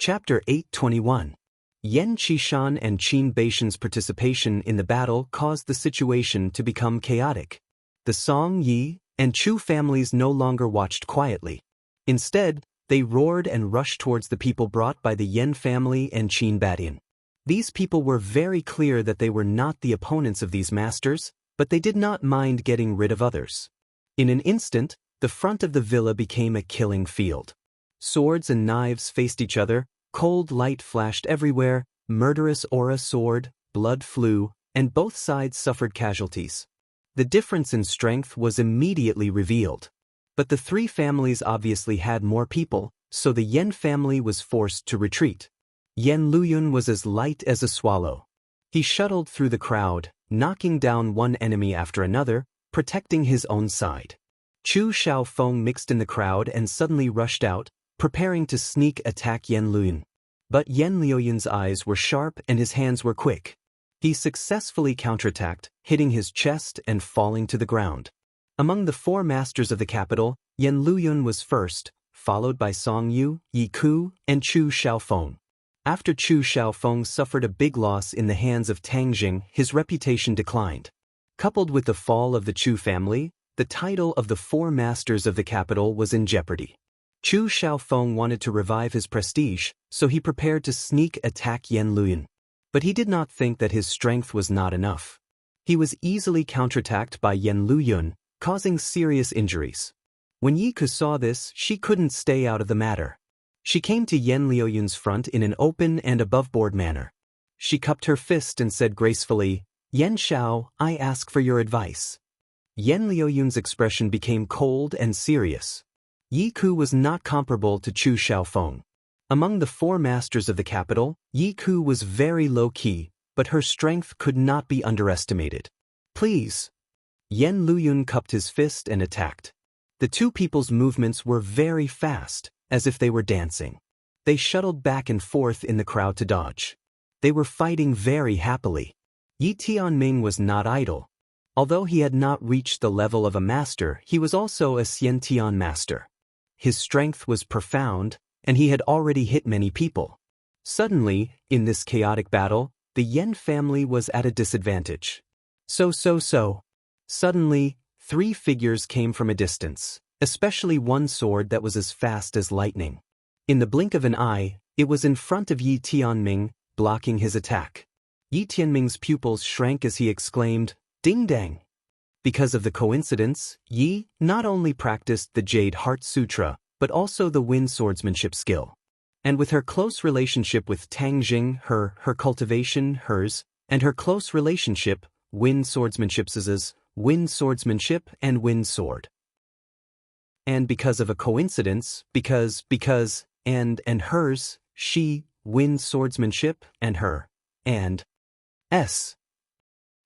Chapter 821. Yan Qishan and Qin Baishan's participation in the battle caused the situation to become chaotic. The Song, Yi, and Chu families no longer watched quietly. Instead, they roared and rushed towards the people brought by the Yan family and Qin Badian. These people were very clear that they were not the opponents of these masters, but they did not mind getting rid of others. In an instant, the front of the villa became a killing field. Swords and knives faced each other, cold light flashed everywhere, murderous aura soared, blood flew, and both sides suffered casualties. The difference in strength was immediately revealed. But the three families obviously had more people, so the Yan family was forced to retreat. Yan Luyun was as light as a swallow. He shuttled through the crowd, knocking down one enemy after another, protecting his own side. Chu Xiaofeng mixed in the crowd and suddenly rushed out, preparing to sneak attack Yan Luyun. But Yan Liuyun's eyes were sharp and his hands were quick. He successfully counterattacked, hitting his chest and falling to the ground. Among the four masters of the capital, Yan Luyun was first, followed by Song Yu, Yi Ku, and Chu Xiaofeng. After Chu Xiaofeng suffered a big loss in the hands of Tang Jing, his reputation declined. Coupled with the fall of the Chu family, the title of the four masters of the capital was in jeopardy. Chu Xiaofeng wanted to revive his prestige, so he prepared to sneak attack Yan Luyun. But he did not think that his strength was not enough. He was easily counterattacked by Yan Luyun, causing serious injuries. When Yi Ku saw this, she couldn't stay out of the matter. She came to Yan Liuyun's front in an open and above-board manner. She cupped her fist and said gracefully, "Yan Xiao, I ask for your advice." Yan Liuyun's expression became cold and serious. Yi Ku was not comparable to Chu Xiaofeng. Among the four masters of the capital, Yi Ku was very low-key, but her strength could not be underestimated. "Please." Yan Luyun cupped his fist and attacked. The two people's movements were very fast, as if they were dancing. They shuttled back and forth in the crowd to dodge. They were fighting very happily. Yi Tianming was not idle. Although he had not reached the level of a master, he was also a Xiantian master. His strength was profound, and he had already hit many people. Suddenly, in this chaotic battle, the Yan family was at a disadvantage. So. Suddenly, three figures came from a distance, especially one sword that was as fast as lightning. In the blink of an eye, it was in front of Yi Tianming, blocking his attack. Yi Tianming's pupils shrank as he exclaimed, "Ding dang!" Because of the coincidence, Yi not only practiced the Jade Heart Sutra, but also the wind swordsmanship skill. And with her close relationship with Tang Jing, her cultivation, hers, and her close relationship, wind swordsmanship's wind swordsmanship and wind sword. And because of a coincidence, and hers, she, wind swordsmanship, and her, and s.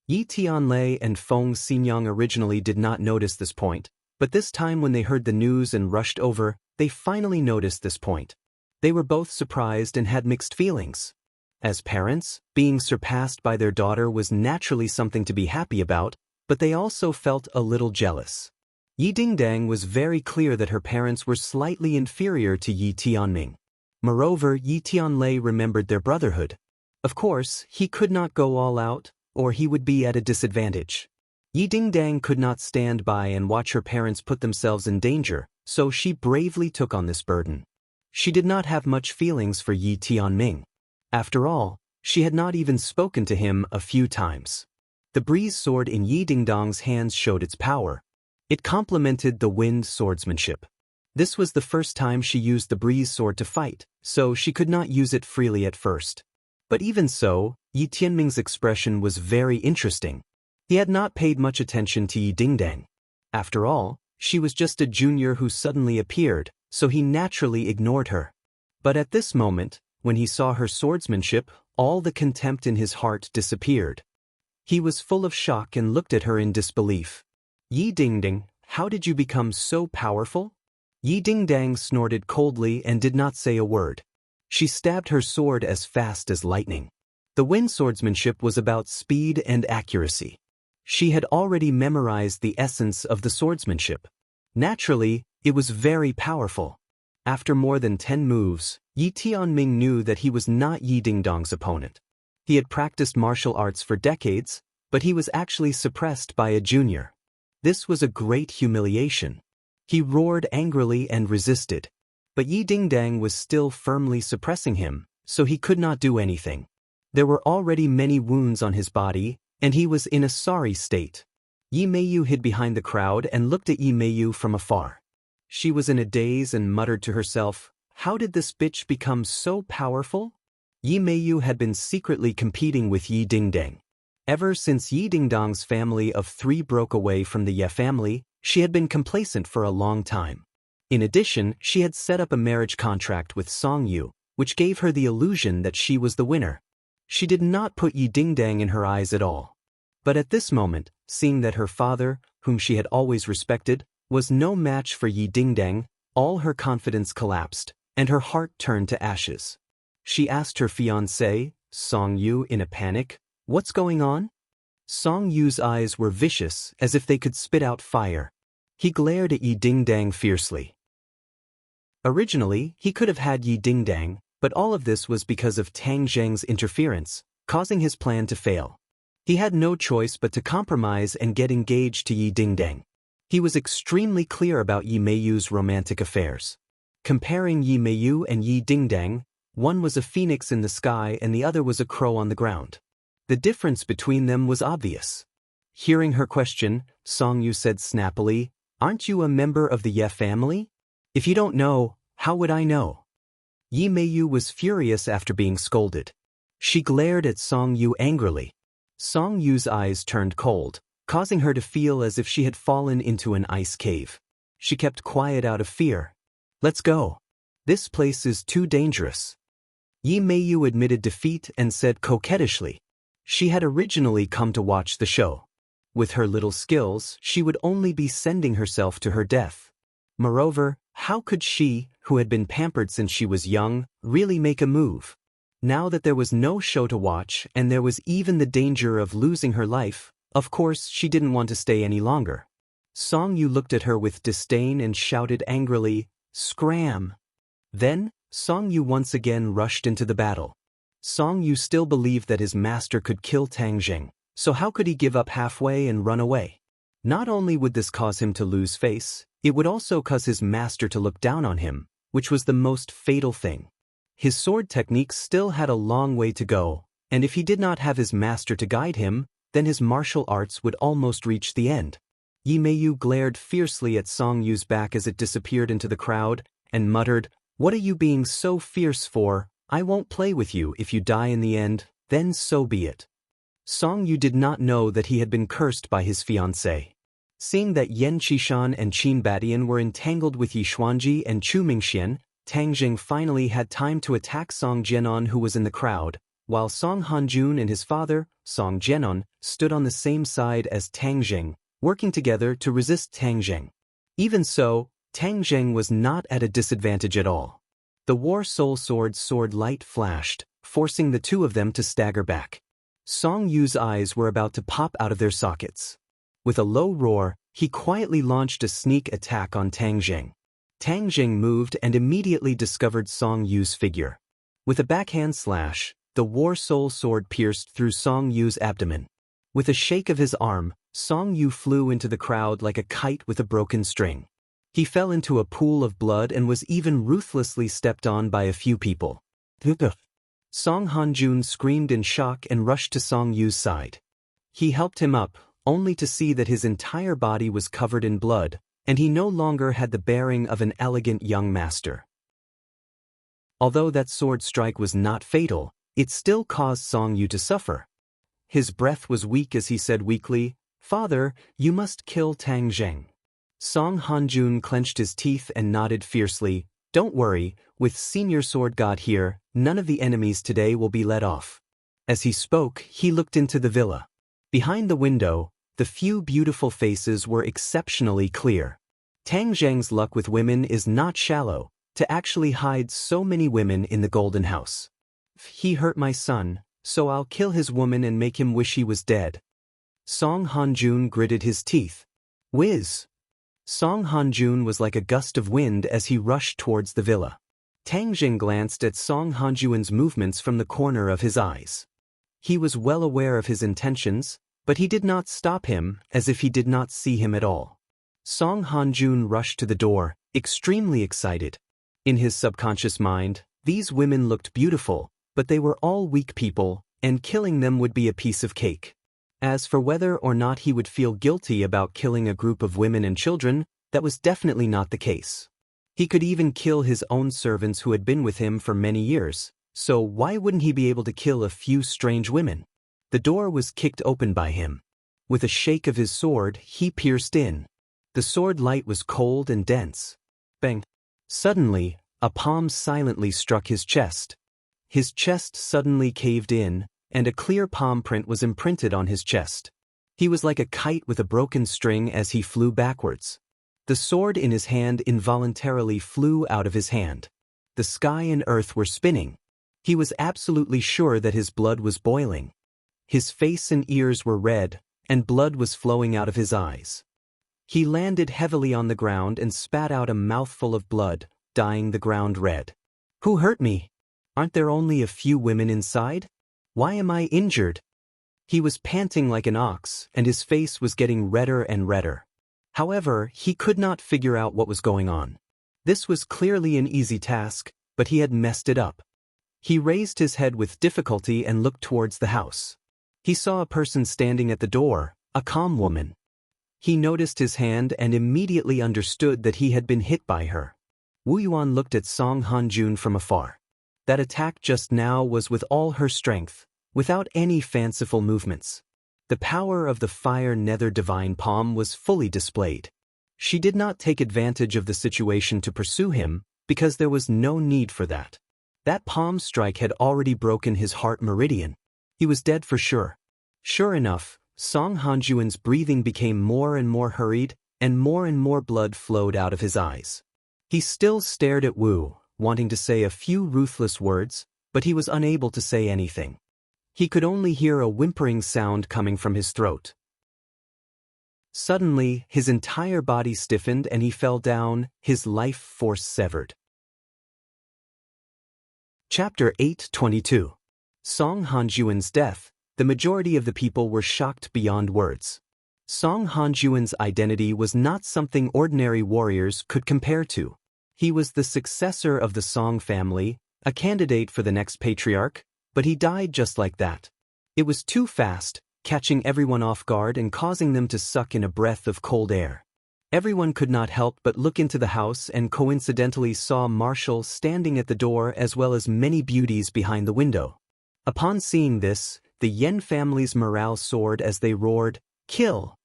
Yi Tianlei and Feng Xinyang originally did not notice this point, but this time when they heard the news and rushed over, they finally noticed this point. They were both surprised and had mixed feelings. As parents, being surpassed by their daughter was naturally something to be happy about, but they also felt a little jealous. Yi Dingdang was very clear that her parents were slightly inferior to Yi Tianming. Moreover, Yi Tianlei remembered their brotherhood. Of course, he could not go all out, or he would be at a disadvantage. Yi Dingdang could not stand by and watch her parents put themselves in danger, so she bravely took on this burden. She did not have much feelings for Yi Tianming. After all, she had not even spoken to him a few times. The breeze sword in Yi Dingdang's hands showed its power. It complemented the wind swordsmanship. This was the first time she used the breeze sword to fight, so she could not use it freely at first. But even so, Yi Tianming's expression was very interesting. He had not paid much attention to Yi Dingdang. After all, she was just a junior who suddenly appeared, so he naturally ignored her. But at this moment, when he saw her swordsmanship, all the contempt in his heart disappeared. He was full of shock and looked at her in disbelief. "Yi Dingdang, how did you become so powerful?" Yi Dingdang snorted coldly and did not say a word. She stabbed her sword as fast as lightning. The wind swordsmanship was about speed and accuracy. She had already memorized the essence of the swordsmanship. Naturally, it was very powerful. After more than 10 moves, Yi Tianming knew that he was not Yi Dingdong's opponent. He had practiced martial arts for decades, but he was actually suppressed by a junior. This was a great humiliation. He roared angrily and resisted. But Yi Dingdong was still firmly suppressing him, so he could not do anything. There were already many wounds on his body, and he was in a sorry state. Yi Meiyu hid behind the crowd and looked at Yi Meiyu from afar. She was in a daze and muttered to herself, "How did this bitch become so powerful?" Yi Meiyu had been secretly competing with Yi Dingdong. Ever since Yi Dingdong's family of 3 broke away from the Ye family, she had been complacent for a long time. In addition, she had set up a marriage contract with Song Yu, which gave her the illusion that she was the winner. She did not put Yi Dingdong in her eyes at all. But at this moment, seeing that her father, whom she had always respected, was no match for Yi Dingdong, all her confidence collapsed, and her heart turned to ashes. She asked her fiancé, Song Yu, in a panic, "What's going on?" Song Yu's eyes were vicious, as if they could spit out fire. He glared at Yi Dingdong fiercely. Originally, he could have had Yi Dingdong, but all of this was because of Tang Zheng's interference, causing his plan to fail. He had no choice but to compromise and get engaged to Yi Dingdong. He was extremely clear about Yi Meiyu's romantic affairs. Comparing Yi Meiyu and Yi Dingdong, one was a phoenix in the sky and the other was a crow on the ground. The difference between them was obvious. Hearing her question, Song Yu said snappily, "Aren't you a member of the Ye family? If you don't know, how would I know?" Yi Meiyu was furious after being scolded. She glared at Song Yu angrily. Song Yu's eyes turned cold, causing her to feel as if she had fallen into an ice cave. She kept quiet out of fear. "Let's go. This place is too dangerous." Yi Meiyu admitted defeat and said coquettishly. She had originally come to watch the show. With her little skills, she would only be sending herself to her death. Moreover, how could she, who had been pampered since she was young, really make a move? Now that there was no show to watch and there was even the danger of losing her life, of course she didn't want to stay any longer. Song Yu looked at her with disdain and shouted angrily, "Scram!" Then, Song Yu once again rushed into the battle. Song Yu still believed that his master could kill Tang Zheng, so how could he give up halfway and run away? Not only would this cause him to lose face, it would also cause his master to look down on him, which was the most fatal thing. His sword techniques still had a long way to go, and if he did not have his master to guide him, then his martial arts would almost reach the end. Yi Meiyu glared fiercely at Song Yu's back as it disappeared into the crowd, and muttered, "What are you being so fierce for? I won't play with you. If you die in the end, then so be it." Song Yu did not know that he had been cursed by his fiancée. Seeing that Yan Qishan and Qin Badian were entangled with Yi Xuanji and Chu Mingxian, Tang Zheng finally had time to attack Song Jianon, who was in the crowd, while Song Hanjun and his father, Song Jianon, stood on the same side as Tang Zheng, working together to resist Tang Zheng. Even so, Tang Zheng was not at a disadvantage at all. The War Soul sword light flashed, forcing the two of them to stagger back. Song Yu's eyes were about to pop out of their sockets. With a low roar, he quietly launched a sneak attack on Tang Zheng. Tang Zheng moved and immediately discovered Song Yu's figure. With a backhand slash, the War Soul sword pierced through Song Yu's abdomen. With a shake of his arm, Song Yu flew into the crowd like a kite with a broken string. He fell into a pool of blood and was even ruthlessly stepped on by a few people. Song Hanjun screamed in shock and rushed to Song Yu's side. He helped him up, only to see that his entire body was covered in blood, and he no longer had the bearing of an elegant young master. Although that sword strike was not fatal, it still caused Song Yu to suffer. His breath was weak as he said weakly, "Father, you must kill Tang Zheng." Song Hanjun clenched his teeth and nodded fiercely, "Don't worry, with Senior Sword God here, none of the enemies today will be let off." As he spoke, he looked into the villa. Behind the window, the few beautiful faces were exceptionally clear. Tang Zheng's luck with women is not shallow, to actually hide so many women in the Golden House. "He hurt my son, so I'll kill his woman and make him wish he was dead." Song Hanjun gritted his teeth. "Whiz!" Song Hanjun was like a gust of wind as he rushed towards the villa. Tang Jing glanced at Song Hanjuan's movements from the corner of his eyes. He was well aware of his intentions, but he did not stop him, as if he did not see him at all. Song Hanjun rushed to the door, extremely excited. In his subconscious mind, these women looked beautiful, but they were all weak people, and killing them would be a piece of cake. As for whether or not he would feel guilty about killing a group of women and children, that was definitely not the case. He could even kill his own servants who had been with him for many years, so why wouldn't he be able to kill a few strange women? The door was kicked open by him. With a shake of his sword, he pierced in. The sword light was cold and dense. Bang! Suddenly, a palm silently struck his chest. His chest suddenly caved in, and a clear palm print was imprinted on his chest. He was like a kite with a broken string as he flew backwards. The sword in his hand involuntarily flew out of his hand. The sky and earth were spinning. He was absolutely sure that his blood was boiling. His face and ears were red, and blood was flowing out of his eyes. He landed heavily on the ground and spat out a mouthful of blood, dyeing the ground red. Who hurt me? Aren't there only a few women inside? Why am I injured? He was panting like an ox, and his face was getting redder and redder. However, he could not figure out what was going on. This was clearly an easy task, but he had messed it up. He raised his head with difficulty and looked towards the house. He saw a person standing at the door, a calm woman. He noticed his hand and immediately understood that he had been hit by her. Wu Yuan looked at Song Hanjun from afar. That attack just now was with all her strength, without any fanciful movements. The power of the fire nether divine palm was fully displayed. She did not take advantage of the situation to pursue him, because there was no need for that. That palm strike had already broken his heart meridian. He was dead for sure. Sure enough, Song Hanjuan's breathing became more and more hurried, and more blood flowed out of his eyes. He still stared at Wu, wanting to say a few ruthless words, but he was unable to say anything. He could only hear a whimpering sound coming from his throat. Suddenly, his entire body stiffened and he fell down, his life force severed. Chapter 8:22. Song Hanjuan's death. The majority of the people were shocked beyond words. Song Hanjuan's identity was not something ordinary warriors could compare to. He was the successor of the Song family, a candidate for the next patriarch, but he died just like that. It was too fast, catching everyone off guard and causing them to suck in a breath of cold air. Everyone could not help but look into the house and coincidentally saw Marshall standing at the door as well as many beauties behind the window. Upon seeing this, the Yen family's morale soared as they roared, "Kill!"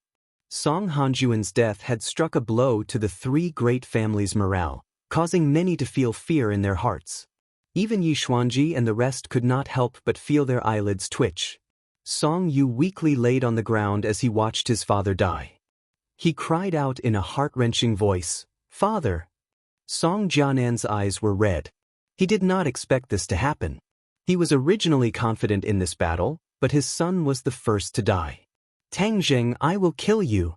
Song Hanjuan's death had struck a blow to the three great families' morale, causing many to feel fear in their hearts. Even Yi Xuanji and the rest could not help but feel their eyelids twitch. Song Yu weakly laid on the ground as he watched his father die. He cried out in a heart-wrenching voice, "Father!" Song Jianan's eyes were red. He did not expect this to happen. He was originally confident in this battle, but his son was the first to die. "Tang Zheng, I will kill you!"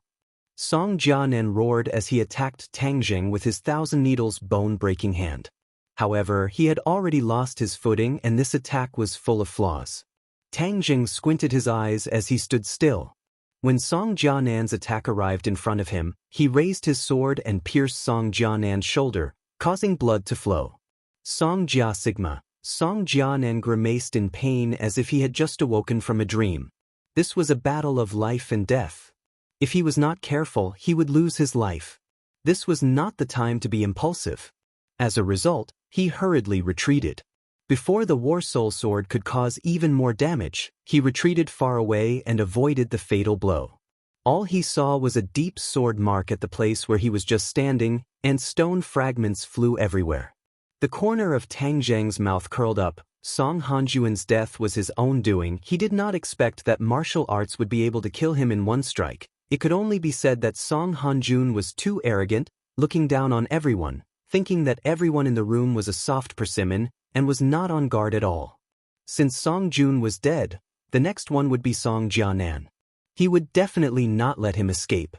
Song Jianan roared as he attacked Tang Zheng with his thousand needles bone-breaking hand. However, he had already lost his footing and this attack was full of flaws. Tang Zheng squinted his eyes as he stood still. When Song Jianan's attack arrived in front of him, he raised his sword and pierced Song Jianan's shoulder, causing blood to flow. Song Jia Sigma. Song Jianan grimaced in pain as if he had just awoken from a dream. This was a battle of life and death. If he was not careful, he would lose his life. This was not the time to be impulsive. As a result, he hurriedly retreated. Before the War Soul Sword could cause even more damage, he retreated far away and avoided the fatal blow. All he saw was a deep sword mark at the place where he was just standing, and stone fragments flew everywhere. The corner of Tang Zheng's mouth curled up. Song Hanjuan's death was his own doing. He did not expect that martial arts would be able to kill him in one strike. It could only be said that Song Hanjun was too arrogant, looking down on everyone, thinking that everyone in the room was a soft persimmon, and was not on guard at all. Since Song Jun was dead, the next one would be Song Jianan. He would definitely not let him escape.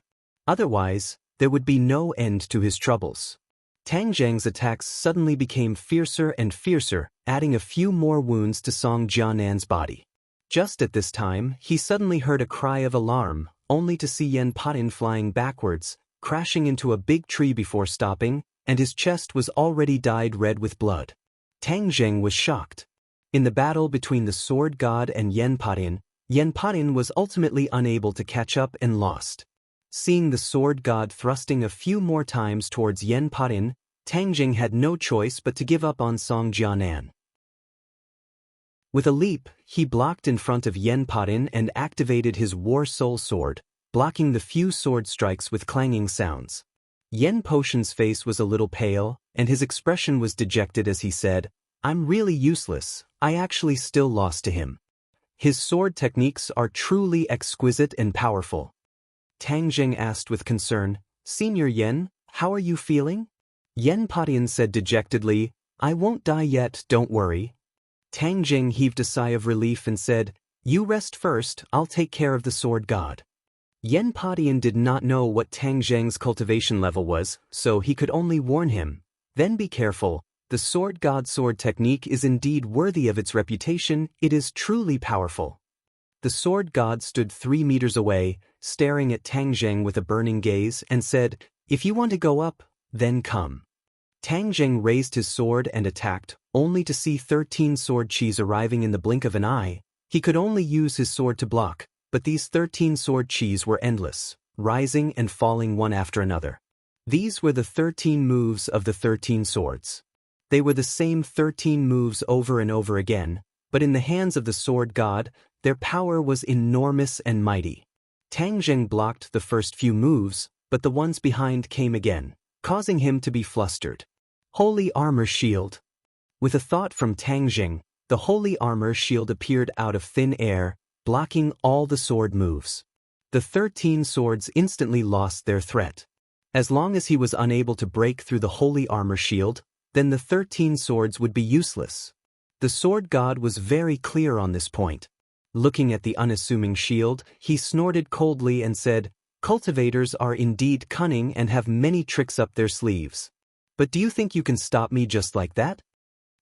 Otherwise, there would be no end to his troubles. Tang Zheng's attacks suddenly became fiercer and fiercer, adding a few more wounds to Song Jianan's body. Just at this time, he suddenly heard a cry of alarm, only to see Yan Patin flying backwards, crashing into a big tree before stopping, and his chest was already dyed red with blood. Tang Zheng was shocked. In the battle between the Sword God and Yan Patin was ultimately unable to catch up and lost. Seeing the Sword God thrusting a few more times towards Yan Patin, Tang Zheng had no choice but to give up on Song Jianan. With a leap, he blocked in front of Yan Patin and activated his War Soul Sword, blocking the few sword strikes with clanging sounds. Yan Potion's face was a little pale, and his expression was dejected as he said, "I'm really useless, I actually still lost to him. His sword techniques are truly exquisite and powerful." Tang Zheng asked with concern, "Senior Yan, how are you feeling?" Yan Patin said dejectedly, "I won't die yet, don't worry." Tang Zheng heaved a sigh of relief and said, "You rest first, I'll take care of the Sword God." Yan Patin did not know what Tang Zheng's cultivation level was, so he could only warn him, "Then be careful, the Sword God's sword technique is indeed worthy of its reputation, it is truly powerful." The Sword God stood 3 meters away, staring at Tang Zheng with a burning gaze, and said, "If you want to go up, then come." Tang Zheng raised his sword and attacked, only to see 13 sword chis arriving in the blink of an eye. He could only use his sword to block, but these 13 sword chis were endless, rising and falling one after another. These were the 13 moves of the 13 swords. They were the same 13 moves over and over again, but in the hands of the Sword God, their power was enormous and mighty. Tang Zheng blocked the first few moves, but the ones behind came again, causing him to be flustered. Holy Armor Shield. With a thought from Tang Zheng, the Holy Armor Shield appeared out of thin air, blocking all the sword moves. The 13 swords instantly lost their threat. As long as he was unable to break through the Holy Armor Shield, then the 13 swords would be useless. The Sword God was very clear on this point. Looking at the unassuming shield, he snorted coldly and said, "Cultivators are indeed cunning and have many tricks up their sleeves. But do you think you can stop me just like that?"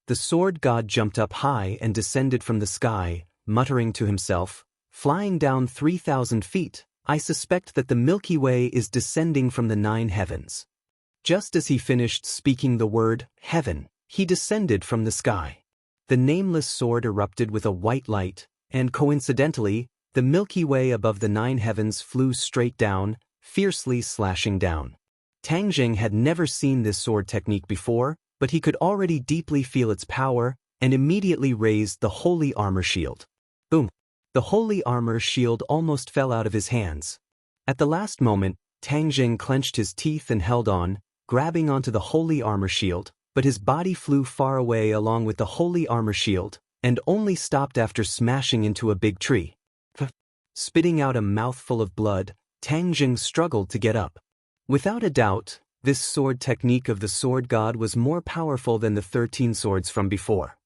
The Sword God jumped up high and descended from the sky, muttering to himself, "Flying down 3,000 feet, I suspect that the Milky Way is descending from the 9 heavens." Just as he finished speaking the word, heaven, he descended from the sky. The nameless sword erupted with a white light, and coincidentally, the Milky Way above the 9 heavens flew straight down, fiercely slashing down. Tang Zheng had never seen this sword technique before, but he could already deeply feel its power, and immediately raised the Holy Armor Shield. Boom! The Holy Armor Shield almost fell out of his hands. At the last moment, Tang Zheng clenched his teeth and held on, grabbing onto the Holy Armor Shield, but his body flew far away along with the Holy Armor Shield, and only stopped after smashing into a big tree. Spitting out a mouthful of blood, Tang Zheng struggled to get up. Without a doubt, this sword technique of the Sword God was more powerful than the 13 swords from before.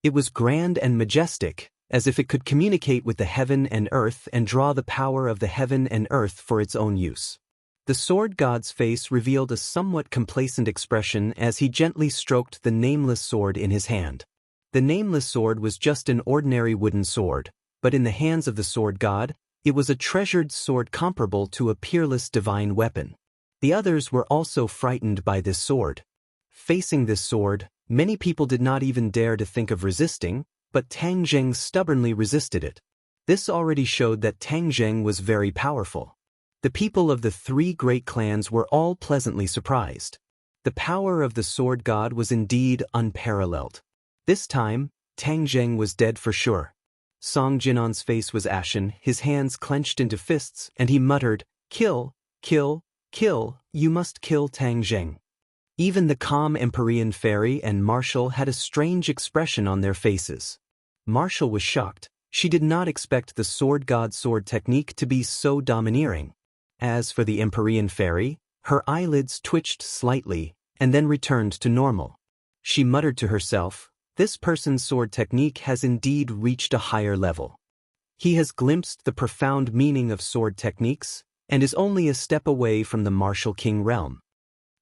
It was grand and majestic, as if it could communicate with the heaven and earth and draw the power of the heaven and earth for its own use. The Sword God's face revealed a somewhat complacent expression as he gently stroked the nameless sword in his hand. The nameless sword was just an ordinary wooden sword, but in the hands of the Sword God, it was a treasured sword comparable to a peerless divine weapon. The others were also frightened by this sword. Facing this sword, many people did not even dare to think of resisting, but Tang Zheng stubbornly resisted it. This already showed that Tang Zheng was very powerful. The people of the 3 great clans were all pleasantly surprised. The power of the Sword God was indeed unparalleled. This time, Tang Zheng was dead for sure. Song Jinan's face was ashen, his hands clenched into fists, and he muttered, "Kill, kill, kill, you must kill Tang Zheng." Even the calm Empyrean Fairy and Marshall had a strange expression on their faces. Marshall was shocked. She did not expect the Sword God's sword technique to be so domineering. As for the Empyrean Fairy, her eyelids twitched slightly, and then returned to normal. She muttered to herself, "This person's sword technique has indeed reached a higher level. He has glimpsed the profound meaning of sword techniques, and is only a step away from the Martial King realm.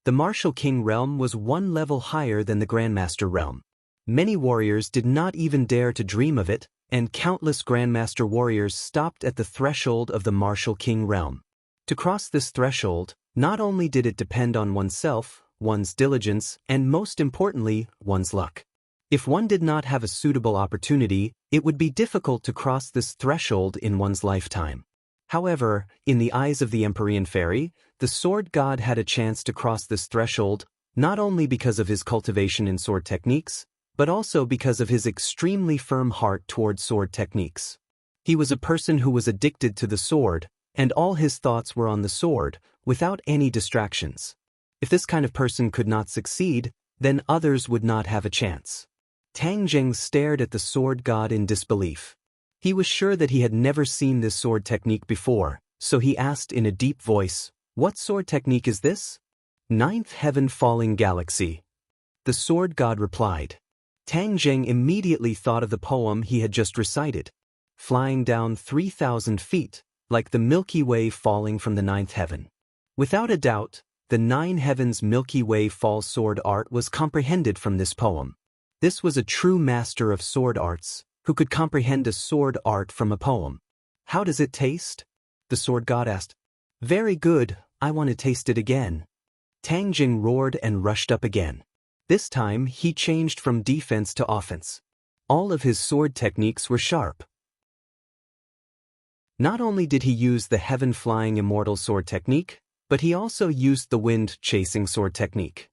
The Martial King realm was one level higher than the Grandmaster realm. Many warriors did not even dare to dream of it, and countless Grandmaster warriors stopped at the threshold of the Martial King realm. To cross this threshold, not only did it depend on oneself, one's diligence, and most importantly, one's luck. If one did not have a suitable opportunity, it would be difficult to cross this threshold in one's lifetime. However, in the eyes of the Empyrean Fairy, the sword god had a chance to cross this threshold, not only because of his cultivation in sword techniques, but also because of his extremely firm heart toward sword techniques. He was a person who was addicted to the sword, and all his thoughts were on the sword, without any distractions. If this kind of person could not succeed, then others would not have a chance. Tang Jing stared at the sword god in disbelief. He was sure that he had never seen this sword technique before, so he asked in a deep voice, "What sword technique is this?" "Ninth Heaven Falling Galaxy." The sword god replied. Tang Jing immediately thought of the poem he had just recited. Flying down 3,000 feet, like the Milky Way falling from the ninth heaven. Without a doubt, the nine heavens Milky Way fall sword art was comprehended from this poem. This was a true master of sword arts, who could comprehend a sword art from a poem. "How does it taste?" the sword god asked. "Very good, I want to taste it again." Tang Jing roared and rushed up again. This time he changed from defense to offense. All of his sword techniques were sharp. Not only did he use the heaven-flying immortal sword technique, but he also used the wind-chasing sword technique.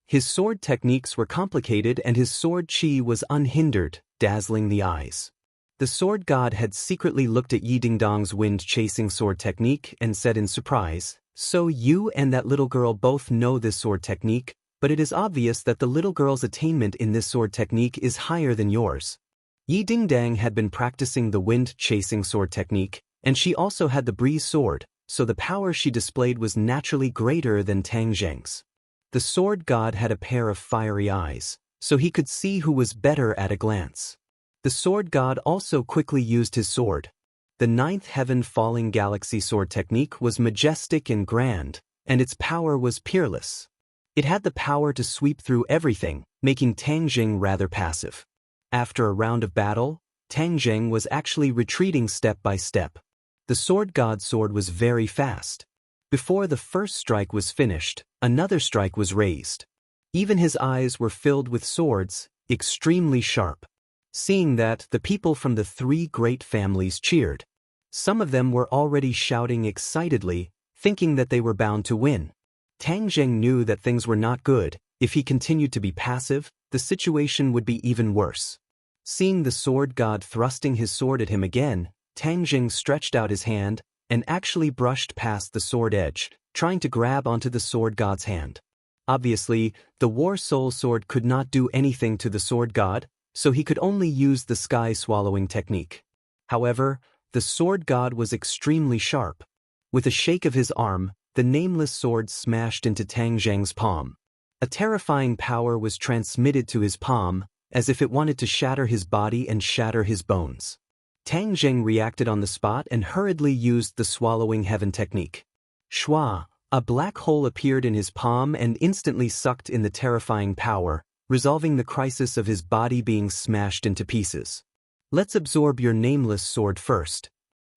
His sword techniques were complicated and his sword chi was unhindered, dazzling the eyes. The sword god had secretly looked at Yi Dingdong's wind-chasing sword technique and said in surprise, "So you and that little girl both know this sword technique, but it is obvious that the little girl's attainment in this sword technique is higher than yours." Yi Dingdang had been practicing the wind-chasing sword technique, and she also had the breeze sword, so the power she displayed was naturally greater than Tang Jing's. The sword god had a pair of fiery eyes, so he could see who was better at a glance. The sword god also quickly used his sword. The ninth heaven falling galaxy sword technique was majestic and grand, and its power was peerless. It had the power to sweep through everything, making Tang Jing rather passive. After a round of battle, Tang Jing was actually retreating step by step. The sword god's sword was very fast. Before the first strike was finished, another strike was raised. Even his eyes were filled with swords, extremely sharp. Seeing that, the people from the three great families cheered. Some of them were already shouting excitedly, thinking that they were bound to win. Tang Jing knew that things were not good. If he continued to be passive, the situation would be even worse. Seeing the sword god thrusting his sword at him again, Tang Jing stretched out his hand and actually brushed past the sword edge, trying to grab onto the sword god's hand. Obviously, the War Soul sword could not do anything to the sword god, so he could only use the sky-swallowing technique. However, the sword god was extremely sharp. With a shake of his arm, the nameless sword smashed into Tang Jing's palm. A terrifying power was transmitted to his palm, as if it wanted to shatter his body and shatter his bones. Tang Jing reacted on the spot and hurriedly used the swallowing heaven technique. Shwa, a black hole appeared in his palm and instantly sucked in the terrifying power, resolving the crisis of his body being smashed into pieces. "Let's absorb your nameless sword first."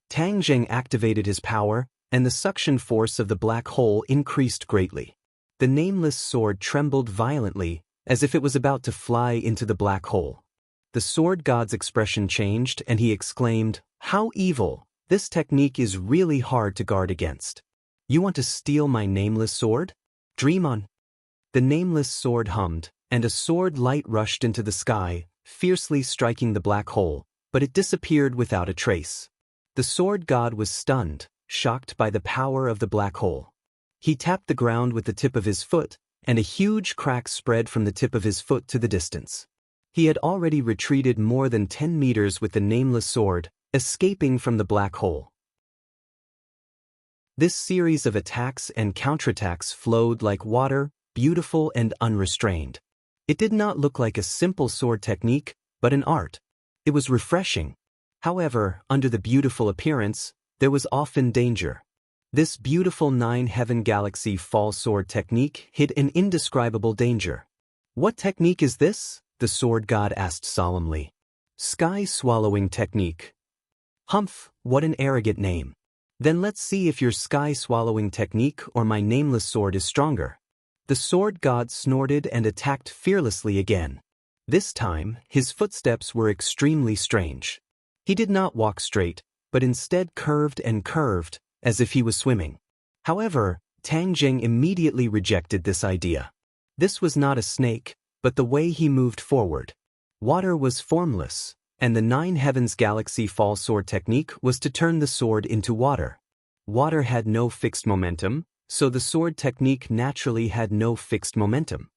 Tang Jing activated his power, and the suction force of the black hole increased greatly. The nameless sword trembled violently, as if it was about to fly into the black hole. The sword god's expression changed and he exclaimed, "How evil! This technique is really hard to guard against. You want to steal my nameless sword? Dream on." The nameless sword hummed, and a sword light rushed into the sky, fiercely striking the black hole, but it disappeared without a trace. The sword god was stunned, shocked by the power of the black hole. He tapped the ground with the tip of his foot, and a huge crack spread from the tip of his foot to the distance. He had already retreated more than 10 meters with the nameless sword, escaping from the black hole. This series of attacks and counterattacks flowed like water, beautiful and unrestrained. It did not look like a simple sword technique, but an art. It was refreshing. However, under the beautiful appearance, there was often danger. This beautiful nine-heaven galaxy fall sword technique hid an indescribable danger. What technique is this? The sword god asked solemnly. Sky-swallowing technique. Humph, what an arrogant name. Then let's see if your sky-swallowing technique or my nameless sword is stronger. The sword god snorted and attacked fearlessly again. This time, his footsteps were extremely strange. He did not walk straight, but instead curved and curved, as if he was swimming. However, Tang Jing immediately rejected this idea. This was not a snake, but the way he moved forward. Water was formless, and the Nine Heavens Galaxy Fall Sword technique was to turn the sword into water. Water had no fixed momentum, so the sword technique naturally had no fixed momentum.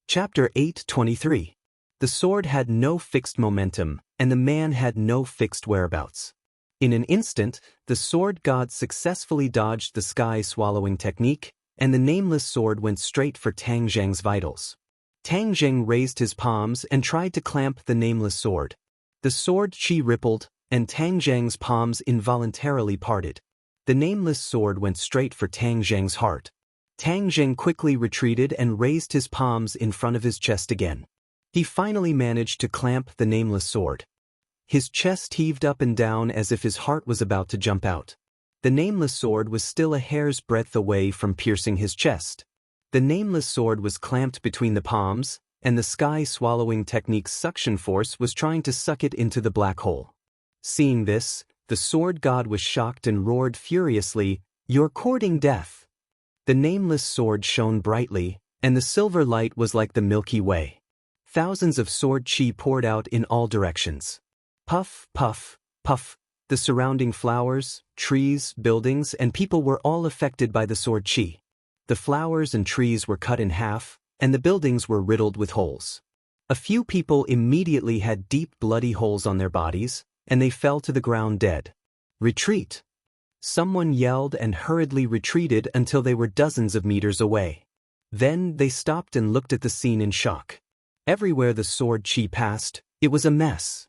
Chapter 8:23. The sword had no fixed momentum, and the man had no fixed whereabouts. In an instant, the sword god successfully dodged the sky-swallowing technique, and the nameless sword went straight for Tang Zheng's vitals. Tang Zheng raised his palms and tried to clamp the nameless sword. The sword chi rippled, and Tang Zheng's palms involuntarily parted. The nameless sword went straight for Tang Zheng's heart. Tang Zheng quickly retreated and raised his palms in front of his chest again. He finally managed to clamp the nameless sword. His chest heaved up and down as if his heart was about to jump out. The nameless sword was still a hair's breadth away from piercing his chest. The nameless sword was clamped between the palms, and the sky-swallowing technique's suction force was trying to suck it into the black hole. Seeing this, the sword god was shocked and roared furiously, "You're courting death!" The nameless sword shone brightly, and the silver light was like the Milky Way. Thousands of sword chi poured out in all directions. Puff, puff, puff. The surrounding flowers, trees, buildings, and people were all affected by the sword chi. The flowers and trees were cut in half, and the buildings were riddled with holes. A few people immediately had deep bloody holes on their bodies, and they fell to the ground dead. Retreat! Someone yelled and hurriedly retreated until they were dozens of meters away. Then they stopped and looked at the scene in shock. Everywhere the sword chi passed, it was a mess.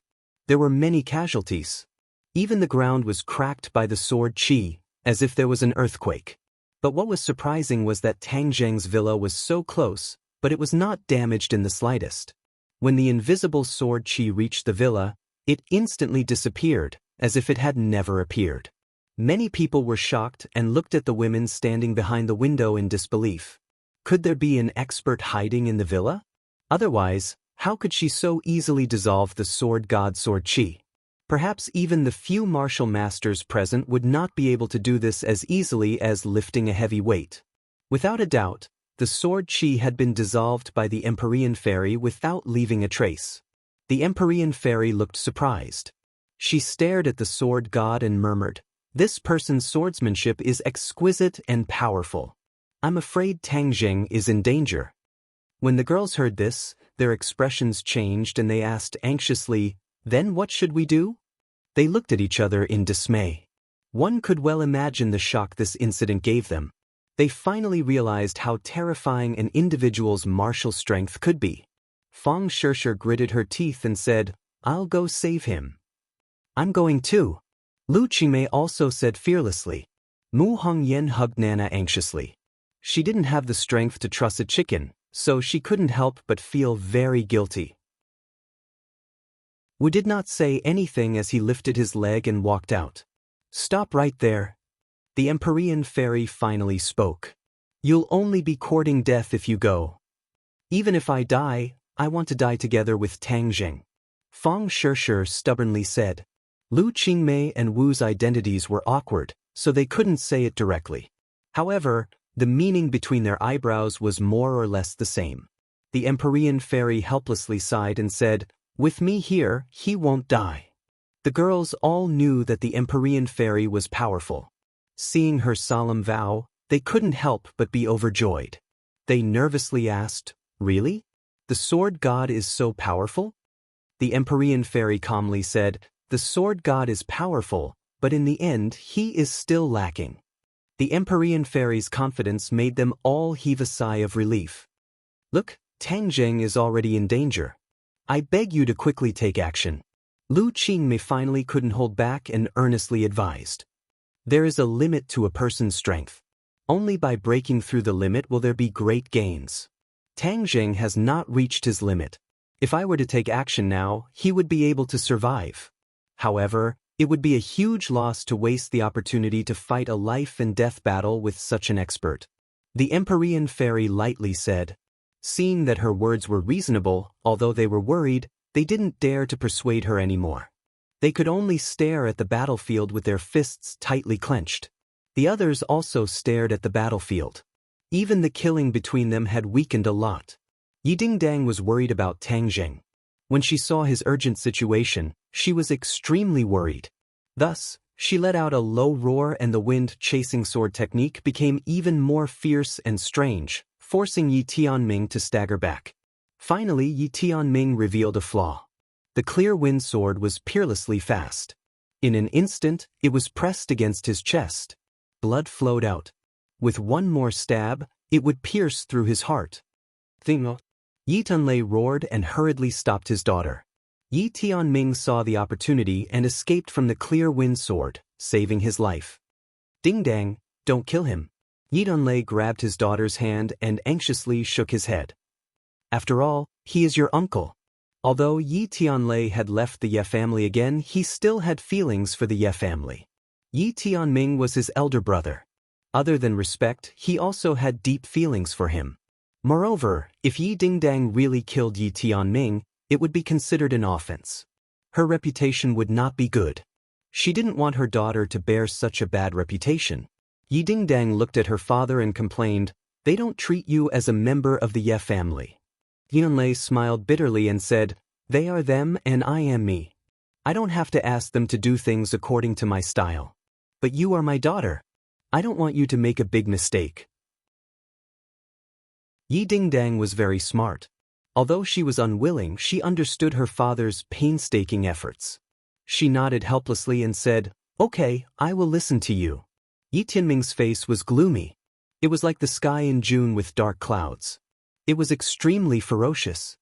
There were many casualties. Even the ground was cracked by the sword chi, as if there was an earthquake. But what was surprising was that Tang Zheng's villa was so close, but it was not damaged in the slightest. When the invisible sword chi reached the villa, it instantly disappeared, as if it had never appeared. Many people were shocked and looked at the women standing behind the window in disbelief. Could there be an expert hiding in the villa? Otherwise, how could she so easily dissolve the sword god sword chi? Perhaps even the few martial masters present would not be able to do this as easily as lifting a heavy weight. Without a doubt, the sword chi had been dissolved by the Empyrean fairy without leaving a trace. The Empyrean fairy looked surprised. She stared at the sword god and murmured, "This person's swordsmanship is exquisite and powerful. I'm afraid Tang Zheng is in danger." When the girls heard this, their expressions changed and they asked anxiously, "Then what should we do?" They looked at each other in dismay. One could well imagine the shock this incident gave them. They finally realized how terrifying an individual's martial strength could be. Fang Shishir gritted her teeth and said, "I'll go save him." "I'm going too." Lu Qingmei also said fearlessly. Mu Hongyan hugged Nana anxiously. She didn't have the strength to truss a chicken, so she couldn't help but feel very guilty. Wu did not say anything as he lifted his leg and walked out. "Stop right there." The Empyrean fairy finally spoke. "You'll only be courting death if you go. Even if I die, I want to die together with Tang Zheng." Fang Shishir stubbornly said. Lu Qingmei and Wu's identities were awkward, so they couldn't say it directly. However, the meaning between their eyebrows was more or less the same. The Empyrean fairy helplessly sighed and said, "With me here, he won't die." The girls all knew that the Empyrean fairy was powerful. Seeing her solemn vow, they couldn't help but be overjoyed. They nervously asked, "Really? The sword god is so powerful?" The Empyrean fairy calmly said, "The sword god is powerful, but in the end he is still lacking." The Empyrean fairy's confidence made them all heave a sigh of relief. "Look, Tang Zheng is already in danger. I beg you to quickly take action." Lu Qingmei finally couldn't hold back and earnestly advised. There is a limit to a person's strength. Only by breaking through the limit will there be great gains. Tang Zheng has not reached his limit. If I were to take action now, he would be able to survive. However, it would be a huge loss to waste the opportunity to fight a life-and-death battle with such an expert. The Empyrean fairy lightly said. Seeing that her words were reasonable, although they were worried, they didn't dare to persuade her anymore. They could only stare at the battlefield with their fists tightly clenched. The others also stared at the battlefield. Even the killing between them had weakened a lot. Yidingdang was worried about Tang Zheng. When she saw his urgent situation, she was extremely worried. Thus, she let out a low roar and the wind-chasing sword technique became even more fierce and strange, forcing Yi Tianming to stagger back. Finally, Yi Tianming revealed a flaw. The clear wind sword was peerlessly fast. In an instant, it was pressed against his chest. Blood flowed out. With one more stab, it would pierce through his heart. Yi Tianlei roared and hurriedly stopped his daughter. Yi Tianming saw the opportunity and escaped from the clear wind sword, saving his life. Ding-dang, don't kill him. Yi Tianlei grabbed his daughter's hand and anxiously shook his head. After all, he is your uncle. Although Yi Tianlei had left the Ye family again, he still had feelings for the Ye family. Yi Tianming was his elder brother. Other than respect, he also had deep feelings for him. Moreover, if Yi Dingdang really killed Yi Tianming, it would be considered an offense. Her reputation would not be good. She didn't want her daughter to bear such a bad reputation. Yi Dingdang looked at her father and complained, "They don't treat you as a member of the Ye family." Yunlei smiled bitterly and said, "They are them and I am me. I don't have to ask them to do things according to my style. But you are my daughter. I don't want you to make a big mistake." Yi Dingdang was very smart. Although she was unwilling, she understood her father's painstaking efforts. She nodded helplessly and said, "Okay, I will listen to you." Yi Tianming's face was gloomy. It was like the sky in June with dark clouds. It was extremely ferocious.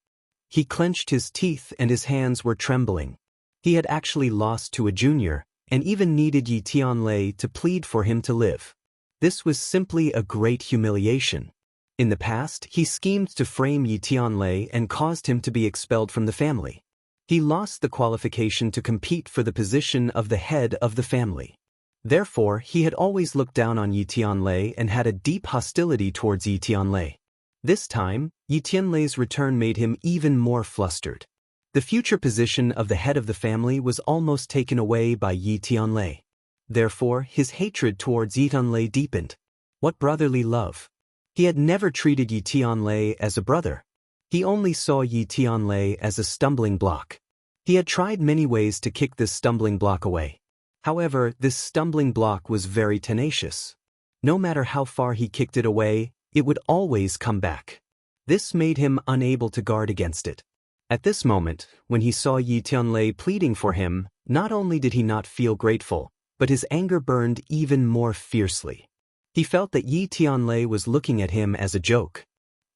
He clenched his teeth and his hands were trembling. He had actually lost to a junior, and even needed Yi Tianlei to plead for him to live. This was simply a great humiliation. In the past, he schemed to frame Yi Tianlei and caused him to be expelled from the family. He lost the qualification to compete for the position of the head of the family. Therefore, he had always looked down on Yi Tianlei and had a deep hostility towards Yi Tianlei. This time, Yi Tianlei's return made him even more flustered. The future position of the head of the family was almost taken away by Yi Tianlei. Therefore, his hatred towards Yi Tianlei deepened. What brotherly love! He had never treated Yi Tianlei as a brother. He only saw Yi Tianlei as a stumbling block. He had tried many ways to kick this stumbling block away. However, this stumbling block was very tenacious. No matter how far he kicked it away, it would always come back. This made him unable to guard against it. At this moment, when he saw Yi Tianlei pleading for him, not only did he not feel grateful, but his anger burned even more fiercely. He felt that Yi Tianlei was looking at him as a joke.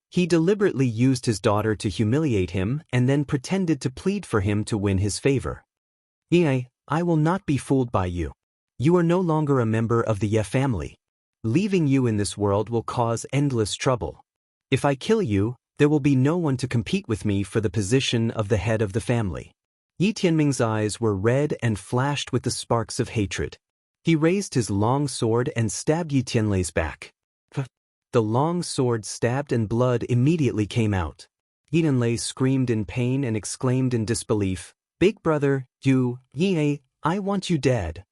He deliberately used his daughter to humiliate him and then pretended to plead for him to win his favor. "Yi, I will not be fooled by you. You are no longer a member of the Ye family. Leaving you in this world will cause endless trouble. If I kill you, there will be no one to compete with me for the position of the head of the family." Yi Tianming's eyes were red and flashed with the sparks of hatred. He raised his long sword and stabbed Yi Tianlei's back. The long sword stabbed and blood immediately came out. Yi Tianlei screamed in pain and exclaimed in disbelief, "Big brother, Yi, I want you dead."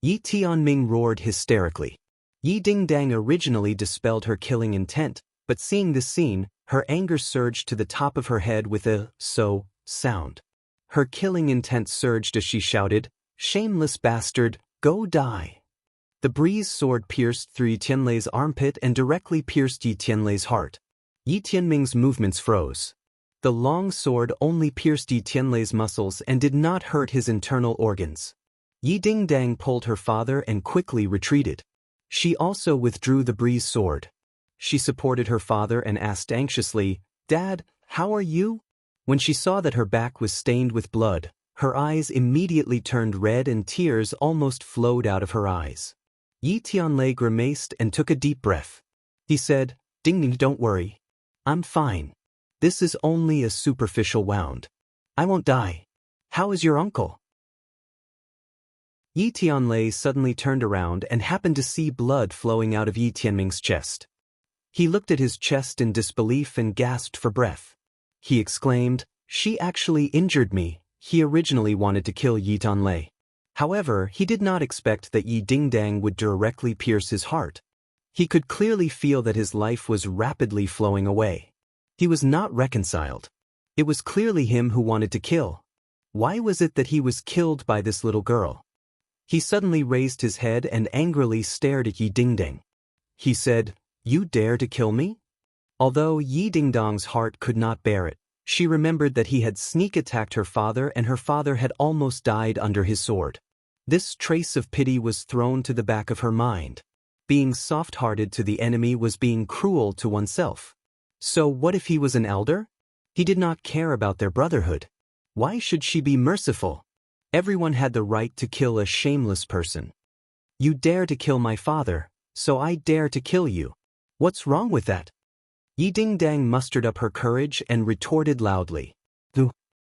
Yi Tianming roared hysterically. Yi Dingdang originally dispelled her killing intent, but seeing this scene, her anger surged to the top of her head with a sound. Her killing intent surged as she shouted, "Shameless bastard, go die." The breeze sword pierced through Yi Tianlei's armpit and directly pierced Yi Tianlei's heart. Yi Tianming's movements froze. The long sword only pierced Yi Tianlei's muscles and did not hurt his internal organs. Yi Dingdang pulled her father and quickly retreated. She also withdrew the breeze sword. She supported her father and asked anxiously, "Dad, how are you?" When she saw that her back was stained with blood, Her eyes immediately turned red and tears almost flowed out of her eyes. Yi Tianlei grimaced and took a deep breath. He said, "Dingning, don't worry. I'm fine. This is only a superficial wound. I won't die. How is your uncle?" Yi Tianlei suddenly turned around and happened to see blood flowing out of Yi Tianming's chest. He looked at his chest in disbelief and gasped for breath. He exclaimed, "She actually injured me." He originally wanted to kill Yi Tianlei. However, he did not expect that Yi Dingdang would directly pierce his heart. He could clearly feel that his life was rapidly flowing away. He was not reconciled. It was clearly him who wanted to kill. Why was it that he was killed by this little girl? He suddenly raised his head and angrily stared at Yi Dingdang. He said, "You dare to kill me?" Although Yi Dingdang's heart could not bear it, she remembered that he had sneak attacked her father and her father had almost died under his sword. This trace of pity was thrown to the back of her mind. Being soft-hearted to the enemy was being cruel to oneself. So what if he was an elder? He did not care about their brotherhood. Why should she be merciful? Everyone had the right to kill a shameless person. "You dare to kill my father, so I dare to kill you. What's wrong with that?" Yi Dingdang mustered up her courage and retorted loudly.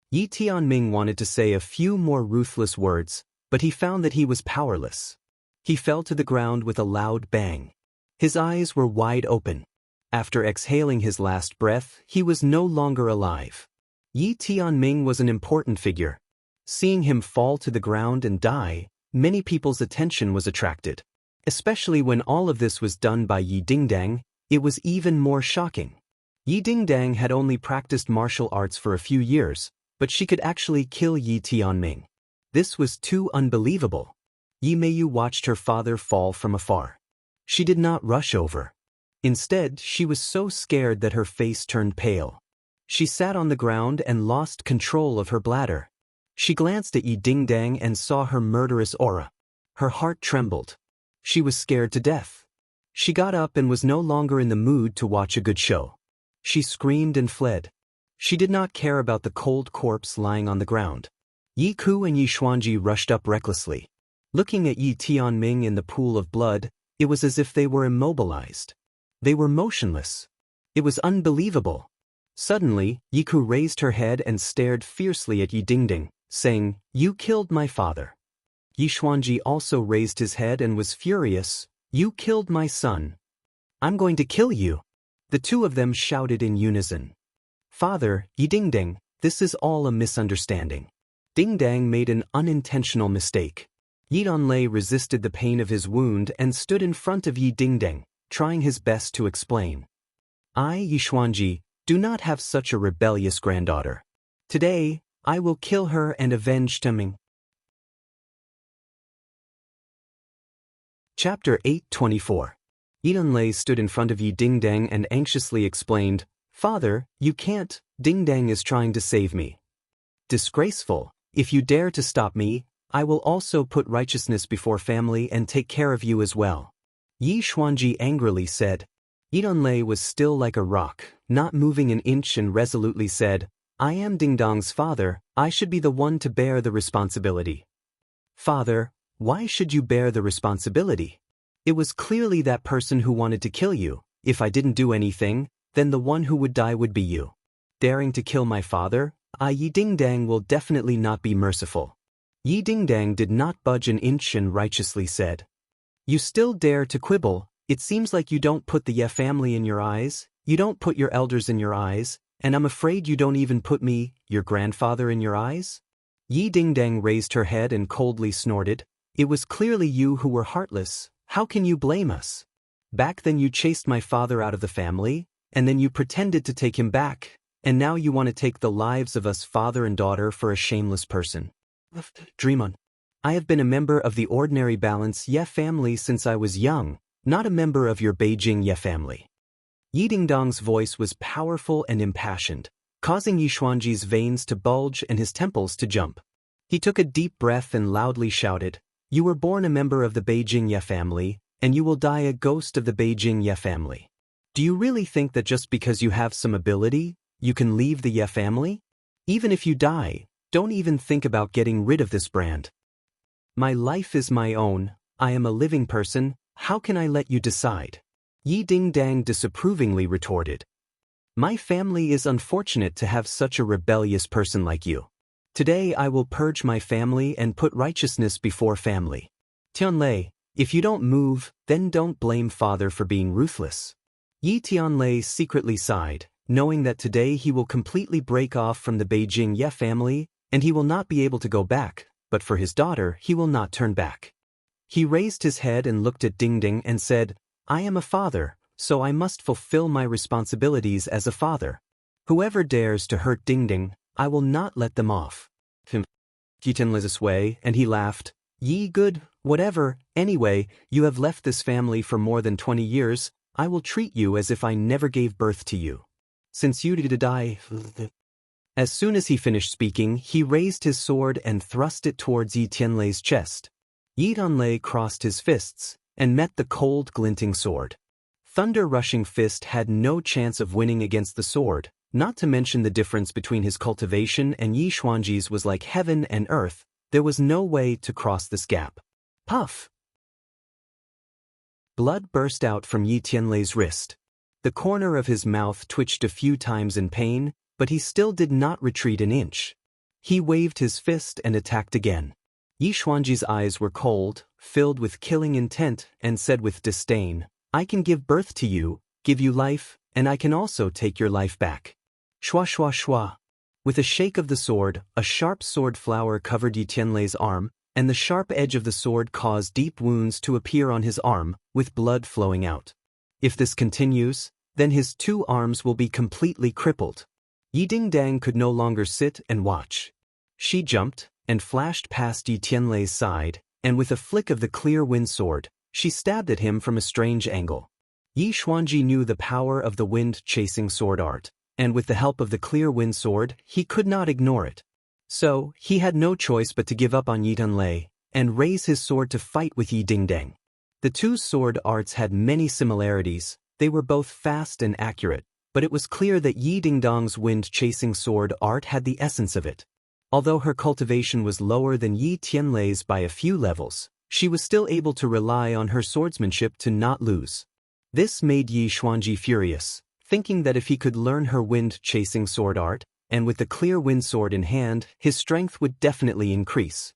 Yi Tianming wanted to say a few more ruthless words, but he found that he was powerless. He fell to the ground with a loud bang. His eyes were wide open. After exhaling his last breath, he was no longer alive. Yi Tianming was an important figure. Seeing him fall to the ground and die, many people's attention was attracted. Especially when all of this was done by Yi Dingdang, it was even more shocking. Yi Dingdang had only practiced martial arts for a few years, but she could actually kill Yi Tianming. This was too unbelievable. Yi Meiyu watched her father fall from afar. She did not rush over. Instead, she was so scared that her face turned pale. She sat on the ground and lost control of her bladder. She glanced at Yi Dingdang and saw her murderous aura. Her heart trembled. She was scared to death. She got up and was no longer in the mood to watch a good show. She screamed and fled. She did not care about the cold corpse lying on the ground. Yi Ku and Yi Xuanji rushed up recklessly. Looking at Yi Tianming in the pool of blood, it was as if they were immobilized. They were motionless. It was unbelievable. Suddenly, Yi Ku raised her head and stared fiercely at Yi Dingdang, saying, "You killed my father." Yi Xuanji also raised his head and was furious, "You killed my son. I'm going to kill you." The two of them shouted in unison. "Father, Yi Dingdang, this is all a misunderstanding." Dingdang made an unintentional mistake. Yi Tianlei resisted the pain of his wound and stood in front of Yi Dingdang, trying his best to explain. "I, Yi Xuanji, do not have such a rebellious granddaughter. Today, I will kill her and avenge Tianming." Chapter 8:24. Yi Tianlei stood in front of Yi Dingdang and anxiously explained, "Father, you can't, Dingdang is trying to save me." "Disgraceful. If you dare to stop me, I will also put righteousness before family and take care of you as well." Yi Xuanji angrily said. Yi Tianlei was still like a rock, not moving an inch, and resolutely said, "I am Dingdang's father, I should be the one to bear the responsibility." "Father, why should you bear the responsibility? It was clearly that person who wanted to kill you. If I didn't do anything, then the one who would die would be you. Daring to kill my father, Yi Dingdang will definitely not be merciful." Yi Dingdang did not budge an inch and righteously said, "You still dare to quibble? It seems like you don't put the Ye family in your eyes, you don't put your elders in your eyes, and I'm afraid you don't even put me, your grandfather, in your eyes?" Yi Dingdang raised her head and coldly snorted, "It was clearly you who were heartless. How can you blame us? Back then you chased my father out of the family, and then you pretended to take him back, and now you want to take the lives of us father and daughter for a shameless person. Dream on. I have been a member of the ordinary Balance Ye family since I was young, not a member of your Beijing Ye family." Yi Dingdang's voice was powerful and impassioned, causing Yi Xuanji's veins to bulge and his temples to jump. He took a deep breath and loudly shouted, "You were born a member of the Beijing Ye family, and you will die a ghost of the Beijing Ye family. Do you really think that just because you have some ability, you can leave the Ye family? Even if you die, Don't even think about getting rid of this brand. My life is my own, I am a living person, how can I let you decide? Yi Dingdang disapprovingly retorted. My family is unfortunate to have such a rebellious person like you. Today I will purge my family and put righteousness before family. Tianlei, if you don't move, then don't blame father for being ruthless. Yi Tianlei secretly sighed, knowing that today he will completely break off from the Beijing Ye family, and he will not be able to go back, but for his daughter he will not turn back. He raised his head and looked at Dingding and said, I am a father, so I must fulfill my responsibilities as a father. Whoever dares to hurt Dingding, I will not let them off. Yi Tianlei this way, and he laughed. Yi good, whatever, anyway, you have left this family for more than 20 years, I will treat you as if I never gave birth to you. Since you did die. As soon as he finished speaking, he raised his sword and thrust it towards Yi Tianlei's chest. Yi Tianlei crossed his fists, and met the cold glinting sword. Thunder-rushing fist had no chance of winning against the sword, not to mention the difference between his cultivation and Yi Xuanji's was like heaven and earth, there was no way to cross this gap. Puff! Blood burst out from Yi Tianlei's wrist. The corner of his mouth twitched a few times in pain, but he still did not retreat an inch. He waved his fist and attacked again. Yi Xuanji's eyes were cold, filled with killing intent, and said with disdain, I can give birth to you, give you life, and I can also take your life back. Shua shua shua. With a shake of the sword, a sharp sword flower covered Yi Tianlei's arm, and the sharp edge of the sword caused deep wounds to appear on his arm, with blood flowing out. If this continues, then his 2 arms will be completely crippled. Yi Dingdang could no longer sit and watch. She jumped, and flashed past Yi Tianlei's side, and with a flick of the clear wind sword, she stabbed at him from a strange angle. Yi Xuanji knew the power of the wind-chasing sword art, and with the help of the clear wind sword, he could not ignore it. So, he had no choice but to give up on Yi Tianlei, and raise his sword to fight with Yi Dingdang. The 2 sword arts had many similarities, they were both fast and accurate, but it was clear that Yi Dingdang's wind-chasing sword art had the essence of it. Although her cultivation was lower than Yi Tianlei's by a few levels, she was still able to rely on her swordsmanship to not lose. This made Yi Xuanji furious, thinking that if he could learn her wind-chasing sword art, and with the clear wind sword in hand, his strength would definitely increase.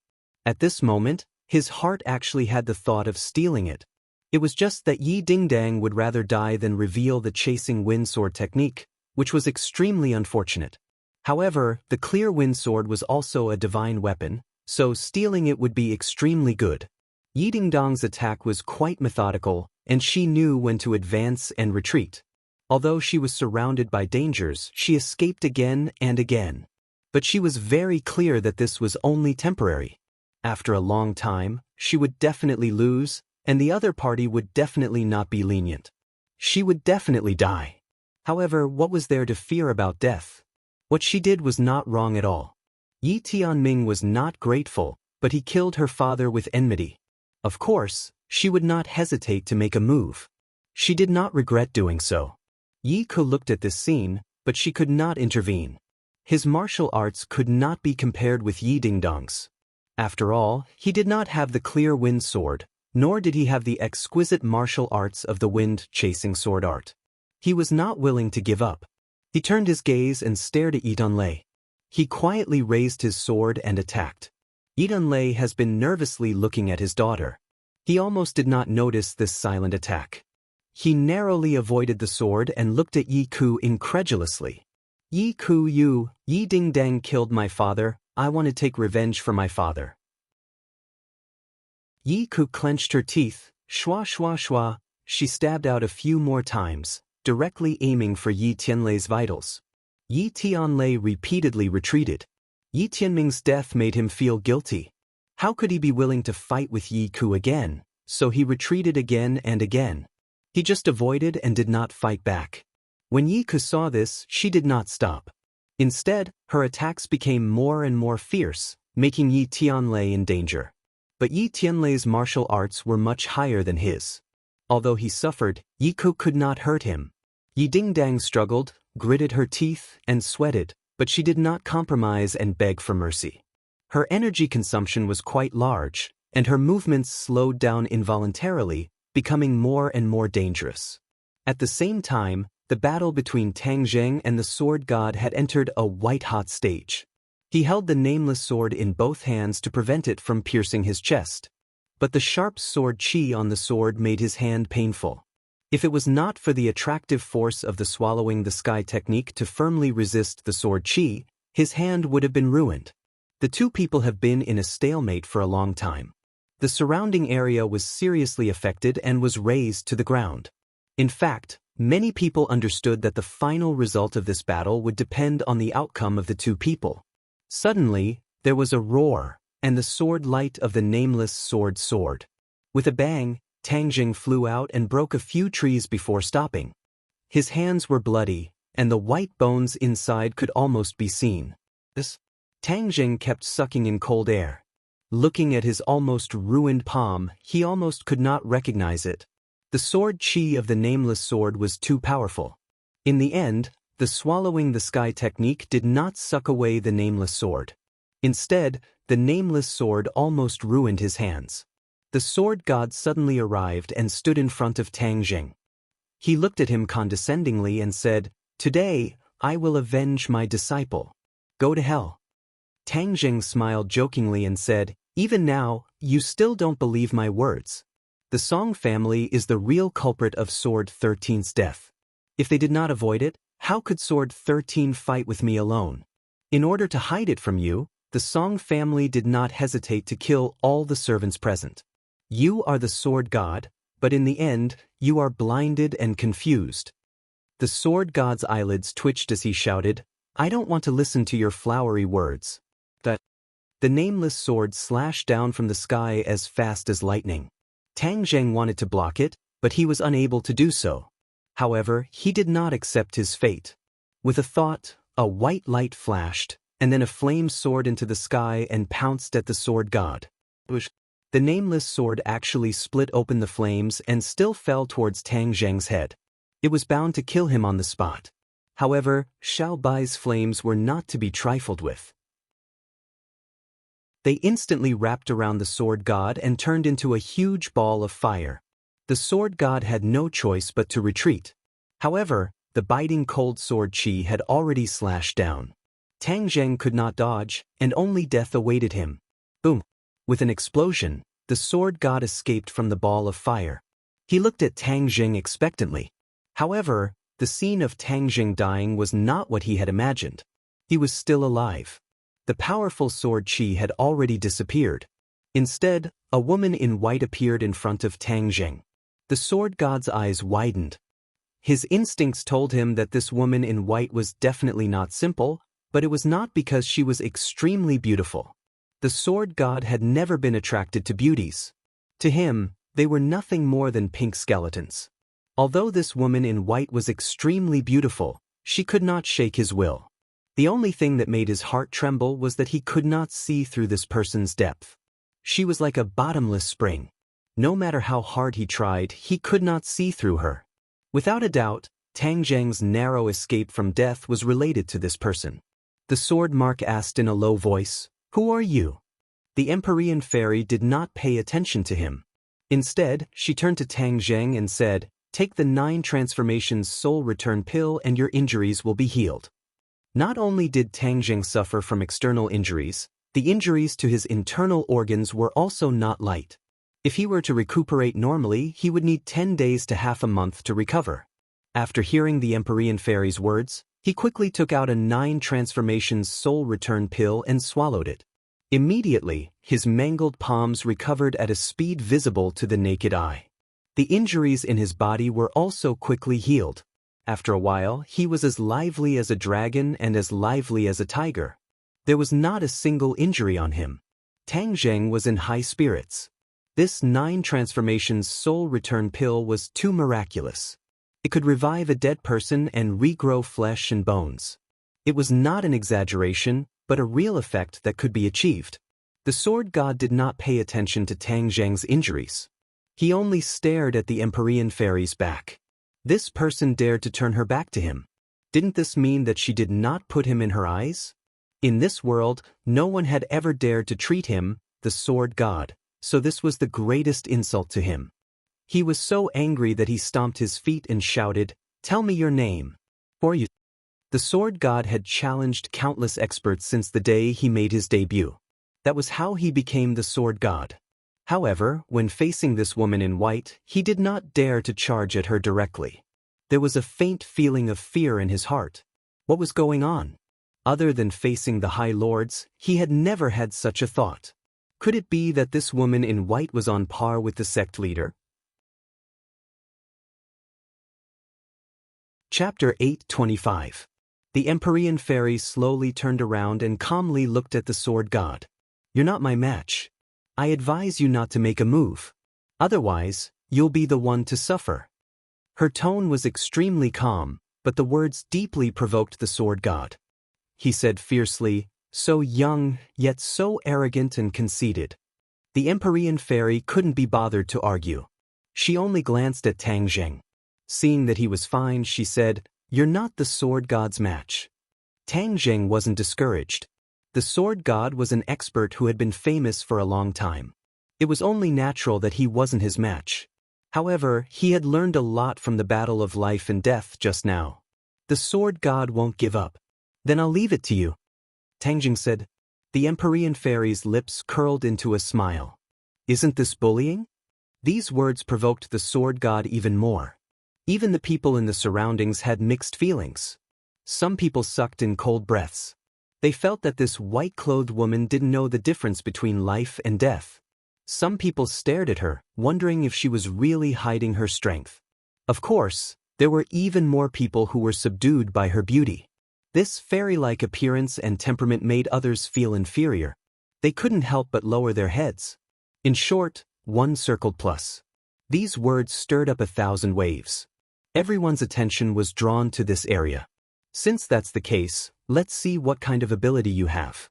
At this moment, his heart actually had the thought of stealing it. It was just that Yi Dingdang would rather die than reveal the chasing wind sword technique, which was extremely unfortunate. However, the clear wind sword was also a divine weapon, so stealing it would be extremely good. Yi Dingdang's attack was quite methodical, and she knew when to advance and retreat. Although she was surrounded by dangers, she escaped again and again. But she was very clear that this was only temporary. After a long time, she would definitely lose, and the other party would definitely not be lenient. She would definitely die. However, what was there to fear about death? What she did was not wrong at all. Yi Tianming was not grateful, but he killed her father with enmity. Of course, she would not hesitate to make a move. She did not regret doing so. Yi Ke looked at this scene, but she could not intervene. His martial arts could not be compared with Yi Dingdang's. After all, he did not have the clear wind sword, nor did he have the exquisite martial arts of the wind-chasing sword art. He was not willing to give up. He turned his gaze and stared at Yi Tianlei. He quietly raised his sword and attacked. Yi Tianlei has been nervously looking at his daughter. He almost did not notice this silent attack. He narrowly avoided the sword and looked at Yi Ke incredulously. Yi Ke, Yi Dingdang killed my father, I want to take revenge for my father. Yi Ke clenched her teeth, shua shua shua, she stabbed out a few more times, directly aiming for Yi Tianlei's vitals. Yi Tianlei repeatedly retreated. Yi Tianming's death made him feel guilty. How could he be willing to fight with Yi Ke again? So he retreated again and again. He just avoided and did not fight back. When Yi Ke saw this, she did not stop. Instead, her attacks became more and more fierce, making Yi Tianlei in danger. But Yi Tianlei's martial arts were much higher than his. Although he suffered, Yi Ke could not hurt him. Yi Dingdang struggled, gritted her teeth, and sweated, but she did not compromise and beg for mercy. Her energy consumption was quite large, and her movements slowed down involuntarily, becoming more and more dangerous. At the same time, the battle between Tang Zheng and the sword god had entered a white-hot stage. He held the nameless sword in both hands to prevent it from piercing his chest. But the sharp sword qi on the sword made his hand painful. If it was not for the attractive force of the swallowing the sky technique to firmly resist the sword qi, his hand would have been ruined. The two people have been in a stalemate for a long time. The surrounding area was seriously affected and was razed to the ground. In fact, many people understood that the final result of this battle would depend on the outcome of the two people. Suddenly, there was a roar, and the sword light of the nameless sword soared. With a bang, Tang Zheng flew out and broke a few trees before stopping. His hands were bloody, and the white bones inside could almost be seen. Tang Zheng kept sucking in cold air. Looking at his almost ruined palm, he almost could not recognize it. The sword qi of the nameless sword was too powerful. In the end, the swallowing the sky technique did not suck away the nameless sword. Instead, the nameless sword almost ruined his hands. The sword god suddenly arrived and stood in front of Tang Zheng. He looked at him condescendingly and said, "Today, I will avenge my disciple. Go to hell." Tang Zheng smiled jokingly and said, "Even now, you still don't believe my words. The Song family is the real culprit of Sword 13's death. If they did not avoid it, how could Sword 13 fight with me alone? In order to hide it from you, the Song family did not hesitate to kill all the servants present. You are the sword god, but in the end, you are blinded and confused." The sword god's eyelids twitched as he shouted, "I don't want to listen to your flowery words." The nameless sword slashed down from the sky as fast as lightning. Tang Zheng wanted to block it, but he was unable to do so. However, he did not accept his fate. With a thought, a white light flashed, and then a flame soared into the sky and pounced at the sword god. The nameless sword actually split open the flames and still fell towards Tang Zheng's head. It was bound to kill him on the spot. However, Xiao Bai's flames were not to be trifled with. They instantly wrapped around the sword god and turned into a huge ball of fire. The sword god had no choice but to retreat. However, the biting cold sword qi had already slashed down. Tang Zheng could not dodge, and only death awaited him. Boom! With an explosion, the sword god escaped from the ball of fire. He looked at Tang Zheng expectantly. However, the scene of Tang Zheng dying was not what he had imagined. He was still alive. The powerful sword qi had already disappeared. Instead, a woman in white appeared in front of Tang Zheng. The sword god's eyes widened. His instincts told him that this woman in white was definitely not simple, but it was not because she was extremely beautiful. The sword god had never been attracted to beauties. To him, they were nothing more than pink skeletons. Although this woman in white was extremely beautiful, she could not shake his will. The only thing that made his heart tremble was that he could not see through this person's depth. She was like a bottomless spring. No matter how hard he tried, he could not see through her. Without a doubt, Tang Zheng's narrow escape from death was related to this person. The sword mark asked in a low voice, "Who are you?" The Empyrean fairy did not pay attention to him. Instead, she turned to Tang Zheng and said, "Take the 9 transformations soul return pill and your injuries will be healed." Not only did Tang Zheng suffer from external injuries, the injuries to his internal organs were also not light. If he were to recuperate normally, he would need 10 days to half a month to recover. After hearing the Empyrean fairy's words, he quickly took out a 9 transformations soul return pill and swallowed it. Immediately, his mangled palms recovered at a speed visible to the naked eye. The injuries in his body were also quickly healed. After a while, he was as lively as a dragon and as lively as a tiger. There was not a single injury on him. Tang Zheng was in high spirits. This 9 transformations soul return pill was too miraculous. It could revive a dead person and regrow flesh and bones. It was not an exaggeration, but a real effect that could be achieved. The sword god did not pay attention to Tang Zheng's injuries. He only stared at the Empyrean fairy's back. This person dared to turn her back to him. Didn't this mean that she did not put him in her eyes? In this world, no one had ever dared to treat him, the sword god, so this was the greatest insult to him. He was so angry that he stomped his feet and shouted, "Tell me your name." For you. The sword god had challenged countless experts since the day he made his debut. That was how he became the sword god. However, when facing this woman in white, he did not dare to charge at her directly. There was a faint feeling of fear in his heart. What was going on? Other than facing the High Lords, he had never had such a thought. Could it be that this woman in white was on par with the sect leader? Chapter 8:25. The Empyrean fairy slowly turned around and calmly looked at the sword god. "You're not my match. I advise you not to make a move. Otherwise, you'll be the one to suffer." Her tone was extremely calm, but the words deeply provoked the sword god. He said fiercely, so young, yet so arrogant and conceited. The Empyrean fairy couldn't be bothered to argue. She only glanced at Tang Zheng. Seeing that he was fine, she said, "You're not the sword god's match." Tang Zheng wasn't discouraged. The sword god was an expert who had been famous for a long time. It was only natural that he wasn't his match. However, he had learned a lot from the battle of life and death just now. The sword god won't give up. "Then I'll leave it to you," Tang Zheng said. The Empyrean fairy's lips curled into a smile. "Isn't this bullying?" These words provoked the sword god even more. Even the people in the surroundings had mixed feelings. Some people sucked in cold breaths. They felt that this white-clothed woman didn't know the difference between life and death. Some people stared at her, wondering if she was really hiding her strength. Of course, there were even more people who were subdued by her beauty. This fairy-like appearance and temperament made others feel inferior. They couldn't help but lower their heads. In short, one circled plus. These words stirred up 1,000 waves. Everyone's attention was drawn to this area. Since that's the case, let's see what kind of ability you have.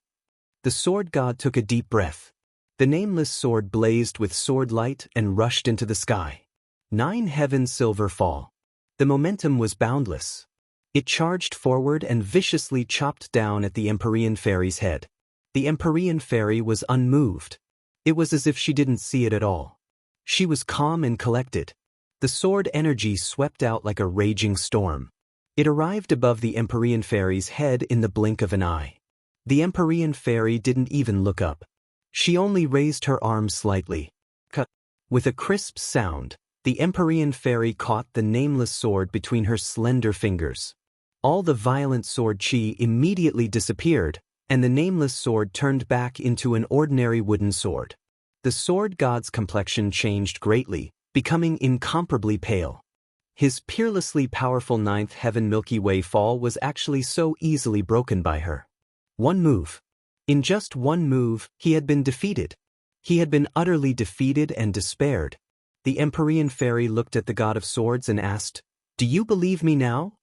The sword god took a deep breath. The nameless sword blazed with sword light and rushed into the sky. 9 heavens silver fall. The momentum was boundless. It charged forward and viciously chopped down at the Empyrean fairy's head. The Empyrean fairy was unmoved. It was as if she didn't see it at all. She was calm and collected. The sword energy swept out like a raging storm. It arrived above the Empyrean fairy's head in the blink of an eye. The Empyrean fairy didn't even look up. She only raised her arms slightly. With a crisp sound, the Empyrean fairy caught the nameless sword between her slender fingers. All the violent sword chi immediately disappeared, and the nameless sword turned back into an ordinary wooden sword. The sword god's complexion changed greatly, becoming incomparably pale. His peerlessly powerful 9th heaven Milky Way fall was actually so easily broken by her. One move. In just one move, he had been defeated. He had been utterly defeated and despaired. The Empyrean fairy looked at the god of swords and asked, "Do you believe me now?"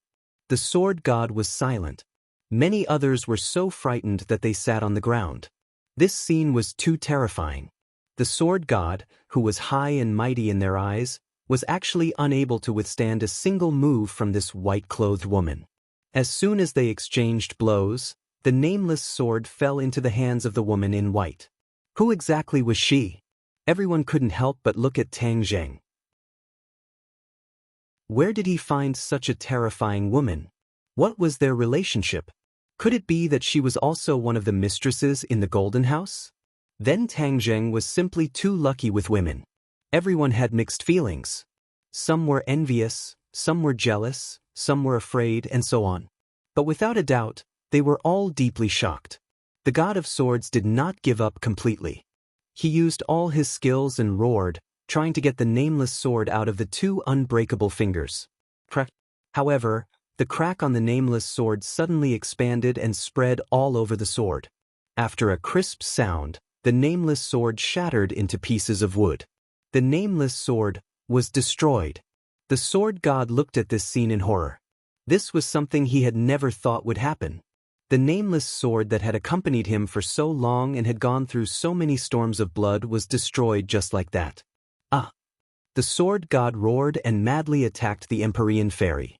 The sword god was silent. Many others were so frightened that they sat on the ground. This scene was too terrifying. The sword god, who was high and mighty in their eyes, was actually unable to withstand a single move from this white-clothed woman. As soon as they exchanged blows, the nameless sword fell into the hands of the woman in white. Who exactly was she? Everyone couldn't help but look at Tang Zheng. Where did he find such a terrifying woman? What was their relationship? Could it be that she was also one of the mistresses in the Golden House? Then Tang Zheng was simply too lucky with women. Everyone had mixed feelings. Some were envious, some were jealous, some were afraid, and so on. But without a doubt, they were all deeply shocked. The god of swords did not give up completely. He used all his skills and roared, trying to get the nameless sword out of the 2 unbreakable fingers. Crack. However, the crack on the nameless sword suddenly expanded and spread all over the sword. After a crisp sound, the nameless sword shattered into pieces of wood. The nameless sword was destroyed. The sword god looked at this scene in horror. This was something he had never thought would happen. The nameless sword that had accompanied him for so long and had gone through so many storms of blood was destroyed just like that. Ah! The sword god roared and madly attacked the Empyrean fairy.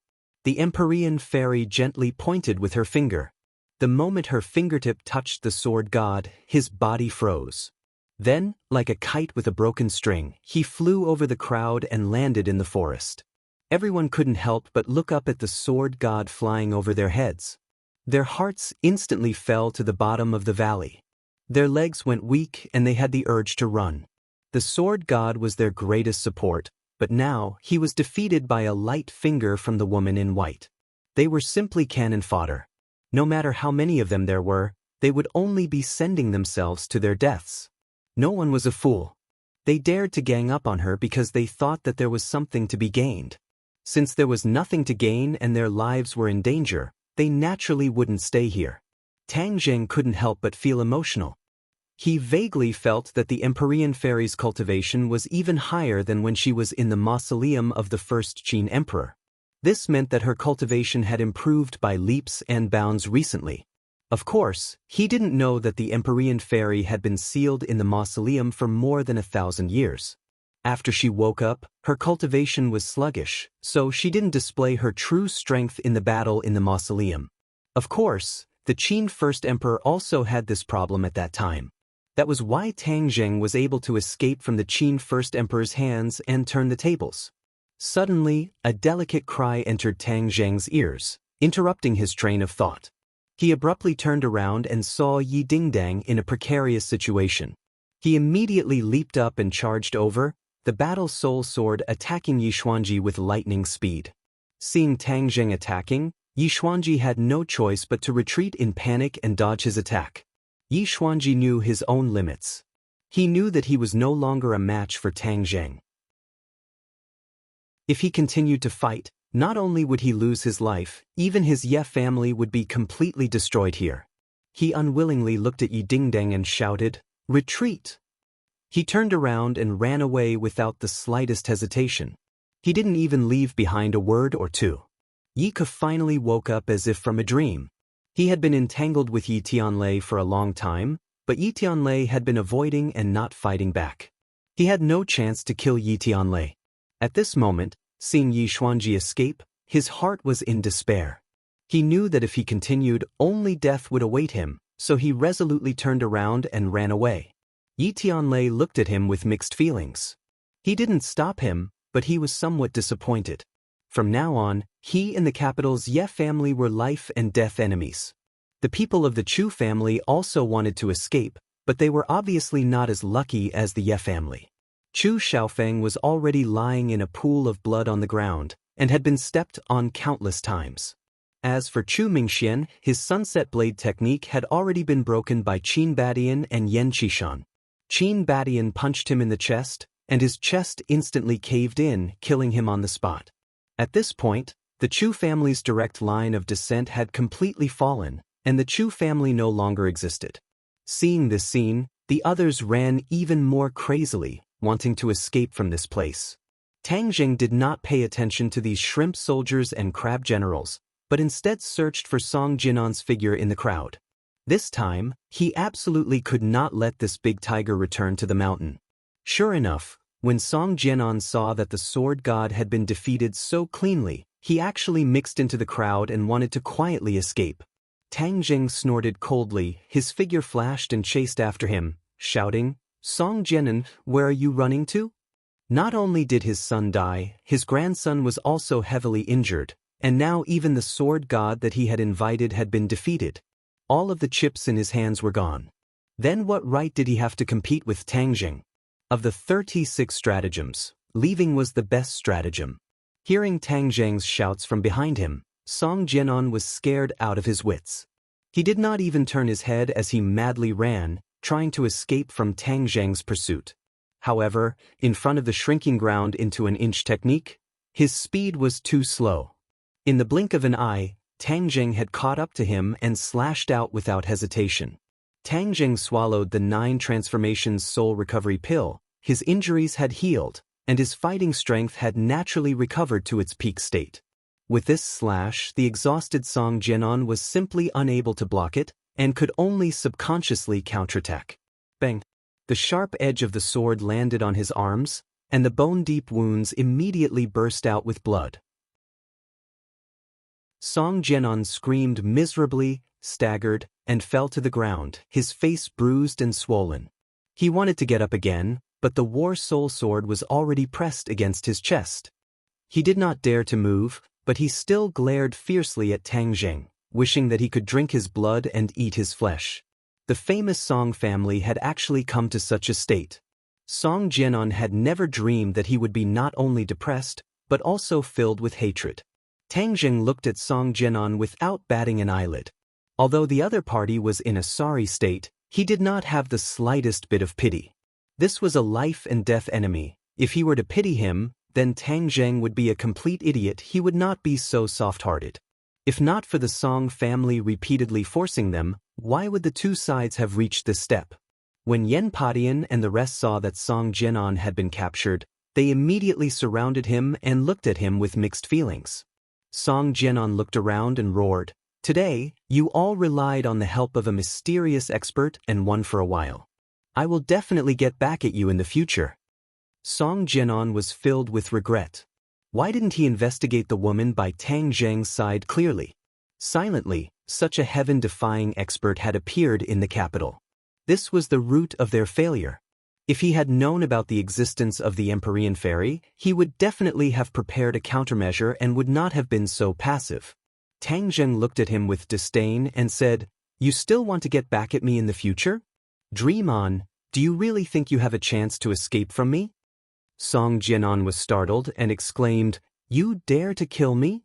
The Empyrean fairy gently pointed with her finger. The moment her fingertip touched the sword god, his body froze. Then, like a kite with a broken string, he flew over the crowd and landed in the forest. Everyone couldn't help but look up at the sword god flying over their heads. Their hearts instantly fell to the bottom of the valley. Their legs went weak and they had the urge to run. The sword god was their greatest support, but now he was defeated by a light finger from the woman in white. They were simply cannon fodder. No matter how many of them there were, they would only be sending themselves to their deaths. No one was a fool. They dared to gang up on her because they thought that there was something to be gained. Since there was nothing to gain and their lives were in danger, they naturally wouldn't stay here. Tang Zheng couldn't help but feel emotional. He vaguely felt that the Empyrean fairy's cultivation was even higher than when she was in the mausoleum of the first Qin emperor. This meant that her cultivation had improved by leaps and bounds recently. Of course, he didn't know that the Empyrean fairy had been sealed in the mausoleum for more than 1,000 years. After she woke up, her cultivation was sluggish, so she didn't display her true strength in the battle in the mausoleum. Of course, the Qin first emperor also had this problem at that time. That was why Tang Zheng was able to escape from the Qin first emperor's hands and turn the tables. Suddenly, a delicate cry entered Tang Zheng's ears, interrupting his train of thought. He abruptly turned around and saw Yi Dingdang in a precarious situation. He immediately leaped up and charged over, the battle soul sword attacking Yi Xuanji with lightning speed. Seeing Tang Zheng attacking, Yi Xuanji had no choice but to retreat in panic and dodge his attack. Yi Xuanji knew his own limits. He knew that he was no longer a match for Tang Zheng. If he continued to fight, not only would he lose his life, even his Ye family would be completely destroyed here. He unwillingly looked at Yi Dingdang and shouted, "Retreat!" He turned around and ran away without the slightest hesitation. He didn't even leave behind a word or two. Yi Ke finally woke up as if from a dream. He had been entangled with Yi Tianlei for a long time, but Yi Tianlei had been avoiding and not fighting back. He had no chance to kill Yi Tianlei. At this moment, seeing Yi Xuanji escape, his heart was in despair. He knew that if he continued, only death would await him, so he resolutely turned around and ran away. Yi Tianlei looked at him with mixed feelings. He didn't stop him, but he was somewhat disappointed. From now on, he and the capital's Ye family were life and death enemies. The people of the Chu family also wanted to escape, but they were obviously not as lucky as the Ye family. Chu Xiaofeng was already lying in a pool of blood on the ground, and had been stepped on countless times. As for Chu Mingxian, his sunset blade technique had already been broken by Qin Badian and Yan Qishan. Qin Badian punched him in the chest, and his chest instantly caved in, killing him on the spot. At this point, the Chu family's direct line of descent had completely fallen, and the Chu family no longer existed. Seeing this scene, the others ran even more crazily, wanting to escape from this place. Tang Zheng did not pay attention to these shrimp soldiers and crab generals, but instead searched for Song Jianan's figure in the crowd. This time, he absolutely could not let this big tiger return to the mountain. Sure enough, when Song Jianan saw that the sword god had been defeated so cleanly, he actually mixed into the crowd and wanted to quietly escape. Tang Zheng snorted coldly, his figure flashed and chased after him, shouting, "Song Jianan, where are you running to?" Not only did his son die, his grandson was also heavily injured, and now even the sword god that he had invited had been defeated. All of the chips in his hands were gone. Then what right did he have to compete with Tang Zheng? Of the 36 stratagems, leaving was the best stratagem. Hearing Tang Zheng's shouts from behind him, Song Jianan was scared out of his wits. He did not even turn his head as he madly ran, trying to escape from Tang Zheng's pursuit. However, in front of the shrinking ground into an inch technique, his speed was too slow. In the blink of an eye, Tang Zheng had caught up to him and slashed out without hesitation. Tang Zheng swallowed the 9 transformations soul recovery pill, his injuries had healed, and his fighting strength had naturally recovered to its peak state. With this slash, the exhausted Song Jianan was simply unable to block it, and could only subconsciously counterattack. Bang! The sharp edge of the sword landed on his arms, and the bone-deep wounds immediately burst out with blood. Song Jianan screamed miserably, staggered, and fell to the ground, his face bruised and swollen. He wanted to get up again, but the war soul sword was already pressed against his chest. He did not dare to move, but he still glared fiercely at Tang Zheng, wishing that he could drink his blood and eat his flesh. The famous Song family had actually come to such a state. Song Jianan had never dreamed that he would be not only depressed, but also filled with hatred. Tang Zheng looked at Song Jianan without batting an eyelid. Although the other party was in a sorry state, he did not have the slightest bit of pity. This was a life-and-death enemy. If he were to pity him, then Tang Zheng would be a complete idiot. He would not be so soft-hearted. If not for the Song family repeatedly forcing them, why would the two sides have reached this step? When Yan Padian and the rest saw that Song Jianan had been captured, they immediately surrounded him and looked at him with mixed feelings. Song Jianan looked around and roared, "Today, you all relied on the help of a mysterious expert and won for a while. I will definitely get back at you in the future." Song Jianan was filled with regret. Why didn't he investigate the woman by Tang Zheng's side clearly? Silently, such a heaven-defying expert had appeared in the capital. This was the root of their failure. If he had known about the existence of the Empyrean Fairy, he would definitely have prepared a countermeasure and would not have been so passive. Tang Zheng looked at him with disdain and said, "You still want to get back at me in the future? Dream on. Do you really think you have a chance to escape from me?" Song Jianan was startled and exclaimed, "You dare to kill me?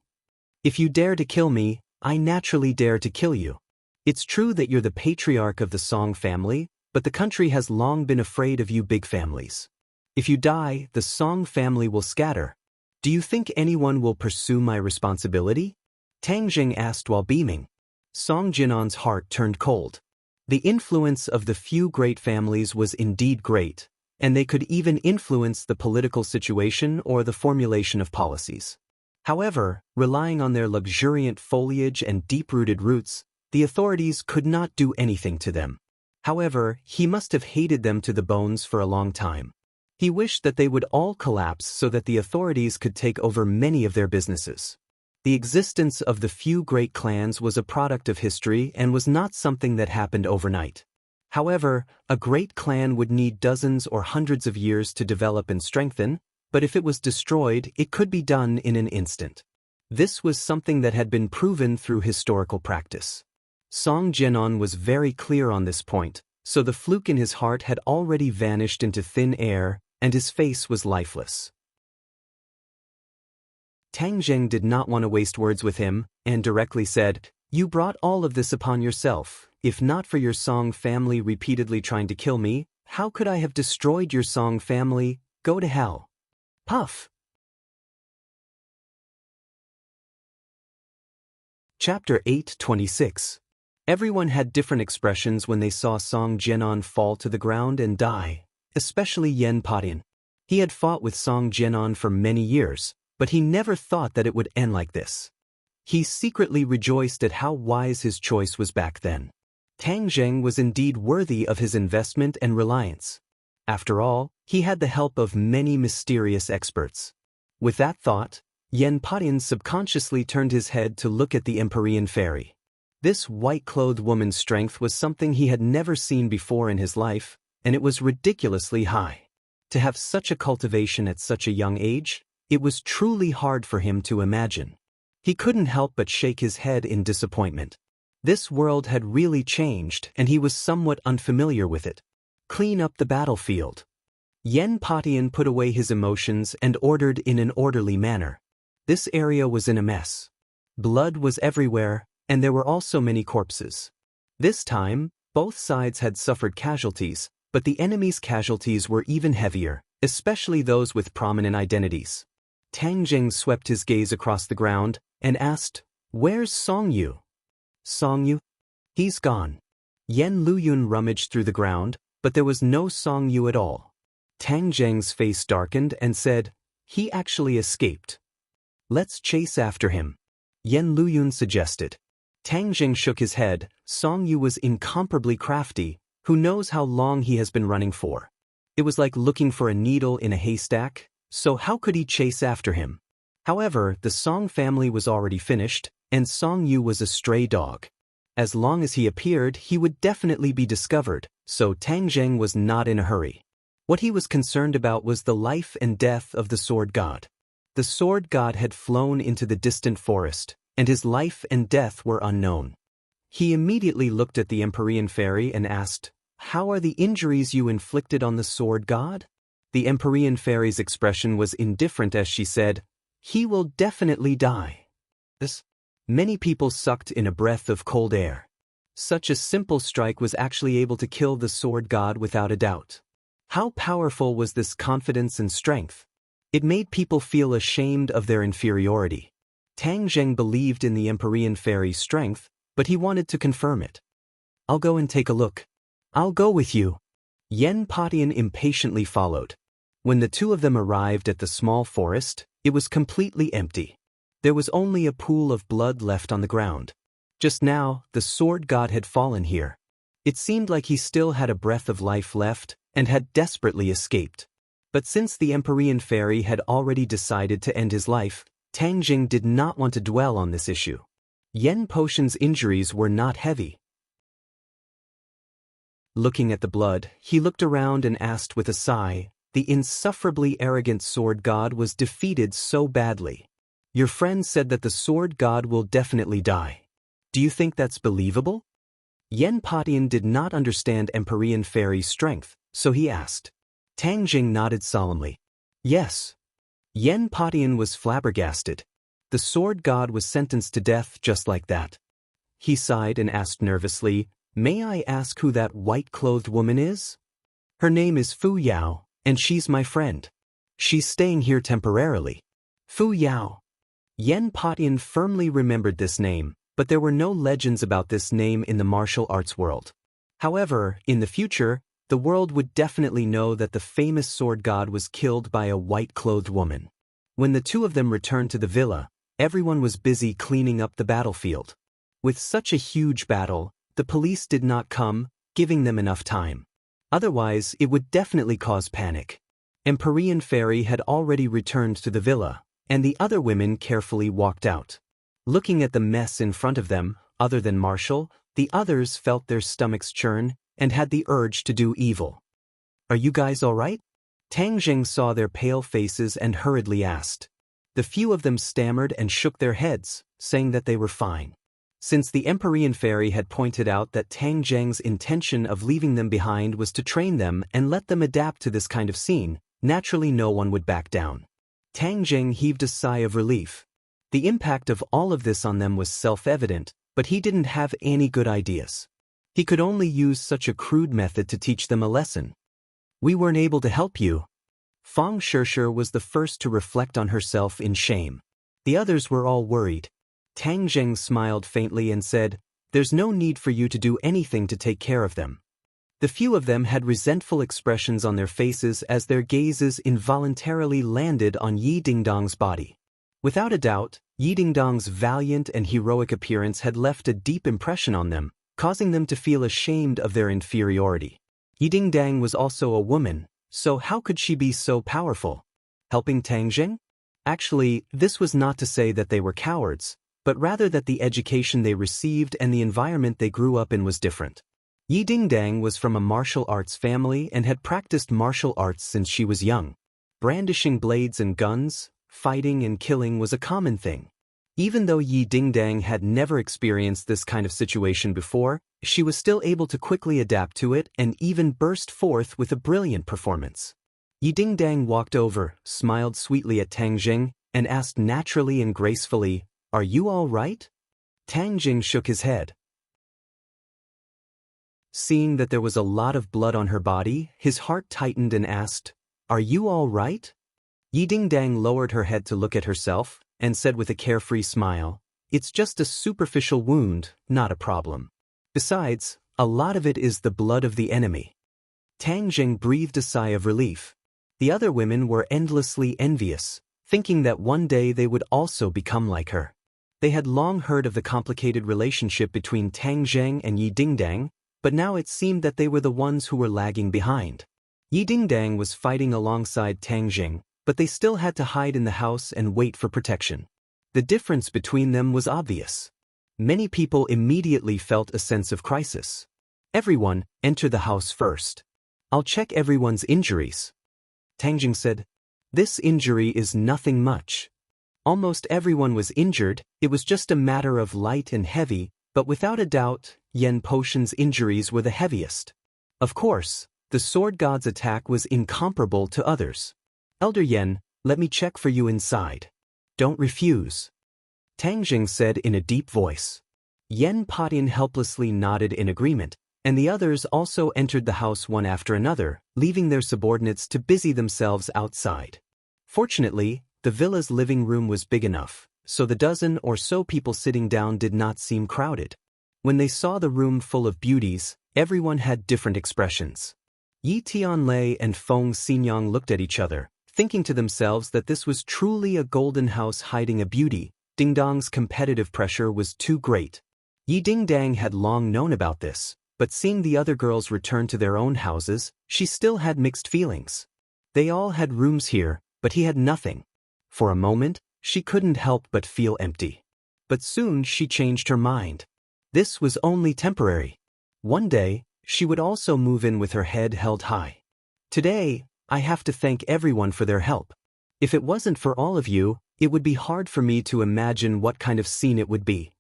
If you dare to kill me, I naturally dare to kill you. It's true that you're the patriarch of the Song family, but the country has long been afraid of you big families. If you die, the Song family will scatter. Do you think anyone will pursue my responsibility?" Tang Zheng asked while beaming. Song Jianan's heart turned cold. The influence of the few great families was indeed great, and they could even influence the political situation or the formulation of policies. However, relying on their luxuriant foliage and deep-rooted roots, the authorities could not do anything to them. However, he must have hated them to the bones for a long time. He wished that they would all collapse so that the authorities could take over many of their businesses. The existence of the few great clans was a product of history and was not something that happened overnight. However, a great clan would need dozens or hundreds of years to develop and strengthen, but if it was destroyed, it could be done in an instant. This was something that had been proven through historical practice. Song Jianan was very clear on this point, so the fluke in his heart had already vanished into thin air, and his face was lifeless. Tang Zheng did not want to waste words with him, and directly said, "You brought all of this upon yourself. If not for your Song family repeatedly trying to kill me, how could I have destroyed your Song family? Go to hell." Puff. Chapter 8:26. Everyone had different expressions when they saw Song Jianan fall to the ground and die, especially Yan Padian. He had fought with Song Jianan for many years, but he never thought that it would end like this. He secretly rejoiced at how wise his choice was back then. Tang Zheng was indeed worthy of his investment and reliance. After all, he had the help of many mysterious experts. With that thought, Yan Padian subconsciously turned his head to look at the Empyrean Fairy. This white-clothed woman's strength was something he had never seen before in his life, and it was ridiculously high. To have such a cultivation at such a young age, it was truly hard for him to imagine. He couldn't help but shake his head in disappointment. This world had really changed, and he was somewhat unfamiliar with it. Clean up the battlefield. Yan Padian put away his emotions and ordered in an orderly manner. This area was in a mess. Blood was everywhere, and there were also many corpses. This time, both sides had suffered casualties, but the enemy's casualties were even heavier, especially those with prominent identities. Tang Zheng swept his gaze across the ground and asked, "Where's Song Yu?" "Song Yu? He's gone." Yan Luyun rummaged through the ground, but there was no Song Yu at all. Tang Zheng's face darkened and said, "He actually escaped. Let's chase after him," Yan Luyun suggested. Tang Zheng shook his head. Song Yu was incomparably crafty. Who knows how long he has been running for? It was like looking for a needle in a haystack, so how could he chase after him? However, the Song family was already finished, and Song Yu was a stray dog. As long as he appeared, he would definitely be discovered, so Tang Zheng was not in a hurry. What he was concerned about was the life and death of the sword god. The sword god had flown into the distant forest, and his life and death were unknown. He immediately looked at the Empyrean fairy and asked, "How are the injuries you inflicted on the sword god?" The Empyrean fairy's expression was indifferent as she said, "He will definitely die." Many people sucked in a breath of cold air. Such a simple strike was actually able to kill the sword god without a doubt. How powerful was this confidence and strength? It made people feel ashamed of their inferiority. Tang Zheng believed in the Empyrean fairy's strength, but he wanted to confirm it. "I'll go and take a look." "I'll go with you." Yen Patian impatiently followed. When the two of them arrived at the small forest, it was completely empty. There was only a pool of blood left on the ground. Just now, the sword god had fallen here. It seemed like he still had a breath of life left and had desperately escaped. But since the Empyrean fairy had already decided to end his life, Tang Jing did not want to dwell on this issue. Yen Potion's injuries were not heavy. Looking at the blood, he looked around and asked with a sigh, "The insufferably arrogant sword god was defeated so badly. Your friend said that the sword god will definitely die. Do you think that's believable?" Yen Patian did not understand Empyrean fairy's strength, so he asked. Tang Jing nodded solemnly. "Yes." Yen Patian was flabbergasted. The sword god was sentenced to death just like that. He sighed and asked nervously, "May I ask who that white-clothed woman is?" "Her name is Fu Yao, and she's my friend. She's staying here temporarily." Fu Yao. Yen Patian firmly remembered this name, but there were no legends about this name in the martial arts world. However, in the future, the world would definitely know that the famous sword god was killed by a white-clothed woman. When the two of them returned to the villa, everyone was busy cleaning up the battlefield. With such a huge battle, the police did not come, giving them enough time. Otherwise, it would definitely cause panic. Empyrean Fairy had already returned to the villa, and the other women carefully walked out. Looking at the mess in front of them, other than Marshall, the others felt their stomachs churn and had the urge to do evil. "Are you guys all right?" Tang Jing saw their pale faces and hurriedly asked. The few of them stammered and shook their heads, saying that they were fine. Since the Empyrean Fairy had pointed out that Tang Zheng's intention of leaving them behind was to train them and let them adapt to this kind of scene, naturally no one would back down. Tang Zheng heaved a sigh of relief. The impact of all of this on them was self-evident, but he didn't have any good ideas. He could only use such a crude method to teach them a lesson. "We weren't able to help you." Fang Shishir was the first to reflect on herself in shame. The others were all worried. Tang Zheng smiled faintly and said, "There's no need for you to do anything to take care of them." The few of them had resentful expressions on their faces as their gazes involuntarily landed on Yi Dingdong's body. Without a doubt, Yi Dingdong's valiant and heroic appearance had left a deep impression on them, causing them to feel ashamed of their inferiority. Yi Dingdang was also a woman, so how could she be so powerful? Helping Tang Jing? Actually, this was not to say that they were cowards, but rather that the education they received and the environment they grew up in was different. Yi Dingdang was from a martial arts family and had practiced martial arts since she was young. Brandishing blades and guns, fighting and killing was a common thing. Even though Yi Dingdang had never experienced this kind of situation before, she was still able to quickly adapt to it and even burst forth with a brilliant performance. Yi Dingdang walked over, smiled sweetly at Tang Jing, and asked naturally and gracefully, "Are you all right?" Tang Jing shook his head. Seeing that there was a lot of blood on her body, his heart tightened and asked, "Are you all right?" Yi Dingdang lowered her head to look at herself, and said with a carefree smile, "It's just a superficial wound, not a problem. Besides, a lot of it is the blood of the enemy." Tang Jing breathed a sigh of relief. The other women were endlessly envious, thinking that one day they would also become like her. They had long heard of the complicated relationship between Tang Zheng and Yi Dingdang, but now it seemed that they were the ones who were lagging behind. Yi Dingdang was fighting alongside Tang Jing, but they still had to hide in the house and wait for protection. The difference between them was obvious. Many people immediately felt a sense of crisis. Everyone, enter the house first. I'll check everyone's injuries. Tang Jing said. This injury is nothing much. Almost everyone was injured, it was just a matter of light and heavy, but without a doubt, Yan Potion's injuries were the heaviest. Of course, the sword god's attack was incomparable to others. Elder Yan, let me check for you inside. Don't refuse. Tang Jing said in a deep voice. Yan Potian helplessly nodded in agreement, and the others also entered the house one after another, leaving their subordinates to busy themselves outside. Fortunately, the villa's living room was big enough, so the dozen or so people sitting down did not seem crowded. When they saw the room full of beauties, everyone had different expressions. Yi Tianlei and Feng Xinyang looked at each other, thinking to themselves that this was truly a golden house hiding a beauty. Ding Dong's competitive pressure was too great. Yi Dingdang had long known about this, but seeing the other girls return to their own houses, she still had mixed feelings. They all had rooms here, but he had nothing. For a moment, she couldn't help but feel empty. But soon she changed her mind. This was only temporary. One day, she would also move in with her head held high. Today, I have to thank everyone for their help. If it wasn't for all of you, it would be hard for me to imagine what kind of scene it would be.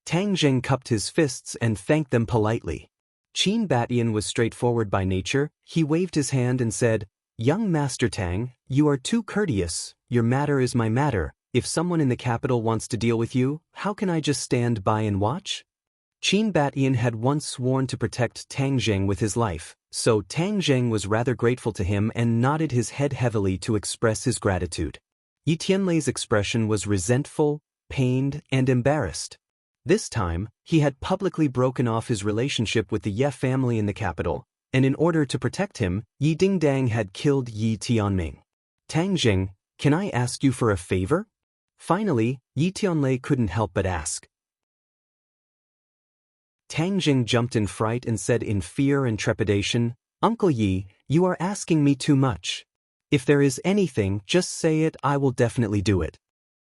Tang Jing cupped his fists and thanked them politely. Qin Batian was straightforward by nature. He waved his hand and said, Young Master Tang, you are too courteous. Your matter is my matter. If someone in the capital wants to deal with you, how can I just stand by and watch? Qin Batian had once sworn to protect Tang Jing with his life, so Tang Jing was rather grateful to him and nodded his head heavily to express his gratitude. Yi Tianlei's expression was resentful, pained, and embarrassed. This time, he had publicly broken off his relationship with the Ye family in the capital, and in order to protect him, Yi Dingdang had killed Yi Tianming. Tang Jing, can I ask you for a favor? Finally, Yi Tianlei couldn't help but ask. Tang Jing jumped in fright and said in fear and trepidation, Uncle Yi, you are asking me too much. If there is anything, just say it, I will definitely do it.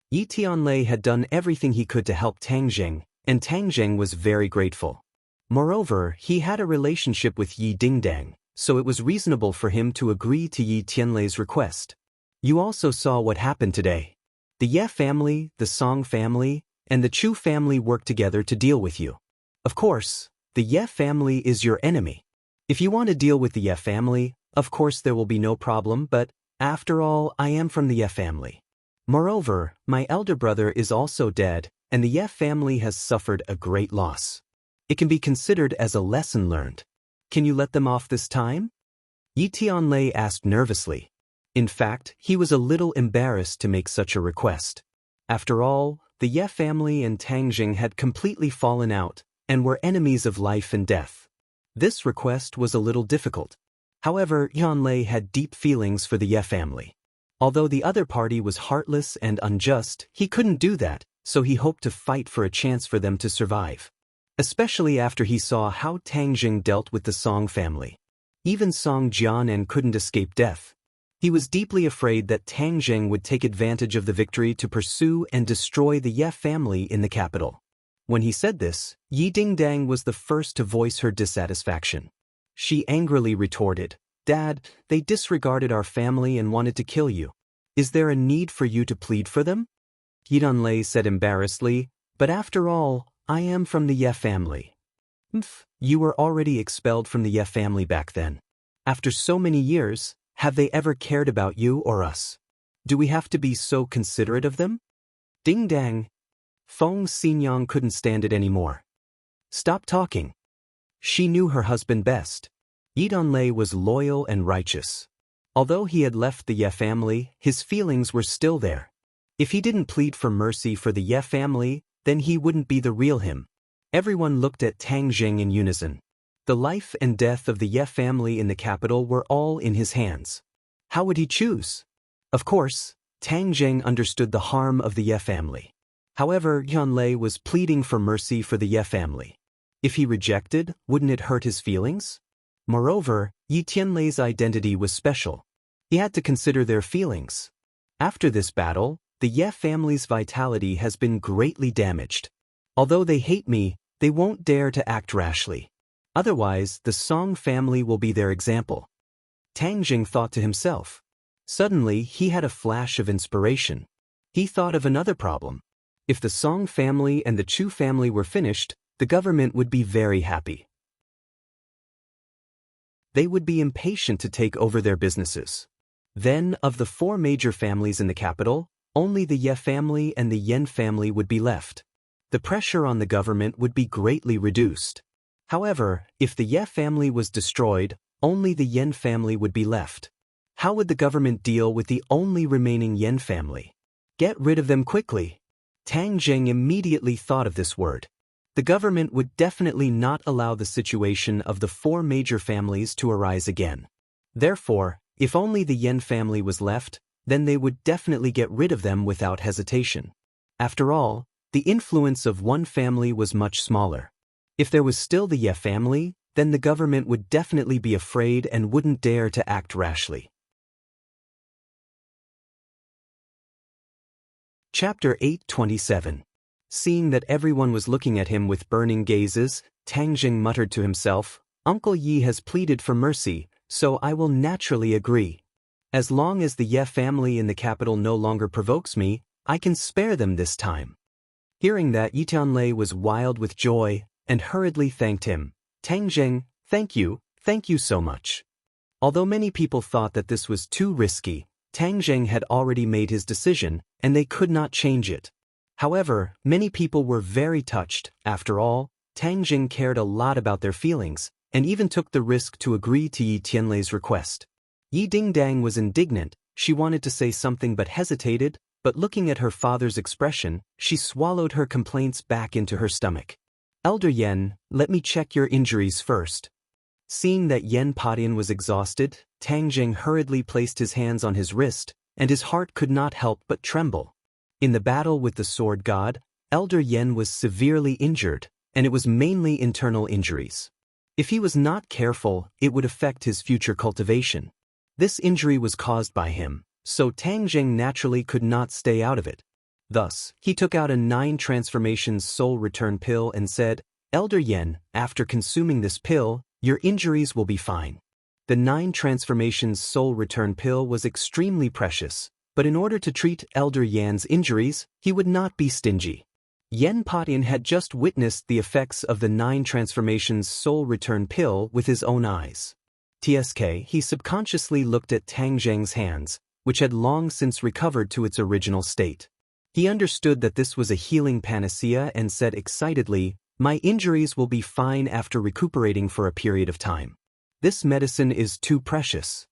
Yi Tianlei had done everything he could to help Tang Jing, and Tang Jing was very grateful. Moreover, he had a relationship with Yi Dingdang, so it was reasonable for him to agree to Yi Tianlei's request. You also saw what happened today. The Ye family, the Song family, and the Chu family worked together to deal with you. Of course, the Ye family is your enemy. If you want to deal with the Ye family, of course there will be no problem, but, after all, I am from the Ye family. Moreover, my elder brother is also dead, and the Ye family has suffered a great loss. It can be considered as a lesson learned. Can you let them off this time? Yi Tianlei asked nervously. In fact, he was a little embarrassed to make such a request. After all, the Ye family and Tang Jing had completely fallen out, and were enemies of life and death. This request was a little difficult. However, Yanlei had deep feelings for the Ye family. Although the other party was heartless and unjust, he couldn't do that, so he hoped to fight for a chance for them to survive. Especially after he saw how Tang Jing dealt with the Song family. Even Song Jianan couldn't escape death. He was deeply afraid that Tang Jing would take advantage of the victory to pursue and destroy the Ye family in the capital. When he said this, Yi Dingdang was the first to voice her dissatisfaction. She angrily retorted, Dad, they disregarded our family and wanted to kill you. Is there a need for you to plead for them? Yi Danlei said embarrassedly, but after all, I am from the Ye family. You were already expelled from the Ye family back then. After so many years, have they ever cared about you or us? Do we have to be so considerate of them? Ding dang. Feng Xinyang couldn't stand it anymore. Stop talking. She knew her husband best. Yi Danlei was loyal and righteous. Although he had left the Ye family, his feelings were still there. If he didn't plead for mercy for the Ye family, then he wouldn't be the real him. Everyone looked at Tang Jing in unison. The life and death of the Ye family in the capital were all in his hands. How would he choose? Of course, Tang Jing understood the harm of the Ye family. However, Yanlei was pleading for mercy for the Ye family. If he rejected, wouldn't it hurt his feelings? Moreover, Yi Tianlei's identity was special. He had to consider their feelings. After this battle, the Ye family's vitality has been greatly damaged. Although they hate me, they won't dare to act rashly. Otherwise, the Song family will be their example. Tang Jing thought to himself. Suddenly, he had a flash of inspiration. He thought of another problem. If the Song family and the Chu family were finished, the government would be very happy. They would be impatient to take over their businesses. Then, of the 4 major families in the capital, only the Ye family and the Yen family would be left. The pressure on the government would be greatly reduced. However, if the Ye family was destroyed, only the Yen family would be left. How would the government deal with the only remaining Yen family? Get rid of them quickly. Tang Jing immediately thought of this word. The government would definitely not allow the situation of the 4 major families to arise again. Therefore, if only the Yen family was left, then they would definitely get rid of them without hesitation. After all, the influence of one family was much smaller. If there was still the Ye family, then the government would definitely be afraid and wouldn't dare to act rashly. Chapter 8:27. Seeing that everyone was looking at him with burning gazes, Tang Jing muttered to himself, "Uncle Yi has pleaded for mercy, so I will naturally agree. As long as the Ye family in the capital no longer provokes me, I can spare them this time." Hearing that, Yi Tianlei was wild with joy and hurriedly thanked him. "Tang Jing, thank you so much." Although many people thought that this was too risky, Tang Jing had already made his decision, and they could not change it. However, many people were very touched. After all, Tang Jing cared a lot about their feelings, and even took the risk to agree to Yi Tianlei's request. Yi Dingdang was indignant. She wanted to say something but hesitated, but looking at her father's expression, she swallowed her complaints back into her stomach. "Elder Yen, let me check your injuries first." Seeing that Yen Padian was exhausted, Tang Jing hurriedly placed his hands on his wrist, and his heart could not help but tremble. In the battle with the sword god, Elder Yen was severely injured, and it was mainly internal injuries. If he was not careful, it would affect his future cultivation. This injury was caused by him, so Tang Jing naturally could not stay out of it. Thus, he took out a 9 transformations soul return pill and said, "Elder Yen, after consuming this pill, your injuries will be fine." The 9 transformations soul return pill was extremely precious, but in order to treat Elder Yan's injuries, he would not be stingy. Yen Padian had just witnessed the effects of the 9 transformations soul return pill with his own eyes. He subconsciously looked at Tang Jing's hands, which had long since recovered to its original state. He understood that this was a healing panacea and said excitedly, "My injuries will be fine after recuperating for a period of time. This medicine is too precious."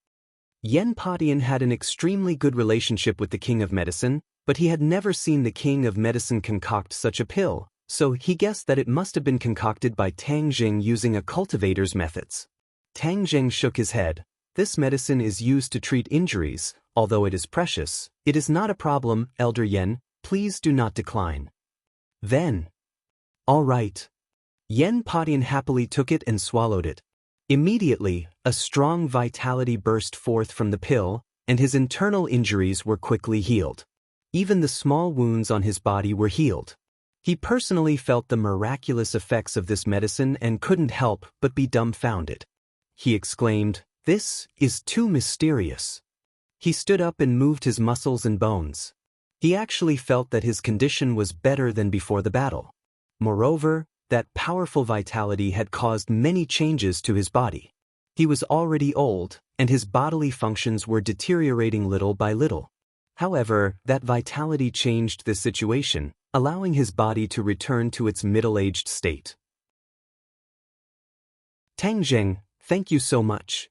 Yen Padian had an extremely good relationship with the King of Medicine, but he had never seen the King of Medicine concoct such a pill, so he guessed that it must have been concocted by Tang Jing using a cultivator's methods. Tang Jing shook his head. "This medicine is used to treat injuries. Although it is precious, it is not a problem, Elder Yen. Please do not decline." Then, "All right." Yen Padian happily took it and swallowed it. Immediately, a strong vitality burst forth from the pill, and his internal injuries were quickly healed. Even the small wounds on his body were healed. He personally felt the miraculous effects of this medicine and couldn't help but be dumbfounded. He exclaimed, "This is too mysterious." He stood up and moved his muscles and bones. He actually felt that his condition was better than before the battle. Moreover, that powerful vitality had caused many changes to his body. He was already old, and his bodily functions were deteriorating little by little. However, that vitality changed the situation, allowing his body to return to its middle-aged state. "Tang Jing, thank you so much."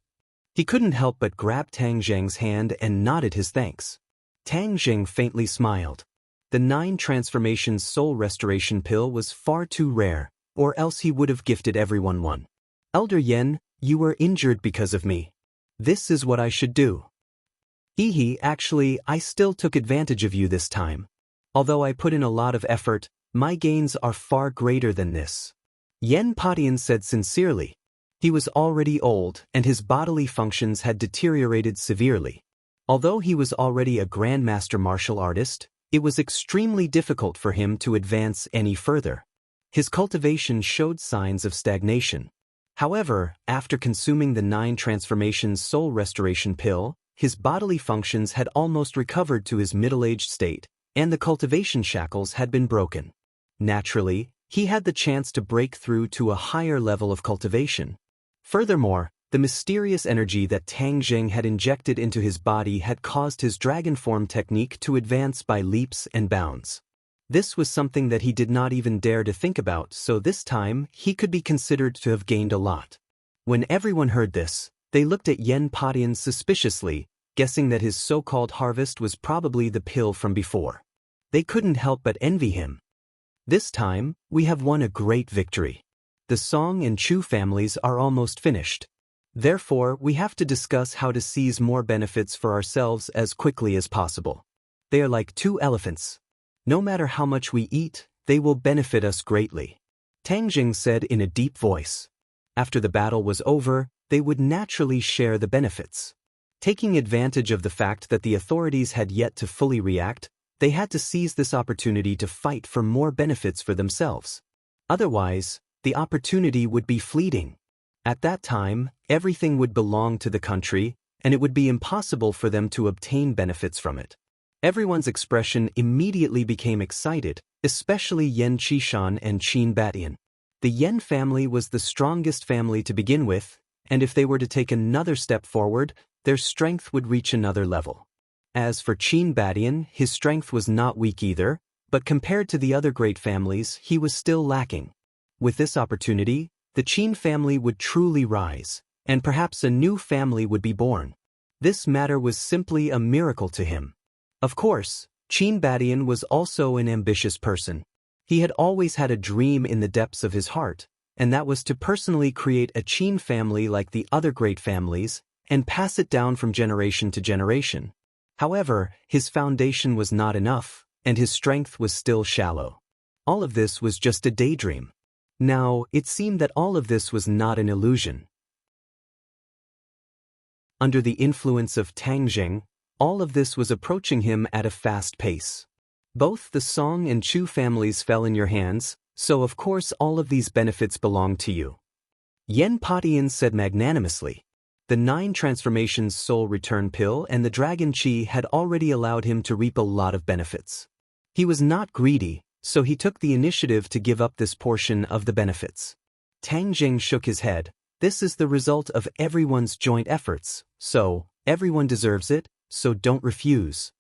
He couldn't help but grab Tang Jing's hand and nodded his thanks. Tang Jing faintly smiled. The 9 transformations soul restoration pill was far too rare, or else he would have gifted everyone one. "Elder Yen, you were injured because of me. This is what I should do." Actually, I still took advantage of you this time. Although I put in a lot of effort, my gains are far greater than this." Yen Padian said sincerely. He was already old, and his bodily functions had deteriorated severely. Although he was already a grandmaster martial artist, It was extremely difficult for him to advance any further. His cultivation showed signs of stagnation. However, after consuming the 9 transformations soul restoration pill, his bodily functions had almost recovered to his middle-aged state, and the cultivation shackles had been broken. Naturally, he had the chance to break through to a higher level of cultivation. Furthermore, the mysterious energy that Tang Jing had injected into his body had caused his dragon form technique to advance by leaps and bounds. This was something that he did not even dare to think about, so this time he could be considered to have gained a lot. When everyone heard this, they looked at Yen Padian suspiciously, guessing that his so-called harvest was probably the pill from before. They couldn't help but envy him. This time, we have won a great victory. The Song and Chu families are almost finished. Therefore, we have to discuss how to seize more benefits for ourselves as quickly as possible. They are like 2 elephants. No matter how much we eat, they will benefit us greatly. Tang Jing said in a deep voice. After the battle was over, they would naturally share the benefits. Taking advantage of the fact that the authorities had yet to fully react, they had to seize this opportunity to fight for more benefits for themselves. Otherwise, the opportunity would be fleeting. At that time, everything would belong to the country, and it would be impossible for them to obtain benefits from it. Everyone's expression immediately became excited, especially Yen Qishan and Qin Batian. The Yen family was the strongest family to begin with, and if they were to take another step forward, their strength would reach another level. As for Qin Batian, his strength was not weak either, but compared to the other great families, he was still lacking. With this opportunity, the Qin family would truly rise, and perhaps a new family would be born. This matter was simply a miracle to him. Of course, Qin Batian was also an ambitious person. He had always had a dream in the depths of his heart, and that was to personally create a Qin family like the other great families, and pass it down from generation to generation. However, his foundation was not enough, and his strength was still shallow. All of this was just a daydream. Now, it seemed that all of this was not an illusion. Under the influence of Tang Jing, all of this was approaching him at a fast pace. Both the Song and Chu families fell in your hands, so of course all of these benefits belong to you. Yen Padian said magnanimously. The 9 transformations soul return pill and the dragon chi had already allowed him to reap a lot of benefits. He was not greedy, so he took the initiative to give up this portion of the benefits. Tang Jing shook his head. This is the result of everyone's joint efforts, so everyone deserves it, so don't refuse.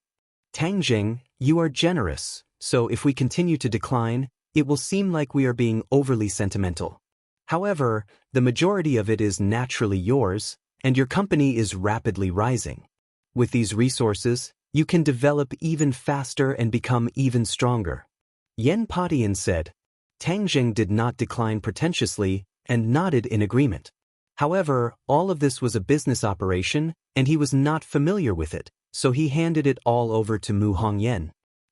Tang Jing, you are generous, so if we continue to decline, it will seem like we are being overly sentimental. However, the majority of it is naturally yours, and your company is rapidly rising. With these resources, you can develop even faster and become even stronger. Yen Padian said. Tang Jing did not decline pretentiously and nodded in agreement. However, all of this was a business operation, and he was not familiar with it, so he handed it all over to Mu Hongyan.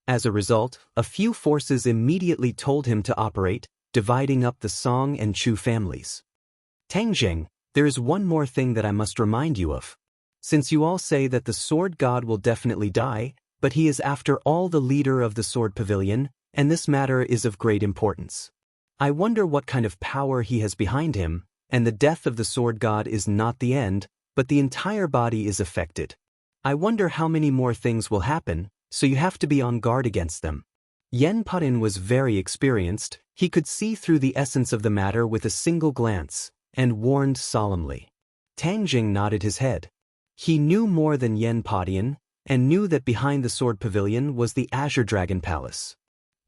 As a result, a few forces immediately told him to operate, dividing up the Song and Chu families. Tang Jing, there is one more thing that I must remind you of. Since you all say that the sword god will definitely die, but he is after all the leader of the sword pavilion, and this matter is of great importance. I wonder what kind of power he has behind him, and the death of the sword god is not the end, but the entire body is affected. I wonder how many more things will happen, so you have to be on guard against them. Yen Padian was very experienced, he could see through the essence of the matter with a single glance, and warned solemnly. Tang Jing nodded his head. He knew more than Yen Padian, and knew that behind the sword pavilion was the Azure Dragon Palace.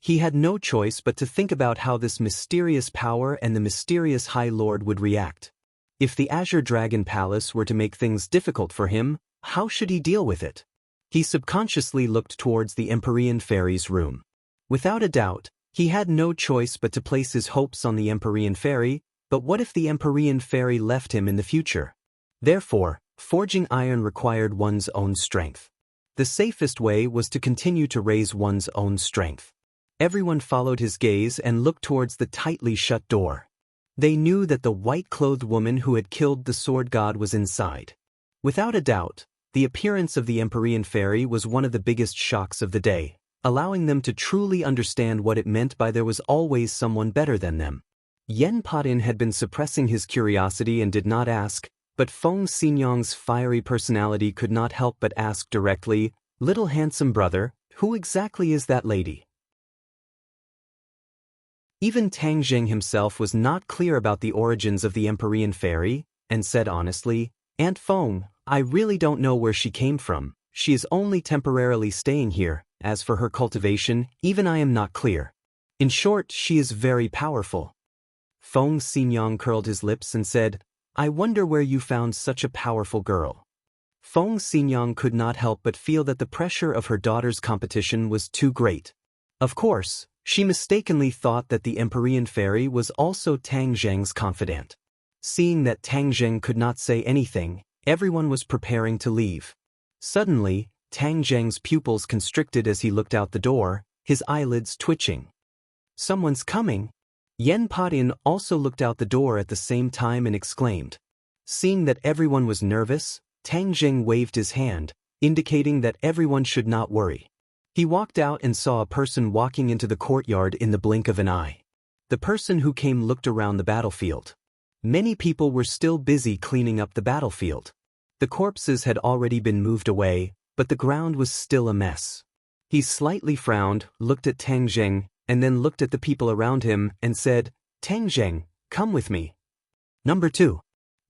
He had no choice but to think about how this mysterious power and the mysterious High Lord would react. If the Azure Dragon Palace were to make things difficult for him, how should he deal with it? He subconsciously looked towards the Empyrean Fairy's room. Without a doubt, he had no choice but to place his hopes on the Empyrean Fairy, but what if the Empyrean Fairy left him in the future? Therefore, forging iron required one's own strength. The safest way was to continue to raise one's own strength. Everyone followed his gaze and looked towards the tightly shut door. They knew that the white-clothed woman who had killed the sword god was inside. Without a doubt, the appearance of the Empyrean Fairy was one of the biggest shocks of the day, allowing them to truly understand what it meant by there was always someone better than them. Yen Patin had been suppressing his curiosity and did not ask, but Feng Xinyang's fiery personality could not help but ask directly, "Little handsome brother, who exactly is that lady?" Even Tang Zheng himself was not clear about the origins of the Empyrean fairy, and said honestly, "Aunt Feng, I really don't know where she came from. She is only temporarily staying here. As for her cultivation, even I am not clear. In short, she is very powerful." Feng Xinyang curled his lips and said, "I wonder where you found such a powerful girl." Feng Xinyang could not help but feel that the pressure of her daughter's competition was too great. Of course, she mistakenly thought that the Empyrean fairy was also Tang Zheng's confidant. Seeing that Tang Zheng could not say anything, everyone was preparing to leave. Suddenly, Tang Zheng's pupils constricted as he looked out the door, his eyelids twitching. "Someone's coming." Yen Patin also looked out the door at the same time and exclaimed. Seeing that everyone was nervous, Tang Zheng waved his hand, indicating that everyone should not worry. He walked out and saw a person walking into the courtyard in the blink of an eye. The person who came looked around the battlefield. Many people were still busy cleaning up the battlefield. The corpses had already been moved away, but the ground was still a mess. He slightly frowned, looked at Tang Zheng, and then looked at the people around him and said, "Tang Zheng, come with me." Number 2.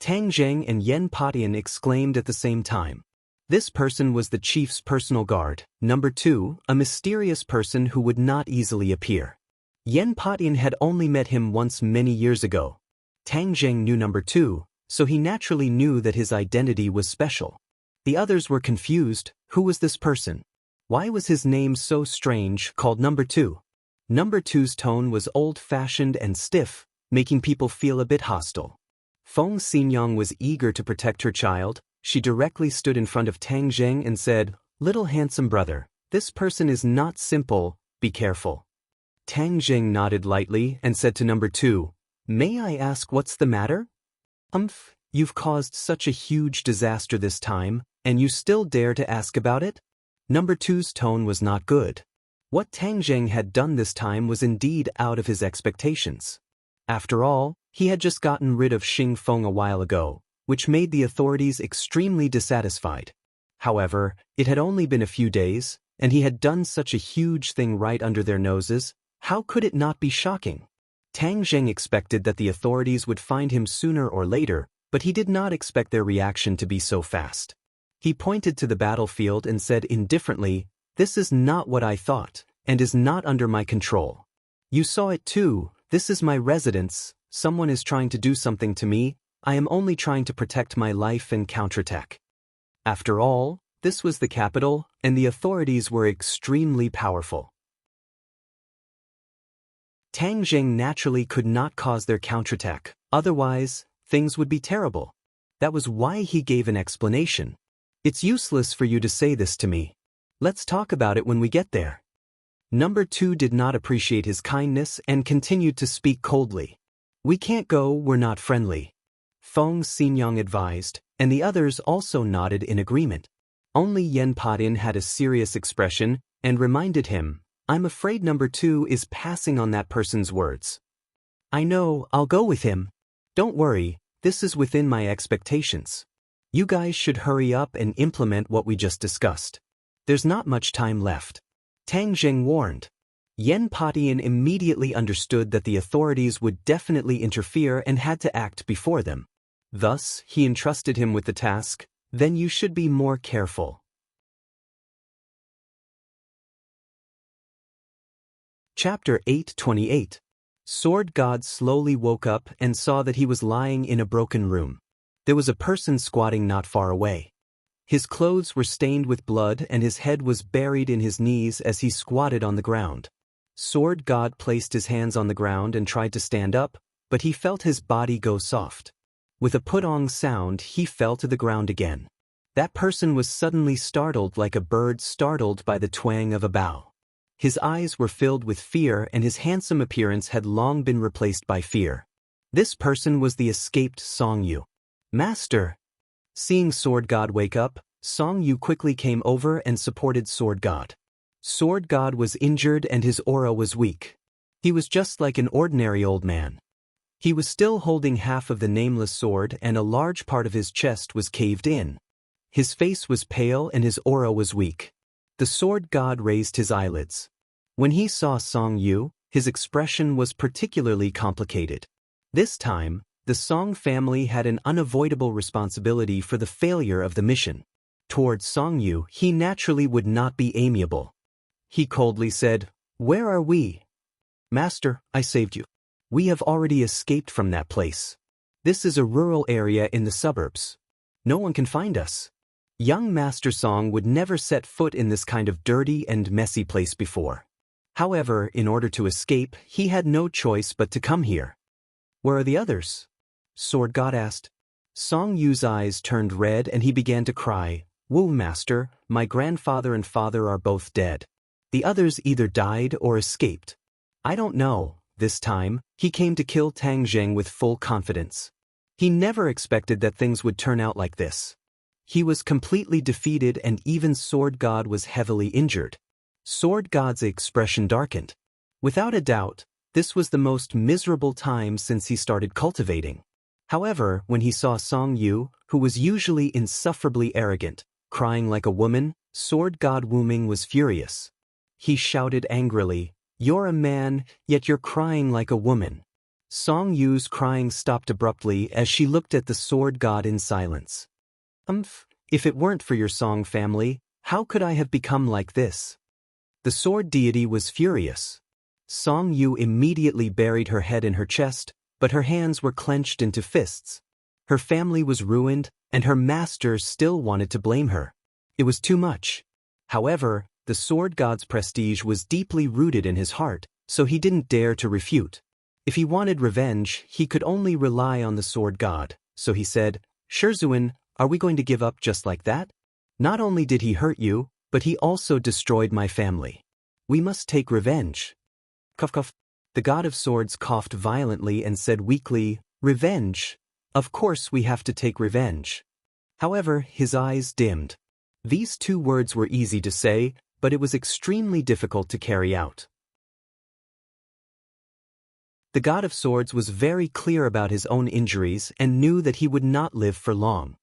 Tang Zheng and Yen Patin exclaimed at the same time. This person was the chief's personal guard. Number 2, a mysterious person who would not easily appear. Yen Patin had only met him once many years ago. Tang Zheng knew Number 2, so he naturally knew that his identity was special. The others were confused. Who was this person? Why was his name so strange, called Number 2? Number 2's tone was old-fashioned and stiff, making people feel a bit hostile. Feng Xinyang was eager to protect her child. She directly stood in front of Tang Zheng and said, "Little handsome brother, this person is not simple, be careful." Tang Zheng nodded lightly and said to Number 2, "May I ask what's the matter?" You've caused such a huge disaster this time, and you still dare to ask about it?" Number 2's tone was not good. What Tang Zheng had done this time was indeed out of his expectations. After all, he had just gotten rid of Xing Feng a while ago, which made the authorities extremely dissatisfied. However, it had only been a few days, and he had done such a huge thing right under their noses. How could it not be shocking? Tang Zheng expected that the authorities would find him sooner or later, but he did not expect their reaction to be so fast. He pointed to the battlefield and said indifferently, "This is not what I thought, and is not under my control. You saw it too. This is my residence. Someone is trying to do something to me. I am only trying to protect my life and counterattack." After all, this was the capital, and the authorities were extremely powerful. Tang Zheng naturally could not cause their counterattack, otherwise, things would be terrible. That was why he gave an explanation. "It's useless for you to say this to me. Let's talk about it when we get there." Number 2 did not appreciate his kindness and continued to speak coldly. "We can't go, we're not friendly," Feng Xinyang advised, and the others also nodded in agreement. Only Yen Patin had a serious expression and reminded him, "I'm afraid Number 2 is passing on that person's words." "I know, I'll go with him. Don't worry, this is within my expectations. You guys should hurry up and implement what we just discussed. There's not much time left," Tang Zheng warned. Yen Patin immediately understood that the authorities would definitely interfere and had to act before them. Thus, he entrusted him with the task, "Then you should be more careful." Chapter 8:28. Sword God slowly woke up and saw that he was lying in a broken room. There was a person squatting not far away. His clothes were stained with blood and his head was buried in his knees as he squatted on the ground. Sword God placed his hands on the ground and tried to stand up, but he felt his body go soft. With a put-ong sound, he fell to the ground again. That person was suddenly startled like a bird startled by the twang of a bough. His eyes were filled with fear and his handsome appearance had long been replaced by fear. This person was the escaped Song Yu. "Master!" Seeing Sword God wake up, Song Yu quickly came over and supported Sword God. Sword God was injured and his aura was weak. He was just like an ordinary old man. He was still holding half of the nameless sword and a large part of his chest was caved in. His face was pale and his aura was weak. The sword god raised his eyelids. When he saw Song Yu, his expression was particularly complicated. This time, the Song family had an unavoidable responsibility for the failure of the mission. Towards Song Yu, he naturally would not be amiable. He coldly said, "Where are we?" "Master, I saved you. We have already escaped from that place. This is a rural area in the suburbs. No one can find us." Young Master Song would never set foot in this kind of dirty and messy place before. However, in order to escape, he had no choice but to come here. "Where are the others?" Sword God asked. Song Yu's eyes turned red and he began to cry. "Wu Master, my grandfather and father are both dead. The others either died or escaped. I don't know." This time, he came to kill Tang Zheng with full confidence. He never expected that things would turn out like this. He was completely defeated and even Sword God was heavily injured. Sword God's expression darkened. Without a doubt, this was the most miserable time since he started cultivating. However, when he saw Song Yu, who was usually insufferably arrogant, crying like a woman, Sword God Wu Ming was furious. He shouted angrily, "You're a man, yet you're crying like a woman." Song Yu's crying stopped abruptly as she looked at the Sword God in silence. If it weren't for your Song family, how could I have become like this?" The sword deity was furious. Song Yu immediately buried her head in her chest, but her hands were clenched into fists. Her family was ruined, and her master still wanted to blame her. It was too much. However, the sword god's prestige was deeply rooted in his heart, so he didn't dare to refute. If he wanted revenge, he could only rely on the sword god, so he said, "Shizhuan, are we going to give up just like that? Not only did he hurt you, but he also destroyed my family. We must take revenge." Cough cough. The god of swords coughed violently and said weakly, "Revenge? Of course we have to take revenge." However, his eyes dimmed. These two words were easy to say, but it was extremely difficult to carry out. The god of swords was very clear about his own injuries and knew that he would not live for long.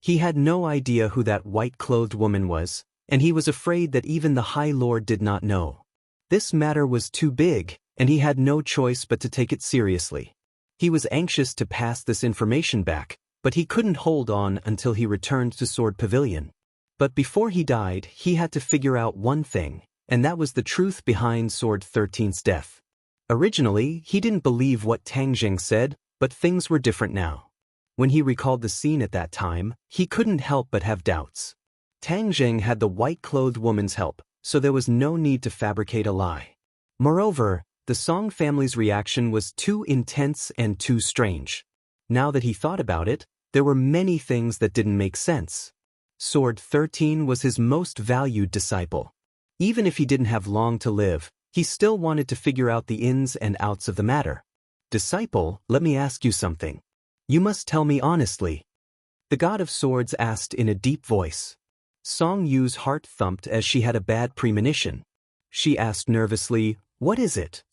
He had no idea who that white-clothed woman was, and he was afraid that even the High Lord did not know. This matter was too big, and he had no choice but to take it seriously. He was anxious to pass this information back, but he couldn't hold on until he returned to Sword Pavilion. But before he died, he had to figure out one thing, and that was the truth behind Sword 13's death. Originally, he didn't believe what Tang Zheng said, but things were different now. When he recalled the scene at that time, he couldn't help but have doubts. Tang Zheng had the white-clothed woman's help, so there was no need to fabricate a lie. Moreover, the Song family's reaction was too intense and too strange. Now that he thought about it, there were many things that didn't make sense. Sword 13 was his most valued disciple. Even if he didn't have long to live, he still wanted to figure out the ins and outs of the matter. "Disciple, let me ask you something. You must tell me honestly," the god of swords asked in a deep voice. Song Yu's heart thumped as she had a bad premonition. She asked nervously, "What is it?"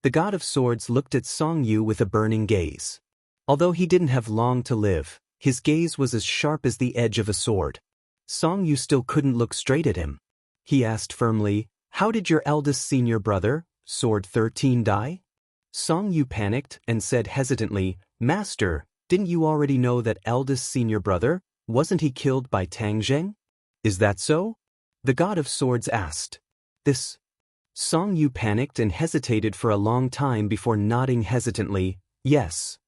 The god of swords looked at Song Yu with a burning gaze. Although he didn't have long to live, his gaze was as sharp as the edge of a sword. Song Yu still couldn't look straight at him. He asked firmly, "How did your eldest senior brother, Sword 13, die?" Song Yu panicked and said hesitantly, "Master, didn't you already know that eldest senior brother? Wasn't he killed by Tang Zheng?" "Is that so?" the god of swords asked. This. Song Yu panicked and hesitated for a long time before nodding hesitantly, "Yes."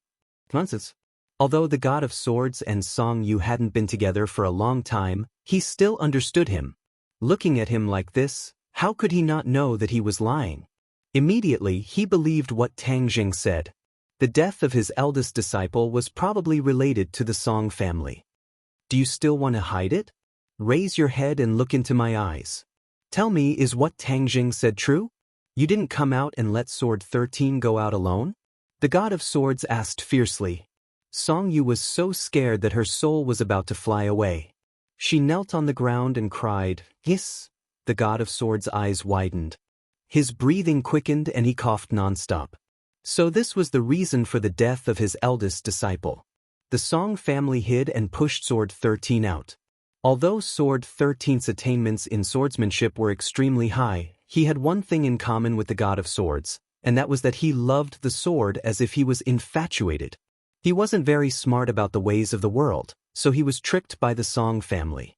Nonsense. Although the god of swords and Song Yu hadn't been together for a long time, he still understood him. Looking at him like this, how could he not know that he was lying? Immediately, he believed what Tang Zheng said. The death of his eldest disciple was probably related to the Song family. "Do you still want to hide it? Raise your head and look into my eyes. Tell me, is what Tang Zheng said true? You didn't come out and let Sword 13 go out alone?" the god of swords asked fiercely. Song Yu was so scared that her soul was about to fly away. She knelt on the ground and cried, "Yes." The God of Swords' eyes widened. His breathing quickened and he coughed nonstop. So this was the reason for the death of his eldest disciple. The Song family hid and pushed Sword 13 out. Although Sword 13's attainments in swordsmanship were extremely high, he had one thing in common with the God of Swords, and that was that he loved the sword as if he was infatuated. He wasn't very smart about the ways of the world, so he was tricked by the Song family.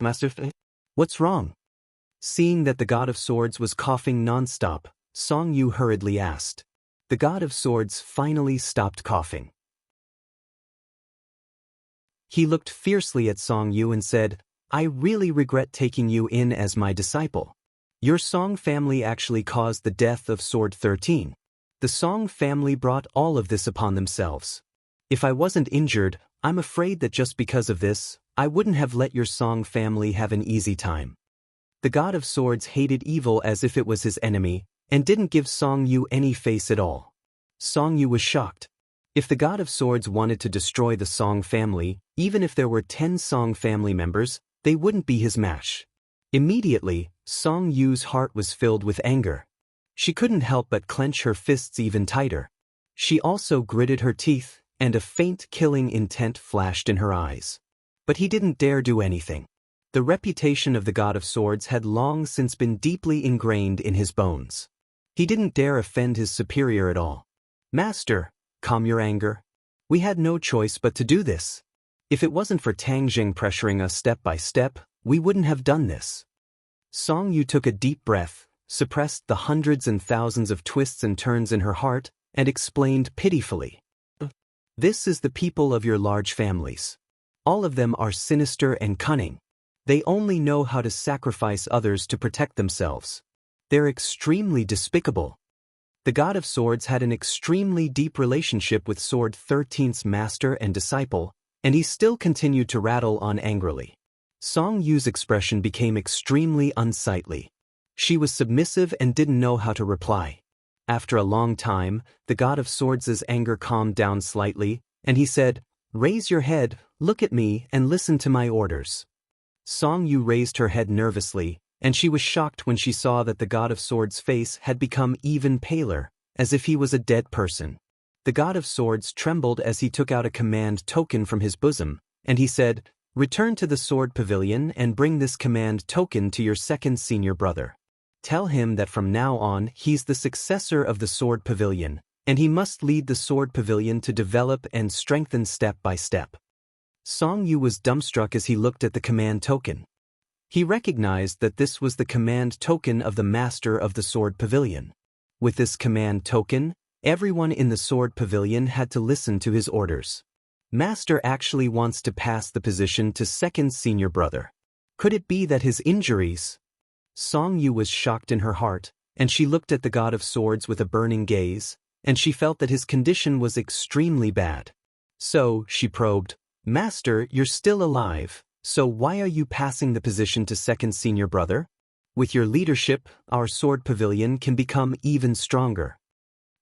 Master, what's wrong? Seeing that the God of Swords was coughing nonstop, Song Yu hurriedly asked. The God of Swords finally stopped coughing. He looked fiercely at Song Yu and said, I really regret taking you in as my disciple. Your Song family actually caused the death of Sword 13. The Song family brought all of this upon themselves. If I wasn't injured, I'm afraid that just because of this, I wouldn't have let your Song family have an easy time. The God of Swords hated evil as if it was his enemy, and didn't give Song Yu any face at all. Song Yu was shocked. If the God of Swords wanted to destroy the Song family, even if there were 10 Song family members, they wouldn't be his match. Immediately, Song Yu's heart was filled with anger. She couldn't help but clench her fists even tighter. She also gritted her teeth, and a faint killing intent flashed in her eyes. But he didn't dare do anything. The reputation of the God of Swords had long since been deeply ingrained in his bones. He didn't dare offend his superior at all. Master, calm your anger. We had no choice but to do this. If it wasn't for Tang Jing pressuring us step by step, we wouldn't have done this. Song Yu took a deep breath, suppressed the hundreds and thousands of twists and turns in her heart, and explained pitifully. This is the people of your large families. All of them are sinister and cunning. They only know how to sacrifice others to protect themselves. They're extremely despicable. The God of Swords had an extremely deep relationship with Sword 13's master and disciple, and he still continued to rattle on angrily. Song Yu's expression became extremely unsightly. She was submissive and didn't know how to reply. After a long time, the God of Swords' anger calmed down slightly, and he said, Raise your head, look at me, and listen to my orders. Song Yu raised her head nervously, and she was shocked when she saw that the God of Swords' face had become even paler, as if he was a dead person. The God of Swords trembled as he took out a command token from his bosom, and he said, Return to the Sword Pavilion and bring this command token to your second senior brother. Tell him that from now on he's the successor of the Sword Pavilion, and he must lead the Sword Pavilion to develop and strengthen step by step. Song Yu was dumbstruck as he looked at the command token. He recognized that this was the command token of the master of the Sword Pavilion. With this command token, everyone in the Sword Pavilion had to listen to his orders. Master actually wants to pass the position to second senior brother. Could it be that his injuries? Song Yu was shocked in her heart, and she looked at the God of Swords with a burning gaze, and she felt that his condition was extremely bad. So, she probed, Master, you're still alive. So why are you passing the position to second senior brother? With your leadership, our Sword Pavilion can become even stronger.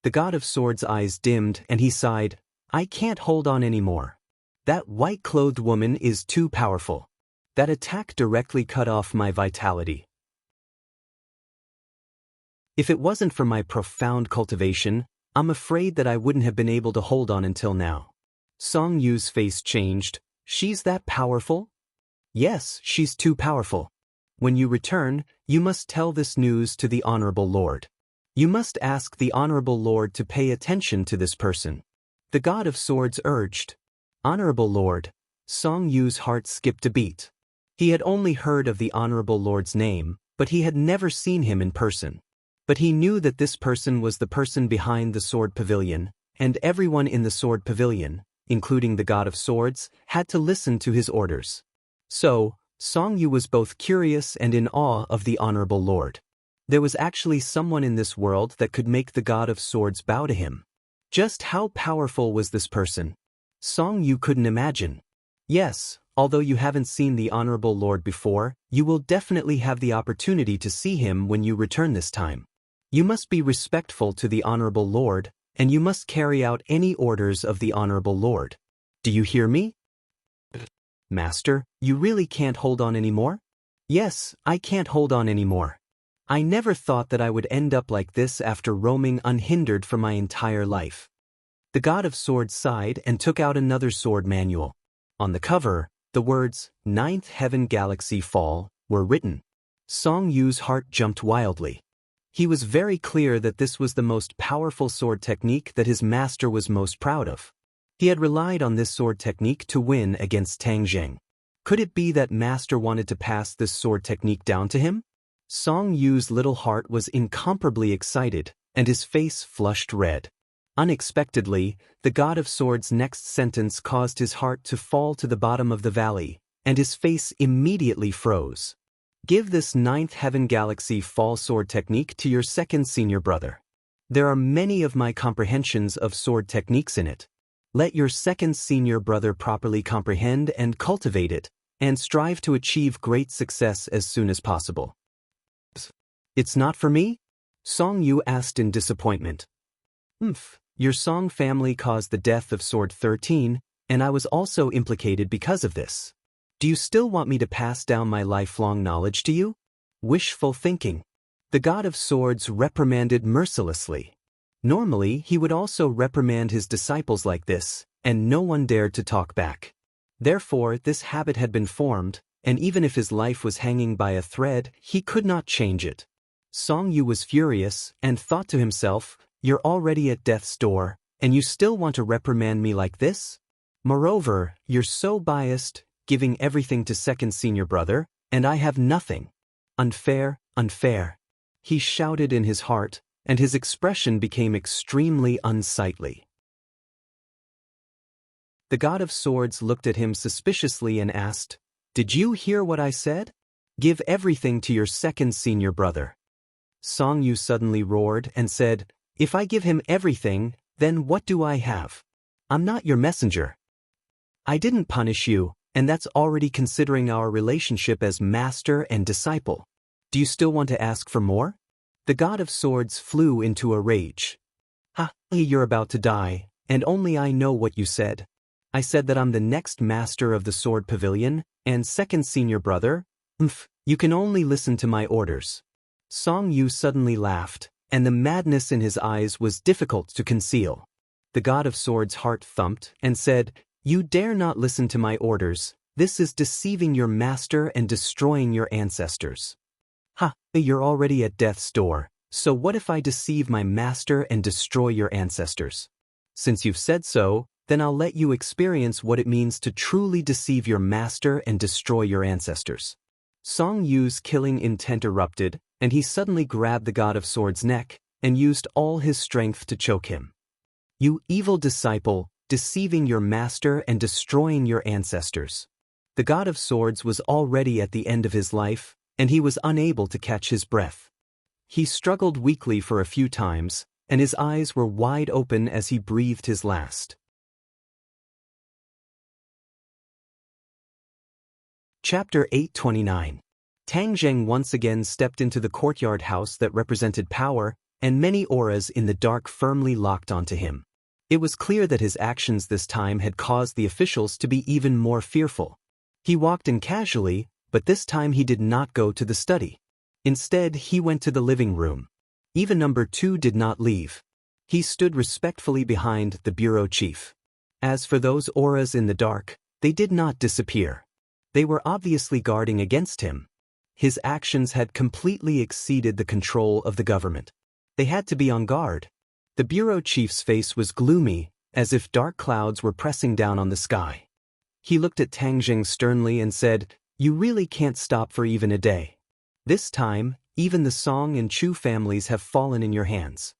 The God of Swords' eyes dimmed and he sighed, I can't hold on anymore. That white-clothed woman is too powerful. That attack directly cut off my vitality. If it wasn't for my profound cultivation, I'm afraid that I wouldn't have been able to hold on until now. Song Yu's face changed. She's that powerful? Yes, she's too powerful. When you return, you must tell this news to the Honorable Lord. You must ask the Honorable Lord to pay attention to this person. The God of Swords urged. Honorable Lord. Song Yu's heart skipped a beat. He had only heard of the Honorable Lord's name, but he had never seen him in person. But he knew that this person was the person behind the Sword Pavilion, and everyone in the Sword Pavilion, including the God of Swords, had to listen to his orders. So, Song Yu was both curious and in awe of the Honorable Lord. There was actually someone in this world that could make the God of Swords bow to him. Just how powerful was this person? Song Yu couldn't imagine. Yes, although you haven't seen the Honorable Lord before, you will definitely have the opportunity to see him when you return this time. You must be respectful to the Honorable Lord, and you must carry out any orders of the Honorable Lord. Do you hear me? Master, you really can't hold on anymore? Yes, I can't hold on anymore. I never thought that I would end up like this after roaming unhindered for my entire life. The God of Swords sighed and took out another sword manual. On the cover, the words, "Ninth Heaven Galaxy Fall," were written. Song Yu's heart jumped wildly. He was very clear that this was the most powerful sword technique that his master was most proud of. He had relied on this sword technique to win against Tang Zheng. Could it be that master wanted to pass this sword technique down to him? Song Yu's little heart was incomparably excited, and his face flushed red. Unexpectedly, the God of Swords' next sentence caused his heart to fall to the bottom of the valley, and his face immediately froze. Give this Ninth Heaven Galaxy Fall sword technique to your second senior brother. There are many of my comprehensions of sword techniques in it. Let your second senior brother properly comprehend and cultivate it, and strive to achieve great success as soon as possible. It's not for me? Song Yu asked in disappointment. Your Song family caused the death of Sword 13, and I was also implicated because of this. Do you still want me to pass down my lifelong knowledge to you? Wishful thinking. The God of Swords reprimanded mercilessly. Normally, he would also reprimand his disciples like this, and no one dared to talk back. Therefore, this habit had been formed, and even if his life was hanging by a thread, he could not change it. Song Yu was furious, and thought to himself, "You're already at death's door, and you still want to reprimand me like this? Moreover, you're so biased, giving everything to second senior brother, and I have nothing. Unfair, unfair." He shouted in his heart, and his expression became extremely unsightly. The God of Swords looked at him suspiciously and asked, "Did you hear what I said? Give everything to your second senior brother." Song Yu suddenly roared and said, "If I give him everything, then what do I have? I'm not your messenger. I didn't punish you, and that's already considering our relationship as master and disciple. Do you still want to ask for more?" The God of Swords flew into a rage. "Ha, you're about to die, and only I know what you said. I said that I'm the next master of the Sword Pavilion, and second senior brother. You can only listen to my orders." Song Yu suddenly laughed, and the madness in his eyes was difficult to conceal. The God of Swords' heart thumped and said, "You dare not listen to my orders. This is deceiving your master and destroying your ancestors." "Ha, you're already at death's door, so what if I deceive my master and destroy your ancestors? Since you've said so, then I'll let you experience what it means to truly deceive your master and destroy your ancestors." Song Yu's killing intent erupted, and he suddenly grabbed the God of Swords' neck and used all his strength to choke him. "You evil disciple, deceiving your master and destroying your ancestors." The God of Swords was already at the end of his life, and he was unable to catch his breath. He struggled weakly for a few times, and his eyes were wide open as he breathed his last. Chapter 829. Tang Zheng once again stepped into the courtyard house that represented power, and many auras in the dark firmly locked onto him. It was clear that his actions this time had caused the officials to be even more fearful. He walked in casually, but this time he did not go to the study. Instead, he went to the living room. Even number 2 did not leave. He stood respectfully behind the bureau chief. As for those auras in the dark, they did not disappear. They were obviously guarding against him. His actions had completely exceeded the control of the government. They had to be on guard. The bureau chief's face was gloomy, as if dark clouds were pressing down on the sky. He looked at Tang Zheng sternly and said, "You really can't stop for even a day. This time, even the Song and Chu families have fallen in your hands."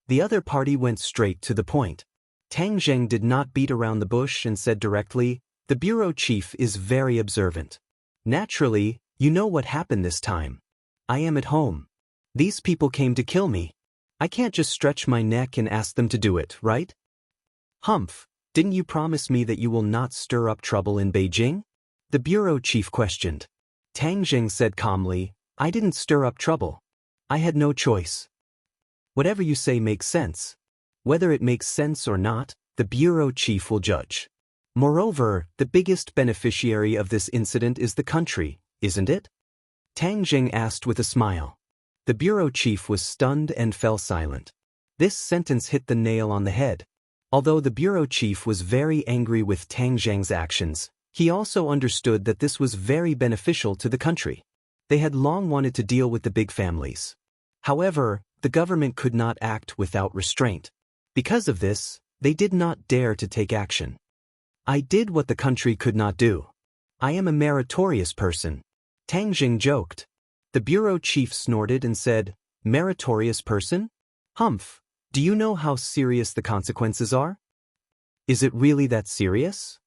The other party went straight to the point. Tang Zheng did not beat around the bush and said directly, "The bureau chief is very observant. Naturally, you know what happened this time. I am at home. These people came to kill me. I can't just stretch my neck and ask them to do it, right? Humph, didn't you promise me that you will not stir up trouble in Beijing?" The bureau chief questioned. Tang Zheng said calmly, "I didn't stir up trouble. I had no choice." Whatever you say makes sense. Whether it makes sense or not, the bureau chief will judge. Moreover, the biggest beneficiary of this incident is the country, isn't it? Tang Jing asked with a smile. The bureau chief was stunned and fell silent. This sentence hit the nail on the head. Although the bureau chief was very angry with Tang Zheng's actions, he also understood that this was very beneficial to the country. They had long wanted to deal with the big families. However, the government could not act without restraint. Because of this, they did not dare to take action. I did what the country could not do. I am a meritorious person. Tang Jing joked. The bureau chief snorted and said, "Meritorious person? Humph, do you know how serious the consequences are? Is it really that serious?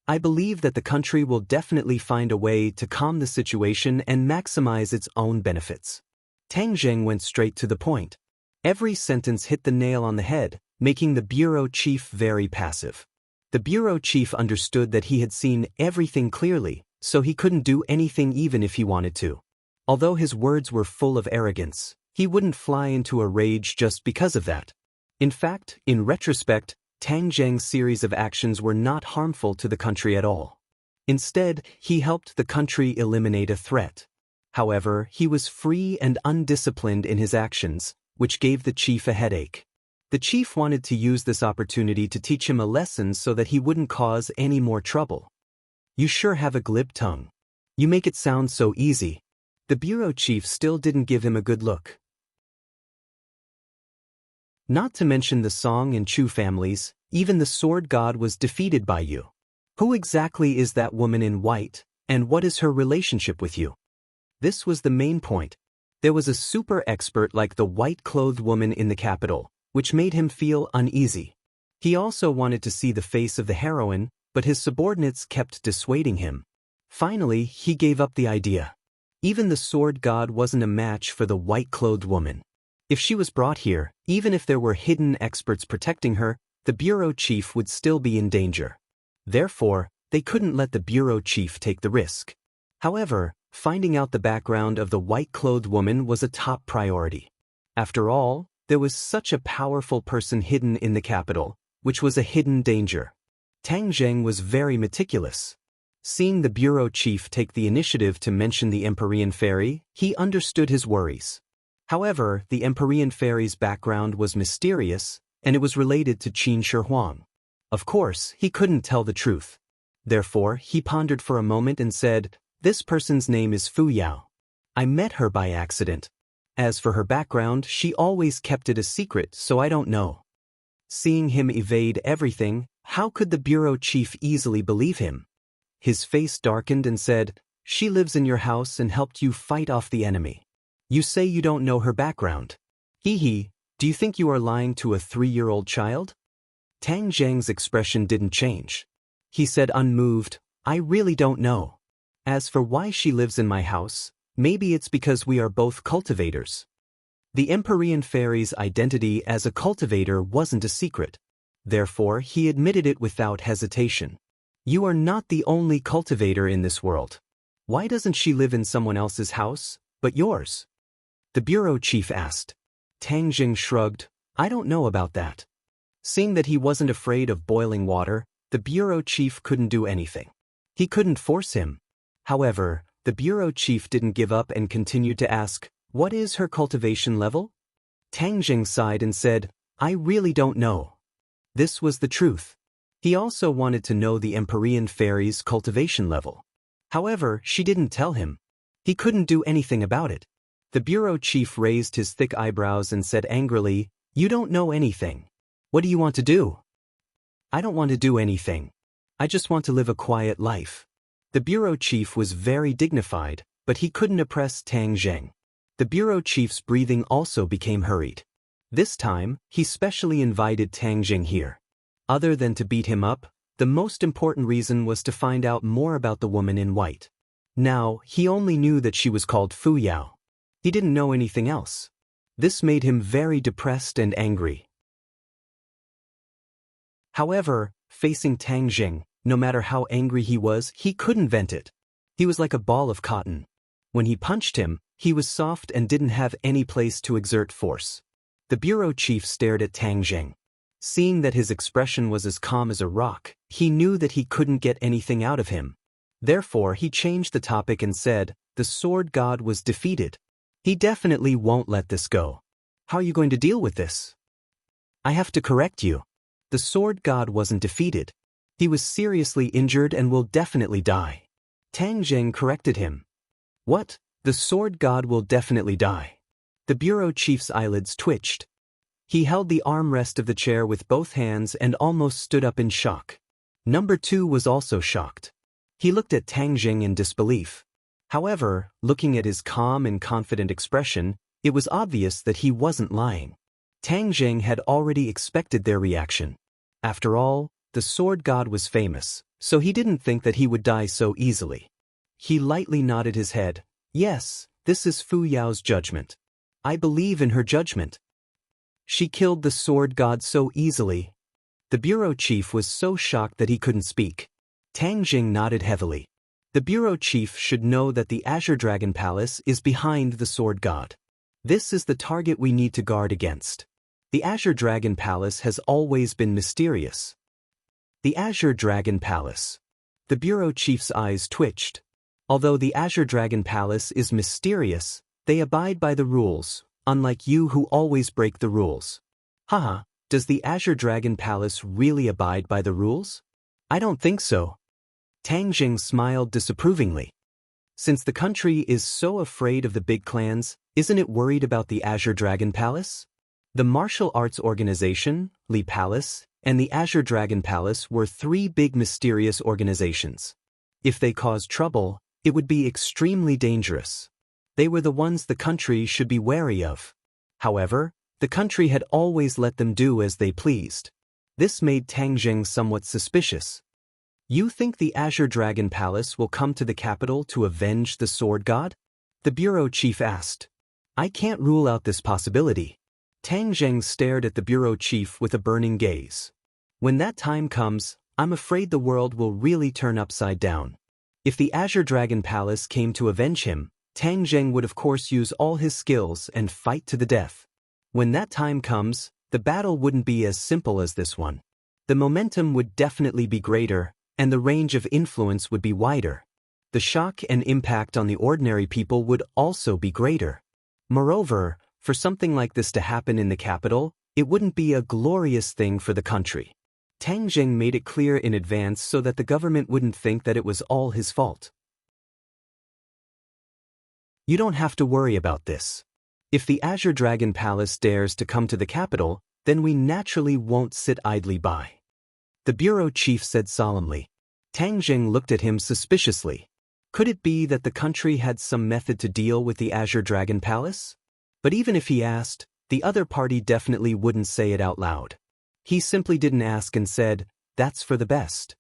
I believe that the country will definitely find a way to calm the situation and maximize its own benefits." Tang Jing went straight to the point. Every sentence hit the nail on the head, making the bureau chief very passive. The bureau chief understood that he had seen everything clearly, so he couldn't do anything even if he wanted to. Although his words were full of arrogance, he wouldn't fly into a rage just because of that. In fact, in retrospect, Tang Zheng's series of actions were not harmful to the country at all. Instead, he helped the country eliminate a threat. However, he was free and undisciplined in his actions, which gave the chief a headache. The chief wanted to use this opportunity to teach him a lesson so that he wouldn't cause any more trouble. "You sure have a glib tongue. You make it sound so easy." The bureau chief still didn't give him a good look. Not to mention the Song and Chu families, even the sword god was defeated by you. Who exactly is that woman in white, and what is her relationship with you? This was the main point. There was a super expert like the white-clothed woman in the capital, which made him feel uneasy. He also wanted to see the face of the heroine, but his subordinates kept dissuading him. Finally, he gave up the idea. Even the sword god wasn't a match for the white-clothed woman. If she was brought here, even if there were hidden experts protecting her, the bureau chief would still be in danger. Therefore, they couldn't let the bureau chief take the risk. However, finding out the background of the white-clothed woman was a top priority. After all, there was such a powerful person hidden in the capital, which was a hidden danger. Tang Zheng was very meticulous. Seeing the bureau chief take the initiative to mention the Empyrean fairy, he understood his worries. However, the Empyrean fairy's background was mysterious, and it was related to Qin Shi Huang. Of course, he couldn't tell the truth. Therefore, he pondered for a moment and said, "This person's name is Fu Yao. I met her by accident. As for her background, she always kept it a secret, so I don't know." Seeing him evade everything, how could the bureau chief easily believe him? His face darkened and said, "She lives in your house and helped you fight off the enemy. You say you don't know her background. Hee hee, do you think you are lying to a 3-year-old child?" Tang Zheng's expression didn't change. He said unmoved, "I really don't know. As for why she lives in my house, maybe it's because we are both cultivators." The Empyrean fairy's identity as a cultivator wasn't a secret. Therefore, he admitted it without hesitation. "You are not the only cultivator in this world. Why doesn't she live in someone else's house, but yours?" The bureau chief asked. Tang Jing shrugged, "I don't know about that." Seeing that he wasn't afraid of boiling water, the bureau chief couldn't do anything. He couldn't force him. However, the bureau chief didn't give up and continued to ask, "What is her cultivation level?" Tang Jing sighed and said, "I really don't know." This was the truth. He also wanted to know the Empyrean fairy's cultivation level. However, she didn't tell him. He couldn't do anything about it. The bureau chief raised his thick eyebrows and said angrily, "You don't know anything. What do you want to do?" "I don't want to do anything. I just want to live a quiet life." The bureau chief was very dignified, but he couldn't oppress Tang Zheng. The bureau chief's breathing also became hurried. This time, he specially invited Tang Zheng here. Other than to beat him up, the most important reason was to find out more about the woman in white. Now, he only knew that she was called Fu Yao. He didn't know anything else. This made him very depressed and angry. However, facing Tang Zheng, no matter how angry he was, he couldn't vent it. He was like a ball of cotton. When he punched him, he was soft and didn't have any place to exert force. The bureau chief stared at Tang Zheng. Seeing that his expression was as calm as a rock, he knew that he couldn't get anything out of him. Therefore, he changed the topic and said, the sword god was defeated. He definitely won't let this go. How are you going to deal with this? I have to correct you. The sword god wasn't defeated. He was seriously injured and will definitely die. Tang Zheng corrected him. What? The sword god will definitely die. The bureau chief's eyelids twitched. He held the armrest of the chair with both hands and almost stood up in shock. Number 2 was also shocked. He looked at Tang Zheng in disbelief. However, looking at his calm and confident expression, it was obvious that he wasn't lying. Tang Zheng had already expected their reaction. After all, the sword god was famous, so he didn't think that he would die so easily. He lightly nodded his head. Yes, this is Fu Yao's judgment. I believe in her judgment. She killed the sword god so easily. The bureau chief was so shocked that he couldn't speak. Tang Zheng nodded heavily. The bureau chief should know that the Azure Dragon Palace is behind the sword god. This is the target we need to guard against. The Azure Dragon Palace has always been mysterious. The Azure Dragon Palace. The bureau chief's eyes twitched. Although the Azure Dragon Palace is mysterious, they abide by the rules, unlike you who always break the rules. Haha, does the Azure Dragon Palace really abide by the rules? I don't think so. Tang Zheng smiled disapprovingly. Since the country is so afraid of the big clans, isn't it worried about the Azure Dragon Palace? The martial arts organization, Li Palace, and the Azure Dragon Palace were 3 big mysterious organizations. If they caused trouble, it would be extremely dangerous. They were the ones the country should be wary of. However, the country had always let them do as they pleased. This made Tang Zheng somewhat suspicious. You think the Azure Dragon Palace will come to the capital to avenge the sword god? The bureau chief asked. I can't rule out this possibility. Tang Zheng stared at the bureau chief with a burning gaze. When that time comes, I'm afraid the world will really turn upside down. If the Azure Dragon Palace came to avenge him, Tang Zheng would of course use all his skills and fight to the death. When that time comes, the battle wouldn't be as simple as this one. The momentum would definitely be greater, and the range of influence would be wider. The shock and impact on the ordinary people would also be greater. Moreover, for something like this to happen in the capital, it wouldn't be a glorious thing for the country. Tang Zheng made it clear in advance so that the government wouldn't think that it was all his fault. You don't have to worry about this. If the Azure Dragon Palace dares to come to the capital, then we naturally won't sit idly by. The bureau chief said solemnly. Tang Zheng looked at him suspiciously. Could it be that the country had some method to deal with the Azure Dragon Palace? But even if he asked, the other party definitely wouldn't say it out loud. He simply didn't ask and said, that's for the best.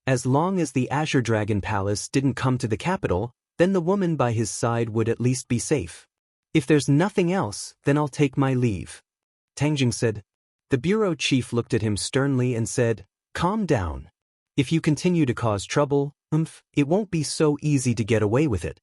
As long as the Azure Dragon Palace didn't come to the capital, then the woman by his side would at least be safe. If there's nothing else, then I'll take my leave. Tang Zheng said. The bureau chief looked at him sternly and said, calm down. If you continue to cause trouble, it won't be so easy to get away with it.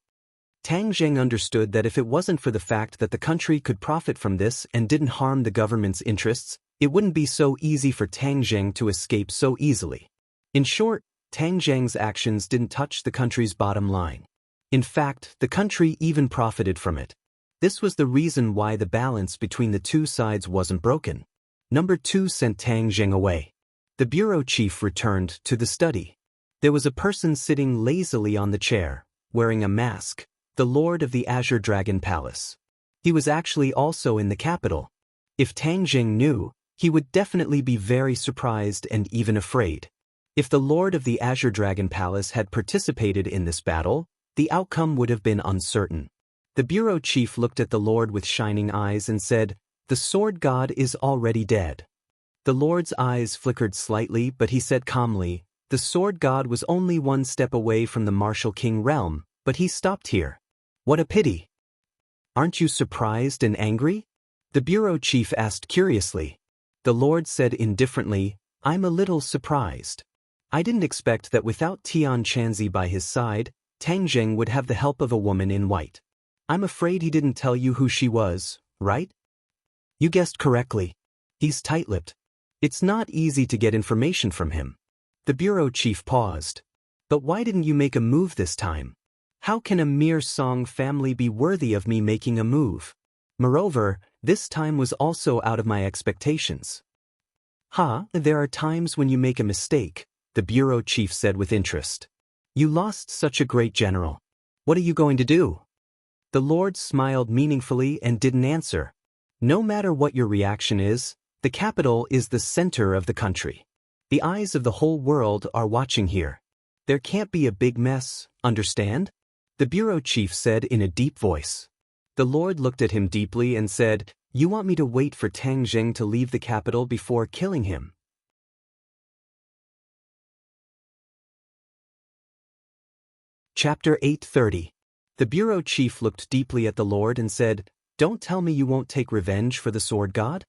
Tang Zheng understood that if it wasn't for the fact that the country could profit from this and didn't harm the government's interests, it wouldn't be so easy for Tang Zheng to escape so easily. In short, Tang Zheng's actions didn't touch the country's bottom line. In fact, the country even profited from it. This was the reason why the balance between the two sides wasn't broken. Number 2 sent Tang Zheng away. The bureau chief returned to the study. There was a person sitting lazily on the chair, wearing a mask, the lord of the Azure Dragon Palace. He was actually also in the capital. If Tang Zheng knew, he would definitely be very surprised and even afraid. If the lord of the Azure Dragon Palace had participated in this battle, the outcome would have been uncertain. The bureau chief looked at the lord with shining eyes and said, the sword god is already dead. The lord's eyes flickered slightly, but he said calmly, the sword god was only 1 step away from the Martial King realm, but he stopped here. What a pity. Aren't you surprised and angry? The bureau chief asked curiously. The lord said indifferently, I'm a little surprised. I didn't expect that without Tian Chanzi by his side, Tang Zheng would have the help of a woman in white. I'm afraid he didn't tell you who she was, right? You guessed correctly. He's tight-lipped. It's not easy to get information from him. The bureau chief paused. But why didn't you make a move this time? How can a mere Song family be worthy of me making a move? Moreover, this time was also out of my expectations. There are times when you make a mistake, the bureau chief said with interest. You lost such a great general. What are you going to do? The Lord smiled meaningfully and didn't answer. No matter what your reaction is, the capital is the center of the country. The eyes of the whole world are watching here. There can't be a big mess, understand? The bureau chief said in a deep voice. The Lord looked at him deeply and said, You want me to wait for Tang Zheng to leave the capital before killing him? Chapter 830. The bureau chief looked deeply at the Lord and said, Don't tell me you won't take revenge for the sword god?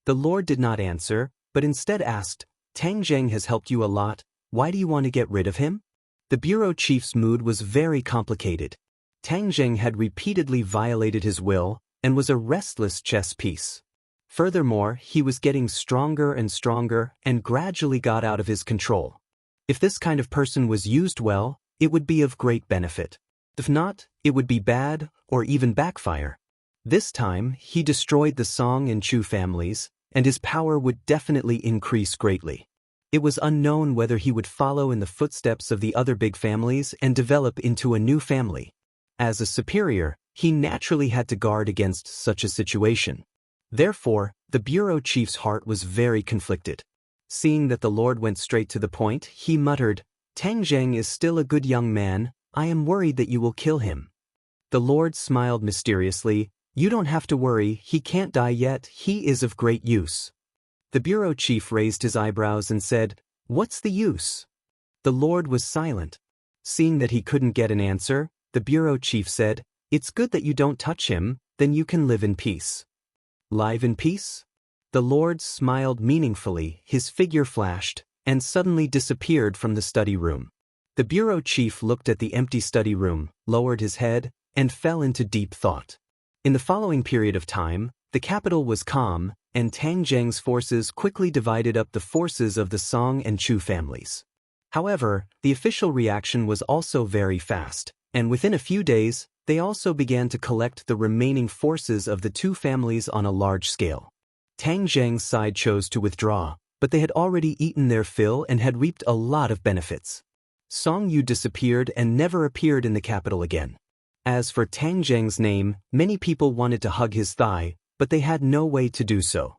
The Lord did not answer, but instead asked, Tang Zheng has helped you a lot, why do you want to get rid of him? The bureau chief's mood was very complicated. Tang Zheng had repeatedly violated his will and was a restless chess piece. Furthermore, he was getting stronger and gradually got out of his control. If this kind of person was used well, it would be of great benefit. If not, it would be bad or even backfire. This time, he destroyed the Song and Chu families, and his power would definitely increase greatly. It was unknown whether he would follow in the footsteps of the other big families and develop into a new family. As a superior, he naturally had to guard against such a situation. Therefore, the bureau chief's heart was very conflicted. Seeing that the Lord went straight to the point, he muttered, Tang Zheng is still a good young man, I am worried that you will kill him. The Lord smiled mysteriously, You don't have to worry, he can't die yet, he is of great use. The bureau chief raised his eyebrows and said, What's the use? The Lord was silent. Seeing that he couldn't get an answer, the bureau chief said, It's good that you don't touch him, then you can live in peace. Live in peace? The Lord smiled meaningfully, his figure flashed, and suddenly disappeared from the study room. The bureau chief looked at the empty study room, lowered his head, and fell into deep thought. In the following period of time, the capital was calm, and Tang Zheng's forces quickly divided up the forces of the Song and Chu families. However, the official reaction was also very fast, and within a few days, they also began to collect the remaining forces of the two families on a large scale. Tang Zheng's side chose to withdraw, but they had already eaten their fill and had reaped a lot of benefits. Song Yu disappeared and never appeared in the capital again. As for Tang Zheng's name, many people wanted to hug his thigh, but they had no way to do so.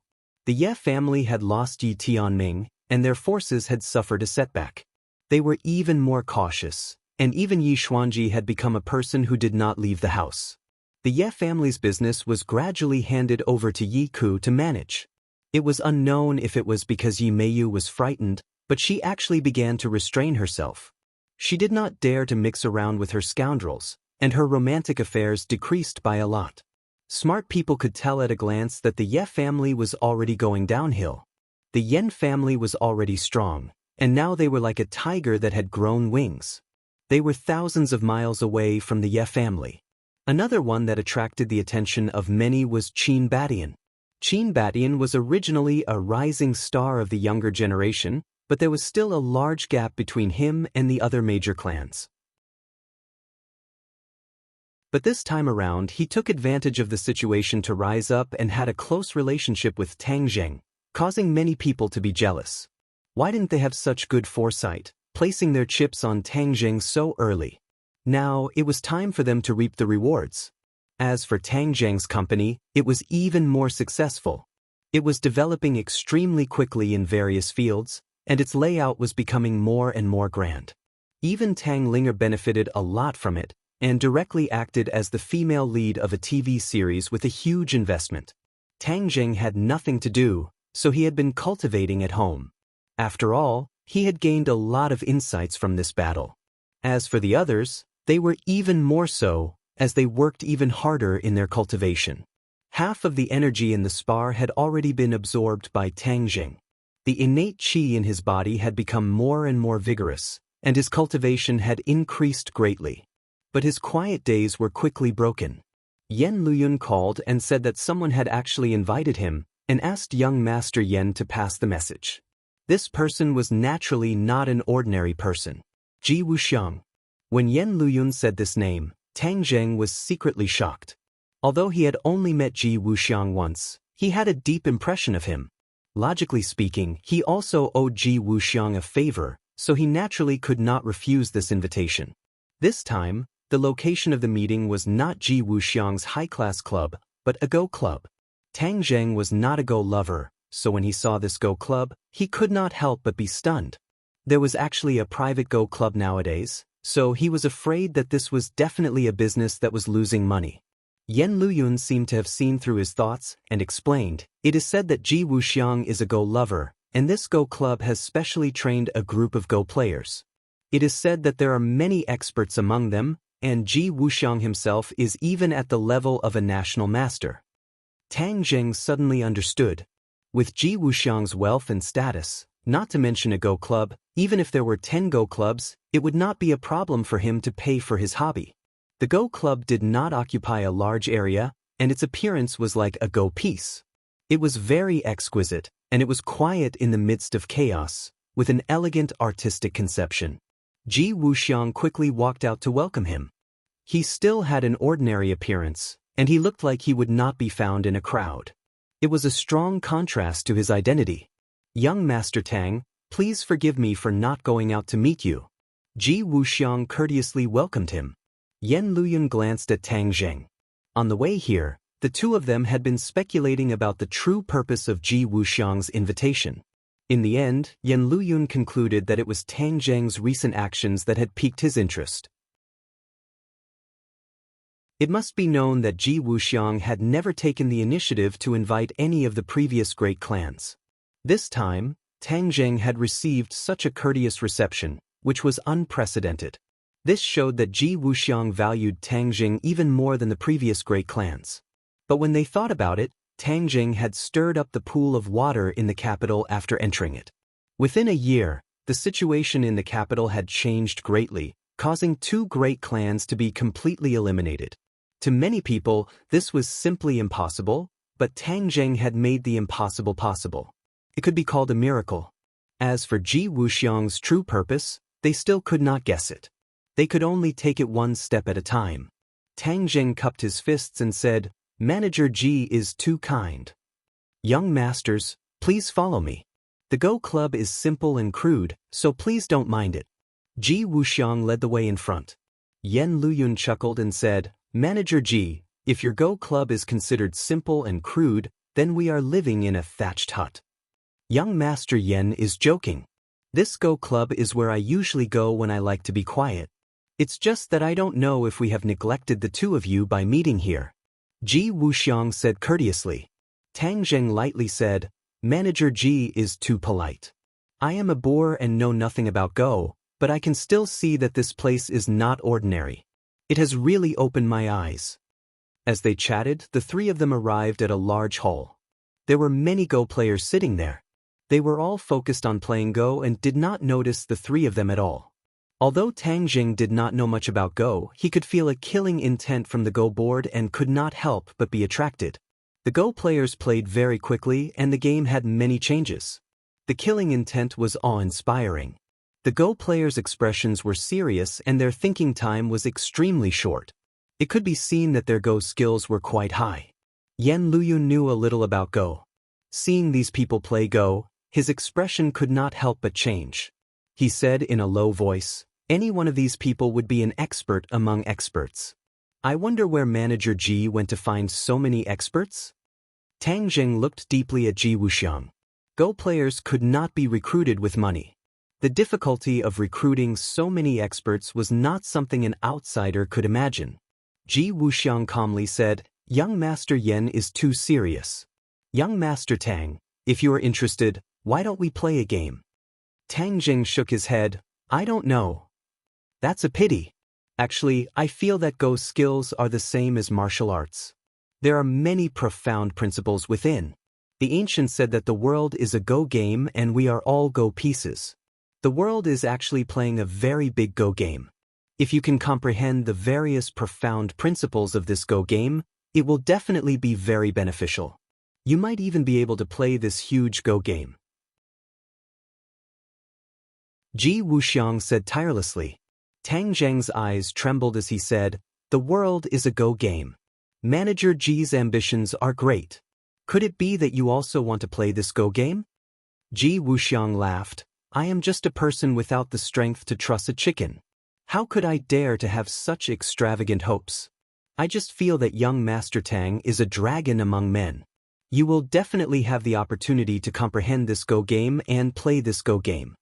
The Ye family had lost Yi Tianming, and their forces had suffered a setback. They were even more cautious, and even Yi Xuanji had become a person who did not leave the house. The Ye family's business was gradually handed over to Yi Ku to manage. It was unknown if it was because Yi Meiyu was frightened, but she actually began to restrain herself. She did not dare to mix around with her scoundrels, and her romantic affairs decreased by a lot. Smart people could tell at a glance that the Ye family was already going downhill. The Yen family was already strong, and now they were like a tiger that had grown wings. They were thousands of miles away from the Ye family. Another one that attracted the attention of many was Qin Badian. Qin Badian was originally a rising star of the younger generation, but there was still a large gap between him and the other major clans. But this time around, he took advantage of the situation to rise up and had a close relationship with Tang Zheng, causing many people to be jealous. Why didn't they have such good foresight, placing their chips on Tang Zheng so early? Now, it was time for them to reap the rewards. As for Tang Zheng's company, it was even more successful. It was developing extremely quickly in various fields, and its layout was becoming more and more grand. Even Tang Linger benefited a lot from it, and directly acted as the female lead of a TV series with a huge investment. Tang Zheng had nothing to do, so he had been cultivating at home. After all, he had gained a lot of insights from this battle. As for the others, they were even more so, as they worked even harder in their cultivation. Half of the energy in the spar had already been absorbed by Tang Zheng. The innate qi in his body had become more and more vigorous, and his cultivation had increased greatly. But his quiet days were quickly broken. Yen Luyun called and said that someone had actually invited him, and asked young Master Yen to pass the message. This person was naturally not an ordinary person. Ji Wuxiang. When Yan Luyun said this name, Tang Zheng was secretly shocked. Although he had only met Ji Wuxiang once, he had a deep impression of him. Logically speaking, he also owed Ji Wuxiang a favor, so he naturally could not refuse this invitation. This time, the location of the meeting was not Ji Wuxiang's high-class club, but a Go club. Tang Zheng was not a Go lover, so when he saw this Go club, he could not help but be stunned. There was actually a private Go club nowadays, so he was afraid that this was definitely a business that was losing money. Yan Luyun seemed to have seen through his thoughts and explained, "It is said that Ji Wuxiang is a Go lover, and this Go club has specially trained a group of Go players. It is said that there are many experts among them, and Ji Wuxiang himself is even at the level of a national master." Tang Zheng suddenly understood. With Ji Wuxiang's wealth and status, not to mention a Go club, even if there were 10 Go clubs, it would not be a problem for him to pay for his hobby. The Go club did not occupy a large area, and its appearance was like a Go piece. It was very exquisite, and it was quiet in the midst of chaos, with an elegant artistic conception. Ji Wuxiang quickly walked out to welcome him. He still had an ordinary appearance, and he looked like he would not be found in a crowd. It was a strong contrast to his identity. "Young Master Tang, please forgive me for not going out to meet you." Ji Wuxiang courteously welcomed him. Yan Luyun glanced at Tang Zheng. On the way here, the two of them had been speculating about the true purpose of Ji Wuxiang's invitation. In the end, Yan Luyun concluded that it was Tang Zheng's recent actions that had piqued his interest. It must be known that Ji Wuxiang had never taken the initiative to invite any of the previous great clans. This time, Tang Zheng had received such a courteous reception, which was unprecedented. This showed that Ji Wuxiang valued Tang Zheng even more than the previous great clans. But when they thought about it, Tang Zheng had stirred up the pool of water in the capital after entering it. Within a year, the situation in the capital had changed greatly, causing two great clans to be completely eliminated. To many people, this was simply impossible, but Tang Zheng had made the impossible possible. It could be called a miracle. As for Ji Wuxiang's true purpose, they still could not guess it. They could only take it one step at a time. Tang Zheng cupped his fists and said, "Manager Ji is too kind. Young masters, please follow me. The Go Club is simple and crude, so please don't mind it." Ji Wuxiang led the way in front. Yan Luyun chuckled and said, "Manager Ji, if your Go Club is considered simple and crude, then we are living in a thatched hut. Young Master Yan is joking. This Go Club is where I usually go when I like to be quiet. It's just that I don't know if we have neglected the two of you by meeting here." Ji Wuxiang said courteously. Tang Zheng lightly said, "Manager Ji is too polite. I am a boor and know nothing about Go, but I can still see that this place is not ordinary. It has really opened my eyes." As they chatted, the three of them arrived at a large hall. There were many Go players sitting there. They were all focused on playing Go and did not notice the three of them at all. Although Tang Zheng did not know much about Go, he could feel a killing intent from the Go board and could not help but be attracted. The Go players played very quickly and the game had many changes. The killing intent was awe-inspiring. The Go players' expressions were serious and their thinking time was extremely short. It could be seen that their Go skills were quite high. Yan Luyun knew a little about Go. Seeing these people play Go, his expression could not help but change. He said in a low voice, "Any one of these people would be an expert among experts. I wonder where Manager Ji went to find so many experts?" Tang Zheng looked deeply at Ji Wuxiang. Go players could not be recruited with money. The difficulty of recruiting so many experts was not something an outsider could imagine. Ji Wuxiang calmly said, "Young Master Yan is too serious. Young Master Tang, if you are interested, why don't we play a game?" Tang Zheng shook his head, "I don't know. That's a pity. Actually, I feel that Go skills are the same as martial arts. There are many profound principles within. The ancients said that the world is a Go game and we are all Go pieces. The world is actually playing a very big Go game. If you can comprehend the various profound principles of this Go game, it will definitely be very beneficial. You might even be able to play this huge Go game." Ji Wuxiang said tirelessly. Tang Zheng's eyes trembled as he said, "The world is a go game. Manager Ji's ambitions are great. Could it be that you also want to play this go game?" Ji Wuxiang laughed. "I am just a person without the strength to truss a chicken. How could I dare to have such extravagant hopes? I just feel that young Master Tang is a dragon among men. You will definitely have the opportunity to comprehend this go game and play this go game."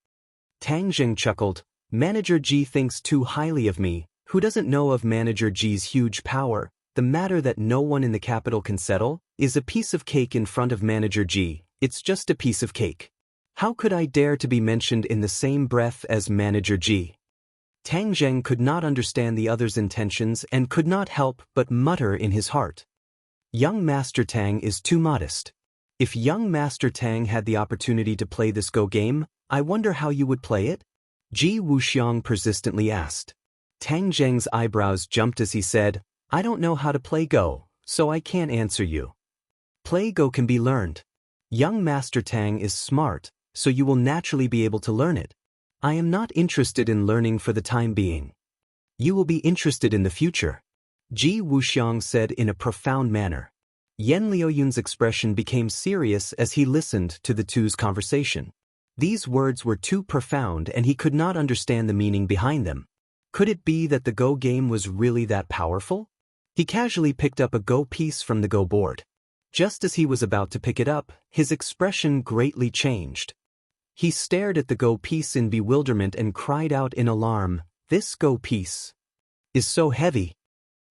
Tang Zheng chuckled. "Manager Ji thinks too highly of me. Who doesn't know of Manager Ji's huge power? The matter that no one in the capital can settle is a piece of cake in front of Manager Ji. It's just a piece of cake. How could I dare to be mentioned in the same breath as Manager Ji?" Tang Zheng could not understand the other's intentions and could not help but mutter in his heart. Young Master Tang is too modest. If young Master Tang had the opportunity to play this go game, I wonder how you would play it? Ji Wuxiang persistently asked. Tang Zheng's eyebrows jumped as he said, "I don't know how to play Go, so I can't answer you. Play Go can be learned. Young Master Tang is smart, so you will naturally be able to learn it. I am not interested in learning for the time being. You will be interested in the future," Ji Wuxiang said in a profound manner. Yan Liuyun's expression became serious as he listened to the two's conversation. These words were too profound and he could not understand the meaning behind them. Could it be that the Go game was really that powerful? He casually picked up a Go piece from the Go board. Just as he was about to pick it up, his expression greatly changed. He stared at the Go piece in bewilderment and cried out in alarm, "This Go piece is so heavy."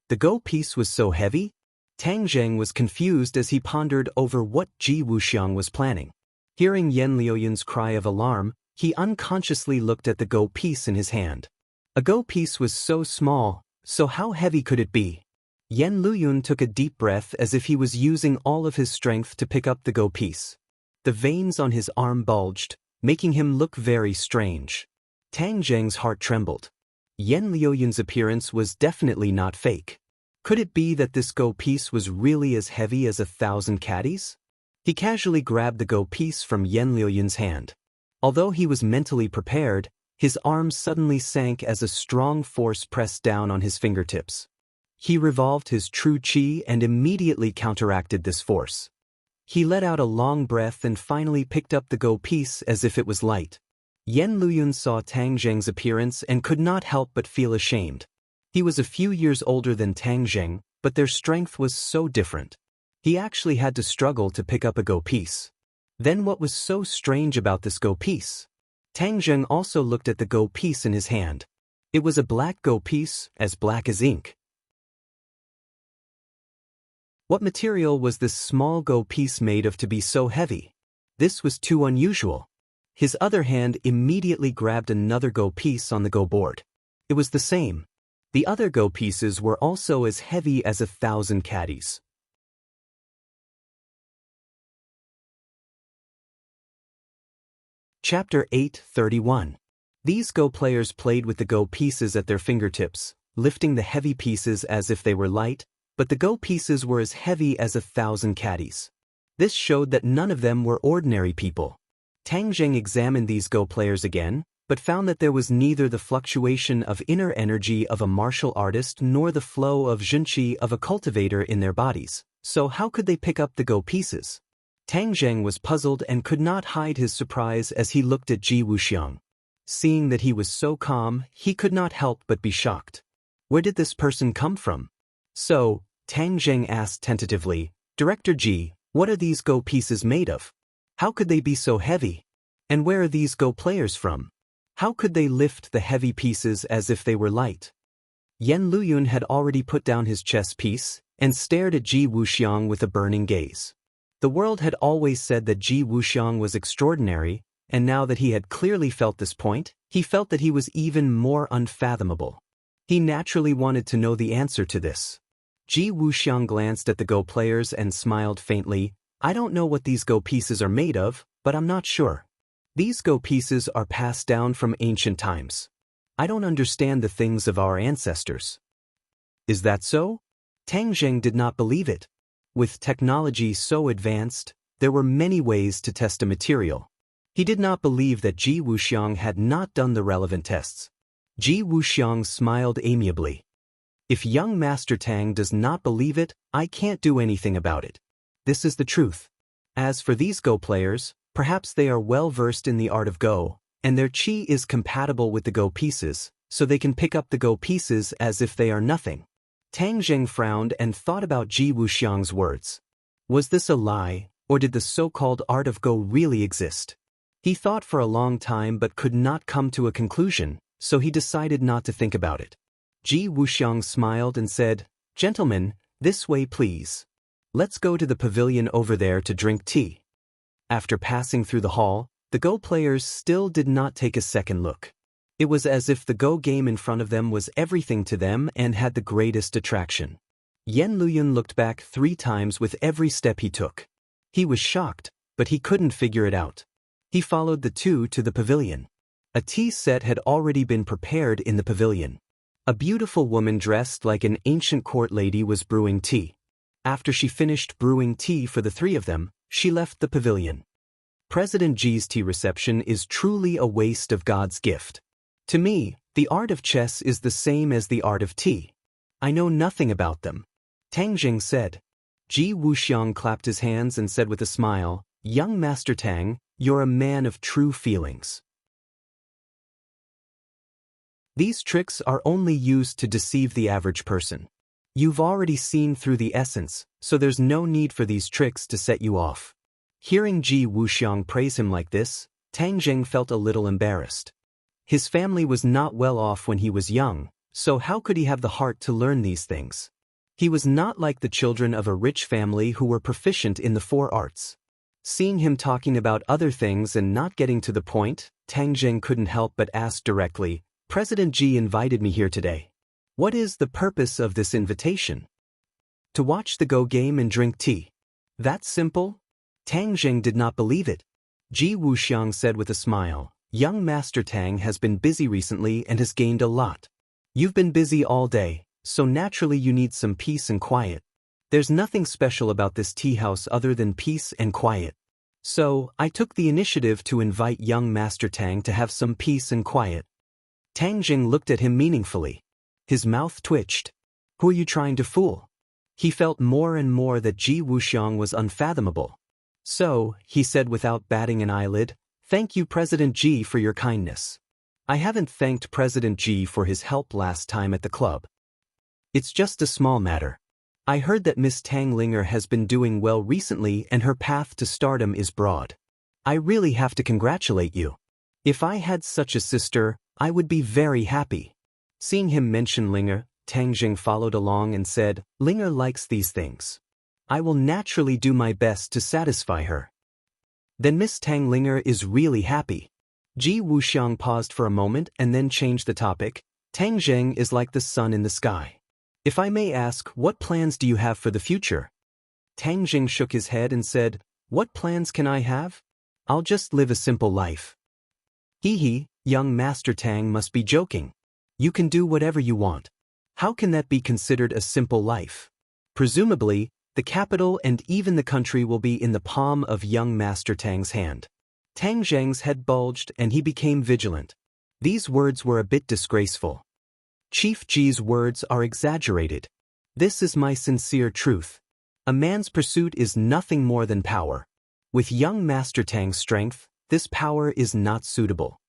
The Go piece was so heavy? Tang Zheng was confused as he pondered over what Ji Wuxiang was planning. Hearing Yan Liuyun's cry of alarm, he unconsciously looked at the Go piece in his hand. A Go piece was so small, so how heavy could it be? Yan Liuyun took a deep breath as if he was using all of his strength to pick up the Go piece. The veins on his arm bulged, making him look very strange. Tang Zheng's heart trembled. Yan Liuyun's appearance was definitely not fake. Could it be that this Go piece was really as heavy as 1,000 caddies? He casually grabbed the Go piece from Yan Liuyun's hand. Although he was mentally prepared, his arms suddenly sank as a strong force pressed down on his fingertips. He revolved his true qi and immediately counteracted this force. He let out a long breath and finally picked up the Go piece as if it was light. Yan Liuyun saw Tang Zheng's appearance and could not help but feel ashamed. He was a few years older than Tang Zheng, but their strength was so different. He actually had to struggle to pick up a Go piece. Then what was so strange about this Go piece? Tang Zheng also looked at the Go piece in his hand. It was a black Go piece, as black as ink. What material was this small Go piece made of to be so heavy? This was too unusual. His other hand immediately grabbed another Go piece on the Go board. It was the same. The other Go pieces were also as heavy as 1,000 caddies. Chapter 8:31. These Go players played with the Go pieces at their fingertips, lifting the heavy pieces as if they were light, but the Go pieces were as heavy as 1,000 caddies. This showed that none of them were ordinary people. Tang Zheng examined these Go players again, but found that there was neither the fluctuation of inner energy of a martial artist nor the flow of zhenqi of a cultivator in their bodies. So how could they pick up the Go pieces? Tang Zheng was puzzled and could not hide his surprise as he looked at Ji Wuxiang. Seeing that he was so calm, he could not help but be shocked. Where did this person come from? So, Tang Zheng asked tentatively, "Director Ji, what are these Go pieces made of? How could they be so heavy? And where are these Go players from? How could they lift the heavy pieces as if they were light?" Yan Liuyun had already put down his chess piece and stared at Ji Wuxiang with a burning gaze. The world had always said that Ji Wuxiang was extraordinary, and now that he had clearly felt this point, he felt that he was even more unfathomable. He naturally wanted to know the answer to this. Ji Wuxiang glanced at the Go players and smiled faintly. "I don't know what these Go pieces are made of, but I'm not sure. These Go pieces are passed down from ancient times. I don't understand the things of our ancestors." "Is that so?" Tang Zheng did not believe it. With technology so advanced, there were many ways to test a material. He did not believe that Ji Wuxiang had not done the relevant tests. Ji Wuxiang smiled amiably. If young Master Tang does not believe it, I can't do anything about it. This is the truth. As for these Go players, perhaps they are well versed in the art of Go, and their Qi is compatible with the Go pieces, so they can pick up the Go pieces as if they are nothing. Tang Zheng frowned and thought about Ji Wuxiang's words. Was this a lie, or did the so-called art of Go really exist? He thought for a long time but could not come to a conclusion, so he decided not to think about it. Ji Wuxiang smiled and said, "Gentlemen, this way please. Let's go to the pavilion over there to drink tea." After passing through the hall, the Go players still did not take a second look. It was as if the Go game in front of them was everything to them and had the greatest attraction. Yan Luyan looked back 3 times with every step he took. He was shocked, but he couldn't figure it out. He followed the two to the pavilion. A tea set had already been prepared in the pavilion. A beautiful woman dressed like an ancient court lady was brewing tea. After she finished brewing tea for the 3 of them, she left the pavilion. President Ji's tea reception is truly a waste of God's gift. To me, the art of chess is the same as the art of tea. I know nothing about them. Tang Jing said. Ji Wuxiang clapped his hands and said with a smile, "Young Master Tang, you're a man of true feelings. These tricks are only used to deceive the average person. You've already seen through the essence, so there's no need for these tricks to set you off." Hearing Ji Wuxiang praise him like this, Tang Zheng felt a little embarrassed. His family was not well off when he was young, so how could he have the heart to learn these things? He was not like the children of a rich family who were proficient in the 4 arts. Seeing him talking about other things and not getting to the point, Tang Zheng couldn't help but ask directly, "President Ji invited me here today. What is the purpose of this invitation?" "To watch the Go game and drink tea." "That simple?" Tang Zheng did not believe it. Ji Wuxiang said with a smile, "Young Master Tang has been busy recently and has gained a lot. You've been busy all day, so naturally you need some peace and quiet. There's nothing special about this tea house other than peace and quiet. So, I took the initiative to invite young Master Tang to have some peace and quiet." Tang Jing looked at him meaningfully. His mouth twitched. Who are you trying to fool? He felt more and more that Ji Wuxiang was unfathomable. "So," he said without batting an eyelid, "thank you President Ji for your kindness. I haven't thanked President Ji for his help last time at the club. It's just a small matter. I heard that Miss Tang Linger has been doing well recently and her path to stardom is broad. I really have to congratulate you. If I had such a sister, I would be very happy." Seeing him mention Linger, Tang Jing followed along and said, "Linger likes these things. I will naturally do my best to satisfy her." "Then Miss Tang Linger is really happy." Ji Wuxiang paused for a moment and then changed the topic. "Tang Zheng is like the sun in the sky. If I may ask, what plans do you have for the future?" Tang Jing shook his head and said, "What plans can I have? I'll just live a simple life." "Hee, young Master Tang must be joking. You can do whatever you want. How can that be considered a simple life? Presumably, the capital and even the country will be in the palm of young Master Tang's hand." Tang Zheng's head bulged and he became vigilant. These words were a bit disgraceful. Chief Ji's words are exaggerated. This is my sincere truth. A man's pursuit is nothing more than power. With young Master Tang's strength, this power is not suitable.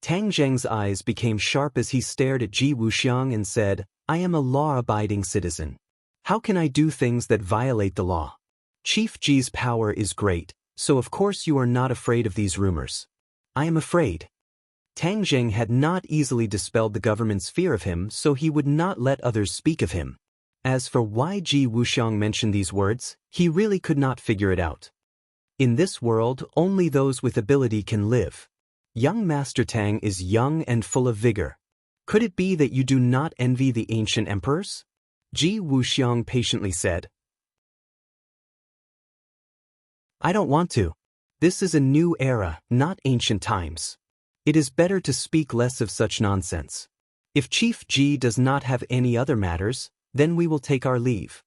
Tang Zheng's eyes became sharp as he stared at Ji Wuxiang and said, "I am a law-abiding citizen. How can I do things that violate the law? Chief Ji's power is great, so of course you are not afraid of these rumors." "I am afraid." Tang Zheng had not easily dispelled the government's fear of him, so he would not let others speak of him. As for why Ji Wuxiang mentioned these words, he really could not figure it out. In this world, only those with ability can live. Young Master Tang is young and full of vigor. Could it be that you do not envy the ancient emperors? Ji Wuxiang patiently said. "I don't want to. This is a new era, not ancient times. It is better to speak less of such nonsense. If Chief Ji does not have any other matters, then we will take our leave."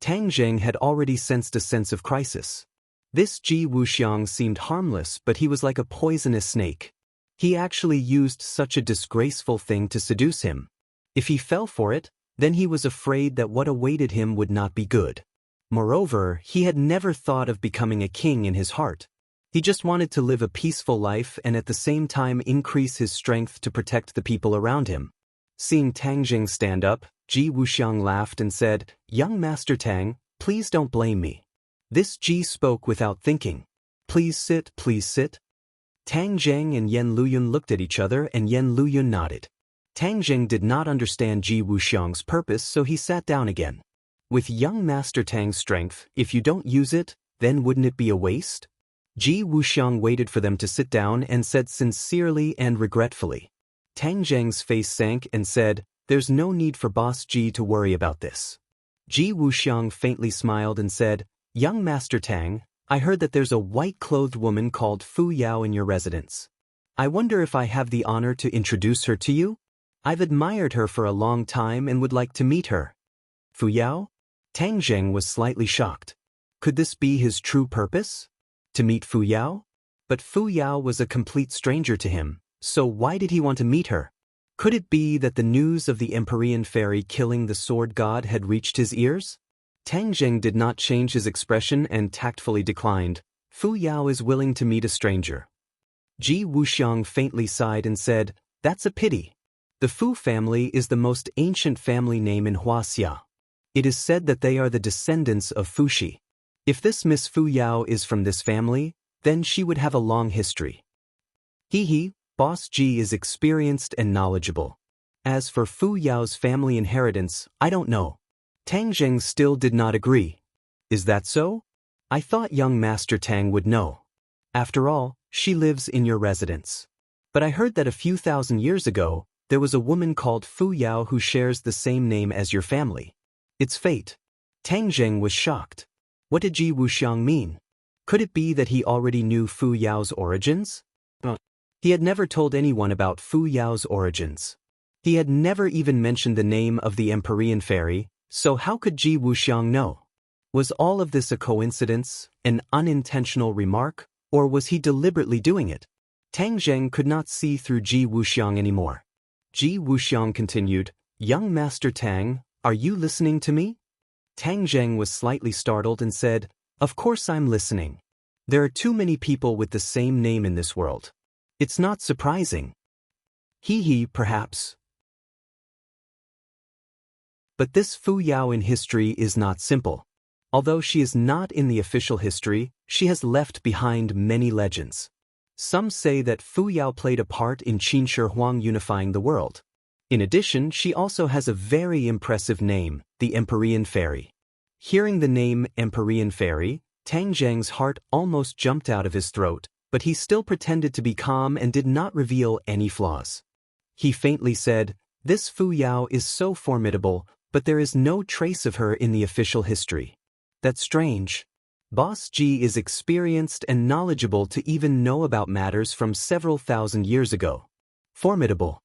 Tang Zheng had already sensed a sense of crisis. This Ji Wuxiang seemed harmless, but he was like a poisonous snake. He actually used such a disgraceful thing to seduce him. If he fell for it, then he was afraid that what awaited him would not be good. Moreover, he had never thought of becoming a king in his heart. He just wanted to live a peaceful life and at the same time increase his strength to protect the people around him. Seeing Tang Jing stand up, Ji Wuxiang laughed and said, "Young Master Tang, please don't blame me." This Ji spoke without thinking. Please sit, please sit." Tang Zheng and Yan Luyun looked at each other and Yan Luyun nodded. Tang Zheng did not understand Ji Wuxiang's purpose, so he sat down again. With young Master Tang's strength, if you don't use it, then wouldn't it be a waste? Ji Wuxiang waited for them to sit down and said sincerely and regretfully. Tang Zheng's face sank and said, "There's no need for Boss Ji to worry about this." Ji Wuxiang faintly smiled and said, "Young Master Tang, I heard that there's a white-clothed woman called Fu Yao in your residence. I wonder if I have the honor to introduce her to you? I've admired her for a long time and would like to meet her." Fu Yao? Tang Zheng was slightly shocked. Could this be his true purpose? To meet Fu Yao? But Fu Yao was a complete stranger to him, so why did he want to meet her? Could it be that the news of the Empyrean fairy killing the sword god had reached his ears? Tang Zheng did not change his expression and tactfully declined. "Fu Yao is willing to meet a stranger." Ji Wuxiang faintly sighed and said, "That's a pity. The Fu family is the most ancient family name in Huaxia. It is said that they are the descendants of Fuxi. If this Miss Fu Yao is from this family, then she would have a long history." He, Boss Ji is experienced and knowledgeable. As for Fu Yao's family inheritance, I don't know. Tang Zheng still did not agree. "Is that so? I thought young Master Tang would know. After all, she lives in your residence. But I heard that a few thousand years ago, there was a woman called Fu Yao who shares the same name as your family. It's fate." Tang Zheng was shocked. What did Ji Wuxiang mean? Could it be that he already knew Fu Yao's origins? He had never told anyone about Fu Yao's origins. He had never even mentioned the name of the Empyrean fairy, so how could Ji Wuxiang know? Was all of this a coincidence, an unintentional remark, or was he deliberately doing it? Tang Zheng could not see through Ji Wuxiang anymore. Ji Wuxiang continued, "Young Master Tang, are you listening to me?" Tang Zheng was slightly startled and said, "Of course I'm listening. There are too many people with the same name in this world. It's not surprising." Perhaps. But this Fu Yao in history is not simple. Although she is not in the official history, she has left behind many legends. Some say that Fu Yao played a part in Qin Shi Huang unifying the world. In addition, she also has a very impressive name, the Empyrean Fairy. Hearing the name Empyrean Fairy, Tang Zheng's heart almost jumped out of his throat, but he still pretended to be calm and did not reveal any flaws. He faintly said, "This Fu Yao is so formidable, but there is no trace of her in the official history. That's strange. Boss Ji is experienced and knowledgeable to even know about matters from several thousand years ago. Formidable."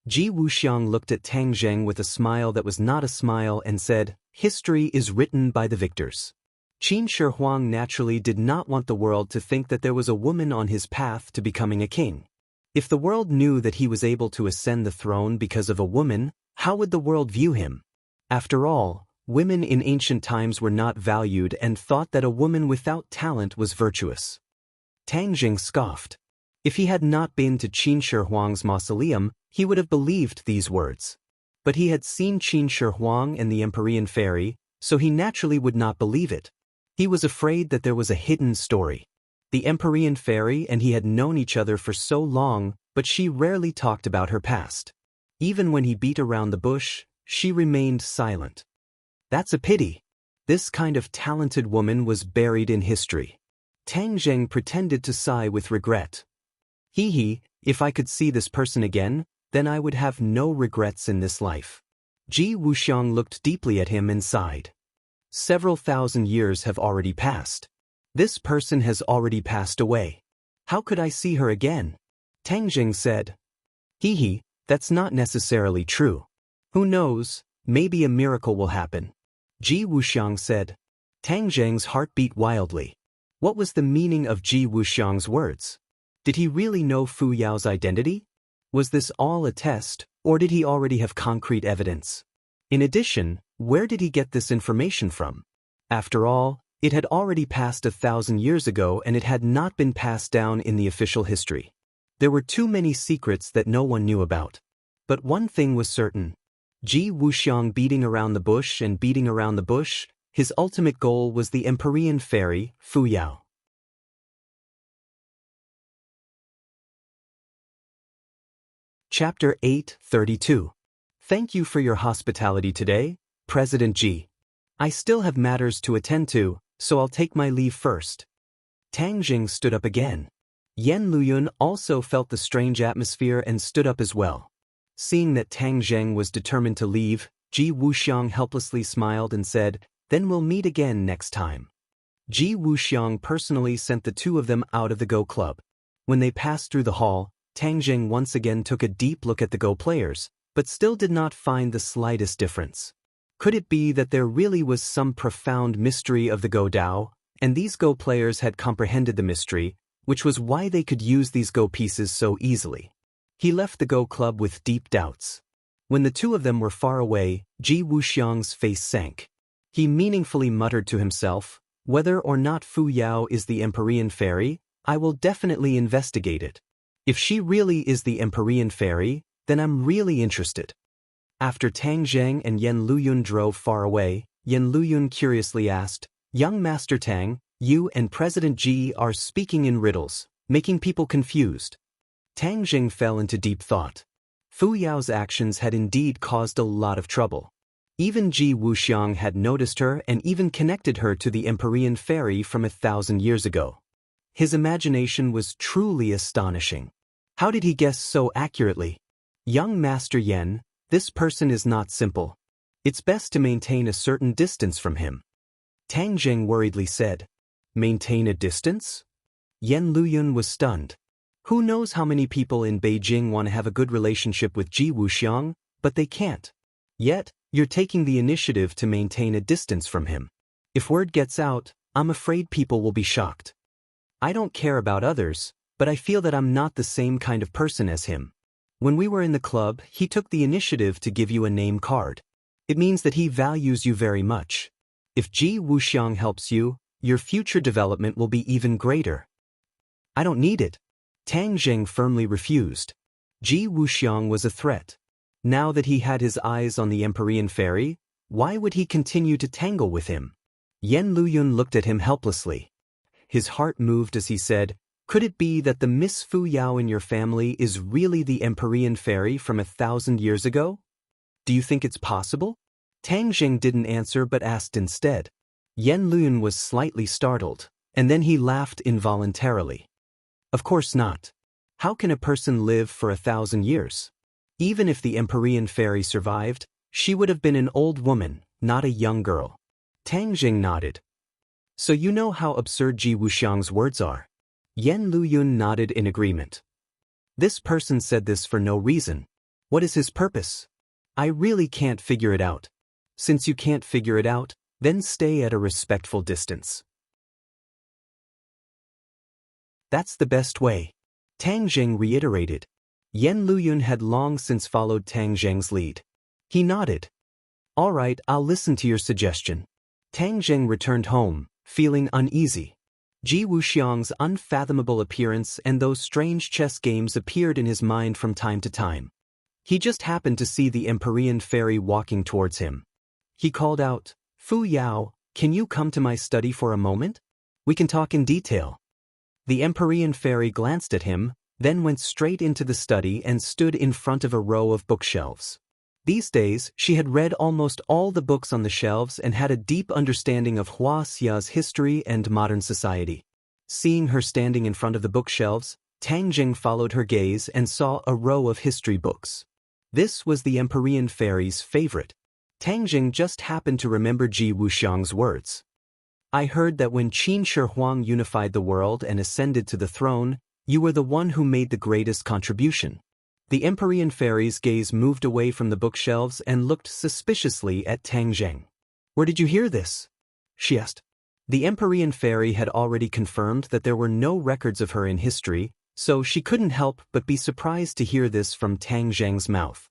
Ji Wuxiang looked at Tang Zheng with a smile that was not a smile and said, "History is written by the victors." Qin Shi Huang naturally did not want the world to think that there was a woman on his path to becoming a king. If the world knew that he was able to ascend the throne because of a woman, how would the world view him? After all, women in ancient times were not valued and thought that a woman without talent was virtuous. Tang Zheng scoffed. If he had not been to Qin Shi Huang's mausoleum, he would have believed these words. But he had seen Qin Shi Huang and the Empyrean Fairy, so he naturally would not believe it. He was afraid that there was a hidden story. The Empyrean Fairy and he had known each other for so long, but she rarely talked about her past. Even when he beat around the bush, she remained silent. That's a pity. This kind of talented woman was buried in history. Tang Zheng pretended to sigh with regret. If I could see this person again, then I would have no regrets in this life." Ji Wuxiang looked deeply at him and sighed. Several thousand years have already passed. This person has already passed away. How could I see her again? Tang Zheng said. That's not necessarily true. Who knows, maybe a miracle will happen. Ji Wuxiang said. Tang Zheng's heart beat wildly. What was the meaning of Ji Wuxiang's words? Did he really know Fu Yao's identity? Was this all a test, or did he already have concrete evidence? In addition, where did he get this information from? After all, it had already passed 1,000 years ago and it had not been passed down in the official history. There were too many secrets that no one knew about. But one thing was certain. Ji Wuxiang beating around the bush and beating around the bush, his ultimate goal was the Empyrean fairy, Fu Yao. Chapter 8:32. Thank you for your hospitality today, President Ji. I still have matters to attend to, so I'll take my leave first. Tang Jing stood up again. Yan Luyun also felt the strange atmosphere and stood up as well. Seeing that Tang Zheng was determined to leave, Ji Wuxiang helplessly smiled and said, "Then we'll meet again next time." Ji Wuxiang personally sent the two of them out of the Go Club. When they passed through the hall, Tang Zheng once again took a deep look at the Go players, but still did not find the slightest difference. Could it be that there really was some profound mystery of the Go Dao, and these Go players had comprehended the mystery, which was why they could use these Go pieces so easily? He left the Go Club with deep doubts. When the two of them were far away, Ji Wuxiang's face sank. He meaningfully muttered to himself, "Whether or not Fu Yao is the Empyrean fairy, I will definitely investigate it. If she really is the Empyrean fairy, then I'm really interested." After Tang Zheng and Yan Luyun drove far away, Yan Luyun curiously asked, "Young Master Tang, you and President Ji are speaking in riddles, making people confused." Tang Zheng fell into deep thought. Fu Yao's actions had indeed caused a lot of trouble. Even Ji Wuxiang had noticed her and even connected her to the Empyrean fairy from 1,000 years ago. His imagination was truly astonishing. How did he guess so accurately? "Young Master Yan, this person is not simple. It's best to maintain a certain distance from him." Tang Zheng worriedly said. "Maintain a distance?" Yan Luyun was stunned. Who knows how many people in Beijing want to have a good relationship with Ji Wuxiang, but they can't. Yet, you're taking the initiative to maintain a distance from him. If word gets out, I'm afraid people will be shocked. I don't care about others, but I feel that I'm not the same kind of person as him. When we were in the club, he took the initiative to give you a name card. It means that he values you very much. If Ji Wuxiang helps you, your future development will be even greater. I don't need it. Tang Zheng firmly refused. Ji Wuxiang was a threat. Now that he had his eyes on the Empyrean fairy, why would he continue to tangle with him? Yan Luyun looked at him helplessly. His heart moved as he said, "Could it be that the Miss Fu Yao in your family is really the Empyrean fairy from 1,000 years ago? Do you think it's possible?" Tang Zheng didn't answer but asked instead. Yan Luyun was slightly startled, and then he laughed involuntarily. "Of course not. How can a person live for 1,000 years? Even if the Empyrean fairy survived, she would have been an old woman, not a young girl." Tang Zheng nodded. "So you know how absurd Ji Wuxiang's words are?" Yan Luyun nodded in agreement. "This person said this for no reason. What is his purpose? I really can't figure it out. Since you can't figure it out, then stay at a respectful distance." "That's the best way," Tang Zheng reiterated. Yan Luyun had long since followed Tang Zheng's lead. He nodded. "All right, I'll listen to your suggestion." Tang Zheng returned home, feeling uneasy. Ji Wuxiang's unfathomable appearance and those strange chess games appeared in his mind from time to time. He just happened to see the Empyrean fairy walking towards him. He called out, "Fu Yao, can you come to my study for a moment? We can talk in detail." The Empyrean fairy glanced at him, then went straight into the study and stood in front of a row of bookshelves. These days, she had read almost all the books on the shelves and had a deep understanding of Huaxia's history and modern society. Seeing her standing in front of the bookshelves, Tang Jing followed her gaze and saw a row of history books. This was the Empyrean fairy's favorite. Tang Jing just happened to remember Ji Wuxiang's words. "I heard that when Qin Shi Huang unified the world and ascended to the throne, you were the one who made the greatest contribution." The Empyrean fairy's gaze moved away from the bookshelves and looked suspiciously at Tang Zheng. "Where did you hear this?" she asked. The Empyrean fairy had already confirmed that there were no records of her in history, so she couldn't help but be surprised to hear this from Tang Zheng's mouth.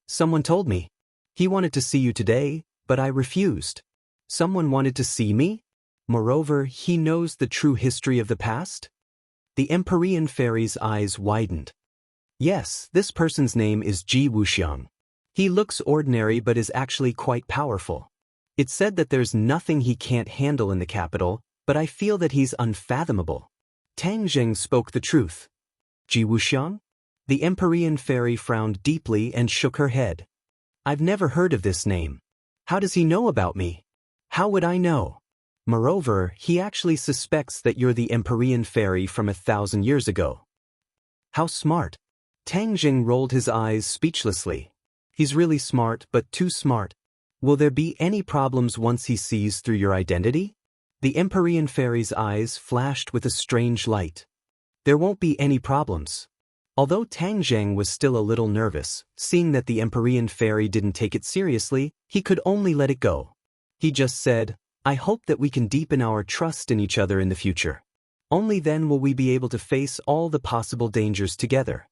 Someone told me. He wanted to see you today, but I refused. Someone wanted to see me? Moreover, he knows the true history of the past? The Empyrean fairy's eyes widened. Yes, this person's name is Ji Wuxiang. He looks ordinary but is actually quite powerful. It's said that there's nothing he can't handle in the capital, but I feel that he's unfathomable. Tang Zheng spoke the truth. Ji Wuxiang? The Empyrean fairy frowned deeply and shook her head. I've never heard of this name. How does he know about me? How would I know? Moreover, he actually suspects that you're the Empyrean fairy from 1,000 years ago. How smart. Tang Zheng rolled his eyes speechlessly. He's really smart, but too smart. Will there be any problems once he sees through your identity? The Empyrean fairy's eyes flashed with a strange light. There won't be any problems. Although Tang Zheng was still a little nervous, seeing that the Empyrean fairy didn't take it seriously, he could only let it go. He just said, I hope that we can deepen our trust in each other in the future. Only then will we be able to face all the possible dangers together.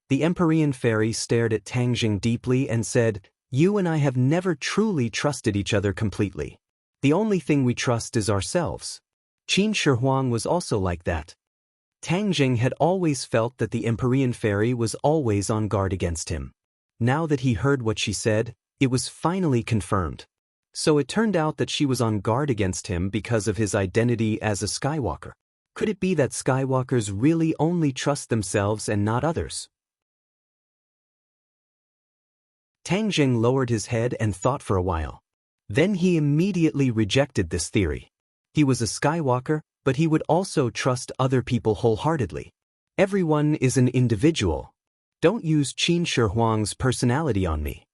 The Empyrean fairy stared at Tang Zheng deeply and said, You and I have never truly trusted each other completely. The only thing we trust is ourselves. Qin Shi Huang was also like that. Tang Zheng had always felt that the Empyrean fairy was always on guard against him. Now that he heard what she said, it was finally confirmed. So it turned out that she was on guard against him because of his identity as a Skywalker. Could it be that Skywalkers really only trust themselves and not others? Tang Zheng lowered his head and thought for a while. Then he immediately rejected this theory. He was a Skywalker, but he would also trust other people wholeheartedly. Everyone is an individual. Don't use Qin Shi Huang's personality on me.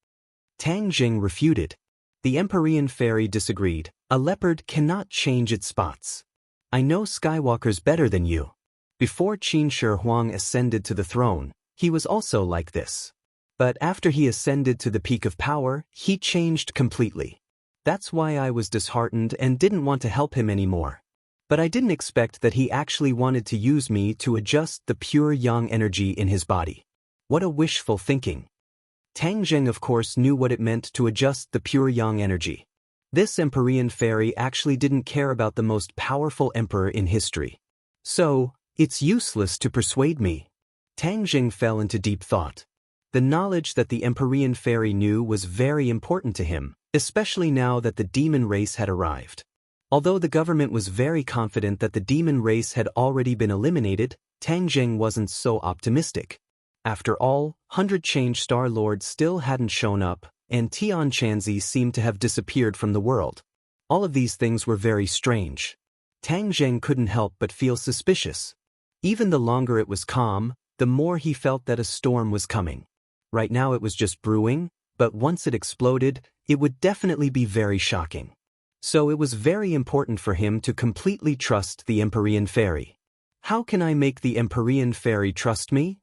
Tang Zheng refuted. The Empyrean fairy disagreed. A leopard cannot change its spots. I know Skywalkers better than you. Before Qin Shi Huang ascended to the throne, he was also like this. But after he ascended to the peak of power, he changed completely. That's why I was disheartened and didn't want to help him anymore. But I didn't expect that he actually wanted to use me to adjust the pure yang energy in his body. What a wishful thinking. Tang Zheng of course knew what it meant to adjust the pure yang energy. This Empyrean fairy actually didn't care about the most powerful emperor in history. So, it's useless to persuade me. Tang Zheng fell into deep thought. The knowledge that the Empyrean fairy knew was very important to him, especially now that the demon race had arrived. Although the government was very confident that the demon race had already been eliminated, Tang Zheng wasn't so optimistic. After all, 100 Change Star Lords still hadn't shown up, and Tian Chanzi seemed to have disappeared from the world. All of these things were very strange. Tang Zheng couldn't help but feel suspicious. Even the longer it was calm, the more he felt that a storm was coming. Right now it was just brewing, but once it exploded, it would definitely be very shocking. So it was very important for him to completely trust the Empyrean fairy. How can I make the Empyrean fairy trust me?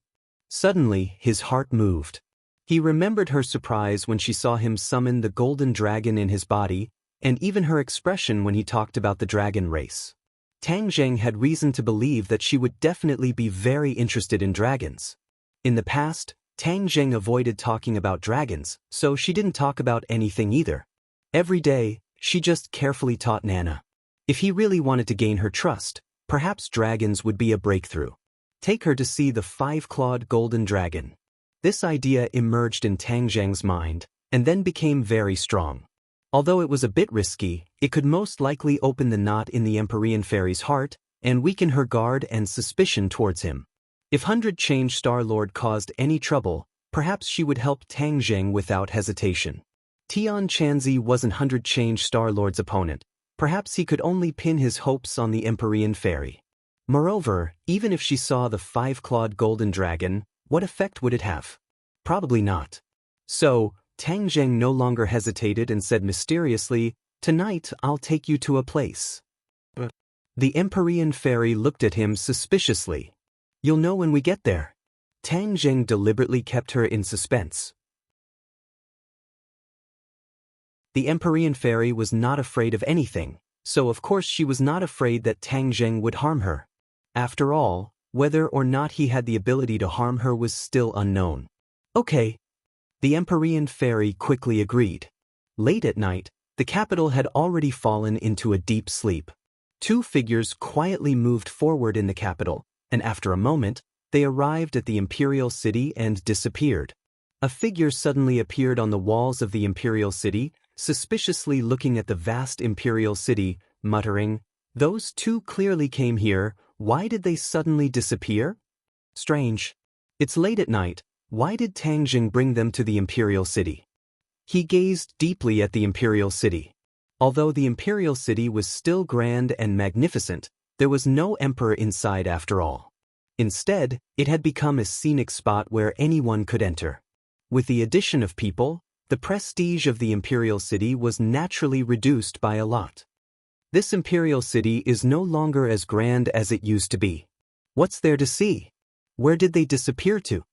Suddenly, his heart moved. He remembered her surprise when she saw him summon the golden dragon in his body, and even her expression when he talked about the dragon race. Tang Zheng had reason to believe that she would definitely be very interested in dragons. In the past, Tang Zheng avoided talking about dragons, so she didn't talk about anything either. Every day, she just carefully taught Nana. If he really wanted to gain her trust, perhaps dragons would be a breakthrough. Take her to see the 5-clawed golden dragon. This idea emerged in Tang Zheng's mind, and then became very strong. Although it was a bit risky, it could most likely open the knot in the Empyrean fairy's heart, and weaken her guard and suspicion towards him. If 100 Change Star Lord caused any trouble, perhaps she would help Tang Zheng without hesitation. Tian Chanzi wasn't 100 Change Star Lord's opponent. Perhaps he could only pin his hopes on the Empyrean fairy. Moreover, even if she saw the 5-clawed golden dragon, what effect would it have? Probably not. So, Tang Zheng no longer hesitated and said mysteriously, "Tonight I'll take you to a place." But the Empyrean fairy looked at him suspiciously. "You'll know when we get there." Tang Zheng deliberately kept her in suspense. The Empyrean fairy was not afraid of anything, so of course she was not afraid that Tang Zheng would harm her. After all, whether or not he had the ability to harm her was still unknown. Okay. The Empyrean fairy quickly agreed. Late at night, the capital had already fallen into a deep sleep. Two figures quietly moved forward in the capital, and after a moment, they arrived at the imperial city and disappeared. A figure suddenly appeared on the walls of the imperial city, suspiciously looking at the vast imperial city, muttering, "Those two clearly came here, why did they suddenly disappear? Strange. It's late at night, why did Tang Jing bring them to the imperial city?" He gazed deeply at the imperial city. Although the imperial city was still grand and magnificent, there was no emperor inside after all. Instead, it had become a scenic spot where anyone could enter. With the addition of people, the prestige of the imperial city was naturally reduced by a lot. This imperial city is no longer as grand as it used to be. What's there to see? Where did they disappear to?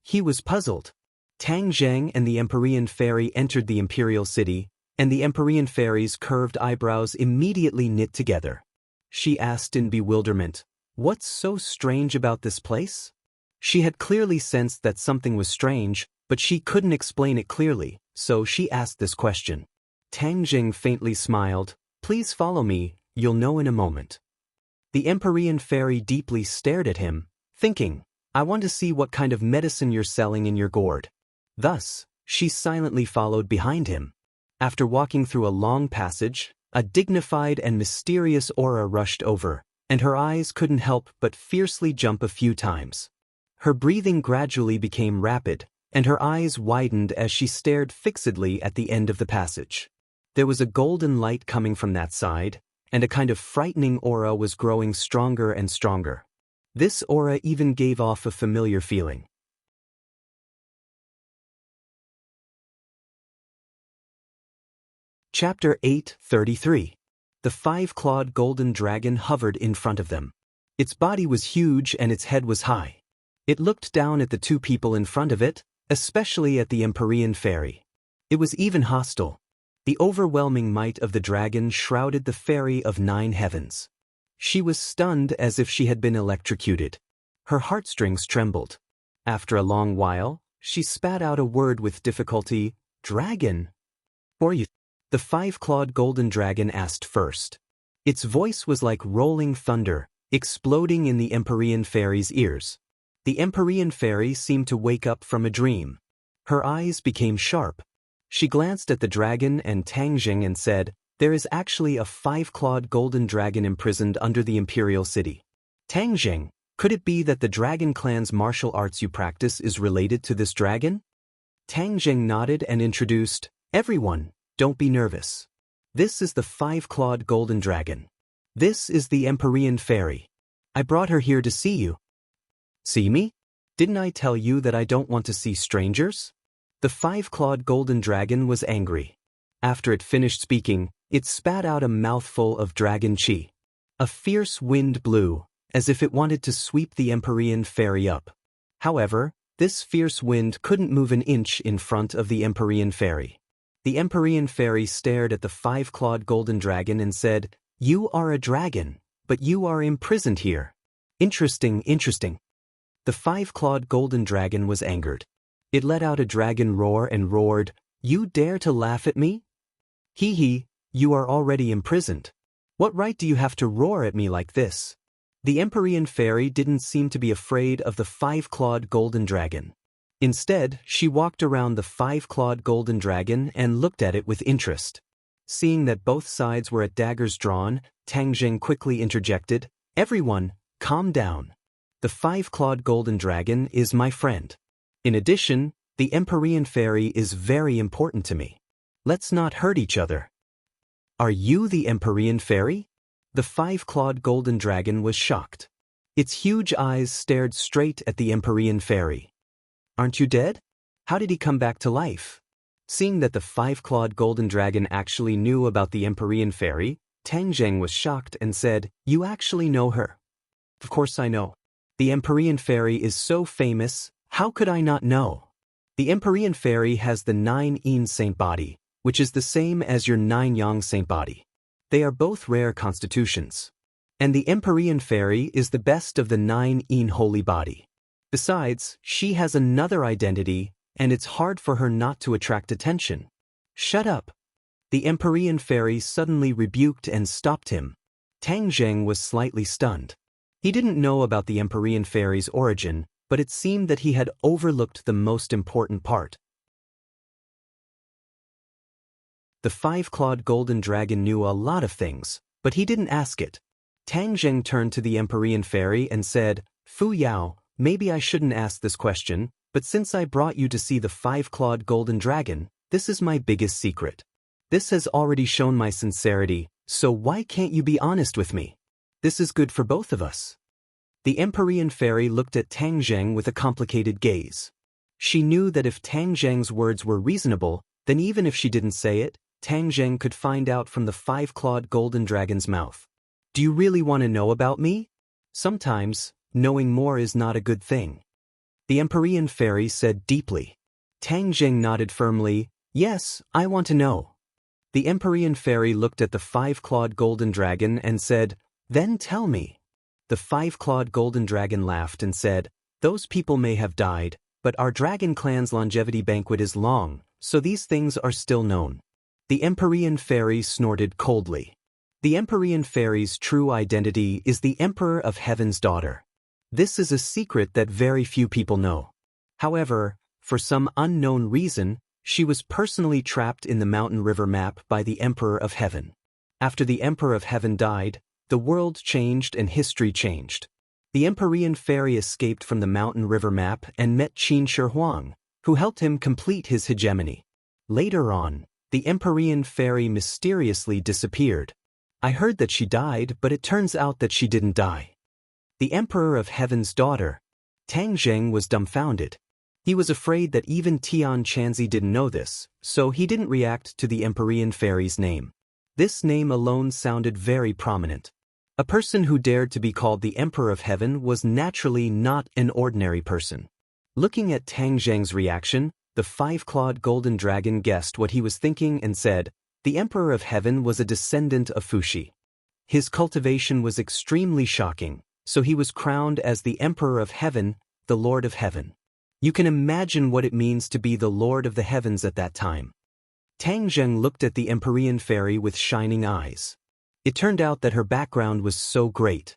He was puzzled. Tang Zheng and the Empyrean fairy entered the imperial city, and the Empyrean fairy's curved eyebrows immediately knit together. She asked in bewilderment, "What's so strange about this place?" She had clearly sensed that something was strange, but she couldn't explain it clearly, so she asked this question. Tang Jing faintly smiled, "Please follow me, you'll know in a moment." The Empyrean fairy deeply stared at him, thinking, "I want to see what kind of medicine you're selling in your gourd." Thus, she silently followed behind him. After walking through a long passage, a dignified and mysterious aura rushed over, and her eyes couldn't help but fiercely jump a few times. Her breathing gradually became rapid, and her eyes widened as she stared fixedly at the end of the passage. There was a golden light coming from that side, and a kind of frightening aura was growing stronger and stronger. This aura even gave off a familiar feeling. Chapter 8:33. The five-clawed golden dragon hovered in front of them. Its body was huge and its head was high. It looked down at the two people in front of it, especially at the Empyrean fairy. It was even hostile. The overwhelming might of the dragon shrouded the fairy of 9 heavens. She was stunned as if she had been electrocuted. Her heartstrings trembled. After a long while, she spat out a word with difficulty, "Dragon." "Or you?" The five-clawed golden dragon asked first. Its voice was like rolling thunder, exploding in the Empyrean fairy's ears. The Empyrean fairy seemed to wake up from a dream. Her eyes became sharp. She glanced at the dragon and Tang Jing and said, "There is actually a five-clawed golden dragon imprisoned under the imperial city." "Tang Jing, could it be that the dragon clan's martial arts you practice is related to this dragon?" Tang Jing nodded and introduced, "Everyone, don't be nervous. This is the five-clawed golden dragon. This is the Empyrean fairy. I brought her here to see you." "See me? Didn't I tell you that I don't want to see strangers?" The five-clawed golden dragon was angry. After it finished speaking, it spat out a mouthful of dragon chi. A fierce wind blew, as if it wanted to sweep the Empyrean fairy up. However, this fierce wind couldn't move an inch in front of the Empyrean fairy. The Empyrean fairy stared at the five-clawed golden dragon and said, "You are a dragon, but you are imprisoned here. Interesting, interesting." The five-clawed golden dragon was angered. It let out a dragon roar and roared, "You dare to laugh at me? Hee hee, you are already imprisoned. What right do you have to roar at me like this?" The Empyrean fairy didn't seem to be afraid of the five-clawed golden dragon. Instead, she walked around the five-clawed golden dragon and looked at it with interest. Seeing that both sides were at daggers drawn, Tang Jing quickly interjected, "Everyone, calm down. The five-clawed golden dragon is my friend. In addition, the Empyrean fairy is very important to me. Let's not hurt each other." "Are you the Empyrean fairy?" The five-clawed golden dragon was shocked. Its huge eyes stared straight at the Empyrean fairy. "Aren't you dead? How did he come back to life?" Seeing that the five-clawed golden dragon actually knew about the Empyrean fairy, Tang Zheng was shocked and said, "You actually know her?" "Of course I know. The Empyrean fairy is so famous, how could I not know? The Empyrean fairy has the 9 yin saint body, which is the same as your 9 yang saint body. They are both rare constitutions. And the Empyrean fairy is the best of the 9 in holy body. Besides, she has another identity, and it's hard for her not to attract attention. Shut up! The Empyrean fairy suddenly rebuked and stopped him. Tang Zheng was slightly stunned. He didn't know about the Empyrean fairy's origin, but it seemed that he had overlooked the most important part. The 5-clawed golden dragon knew a lot of things, but he didn't ask it. Tang Zheng turned to the Empyrean fairy and said, "Fu Yao, maybe I shouldn't ask this question, but since I brought you to see the 5-clawed golden dragon, this is my biggest secret. This has already shown my sincerity, so why can't you be honest with me? This is good for both of us." The Empyrean fairy looked at Tang Zheng with a complicated gaze. She knew that if Tang Zheng's words were reasonable, then even if she didn't say it, Tang Zheng could find out from the 5-clawed golden dragon's mouth. "Do you really want to know about me?" Sometimes, knowing more is not a good thing. The Empyrean fairy said deeply. Tang Zheng nodded firmly, "Yes, I want to know." The Empyrean fairy looked at the 5-clawed golden dragon and said, "Then tell me." The 5-clawed golden dragon laughed and said, "Those people may have died, but our dragon clan's longevity banquet is long, so these things are still known." The Empyrean fairy snorted coldly. The Empyrean fairy's true identity is the Emperor of Heaven's daughter. This is a secret that very few people know. However, for some unknown reason, she was personally trapped in the mountain river map by the Emperor of Heaven. After the Emperor of Heaven died, the world changed and history changed. The Empyrean fairy escaped from the mountain river map and met Qin Shi Huang, who helped him complete his hegemony. Later on, the Empyrean fairy mysteriously disappeared. I heard that she died, but it turns out that she didn't die. The Emperor of Heaven's daughter. Tang Zheng was dumbfounded. He was afraid that even Tian Chanzi didn't know this, so he didn't react to the Empyrean fairy's name. This name alone sounded very prominent. A person who dared to be called the Emperor of Heaven was naturally not an ordinary person. Looking at Tang Zheng's reaction, the 5-clawed golden dragon guessed what he was thinking and said, "The Emperor of Heaven was a descendant of Fuxi. His cultivation was extremely shocking, so he was crowned as the Emperor of Heaven, the Lord of Heaven. You can imagine what it means to be the Lord of the Heavens at that time." Tang Zheng looked at the Empyrean fairy with shining eyes. It turned out that her background was so great.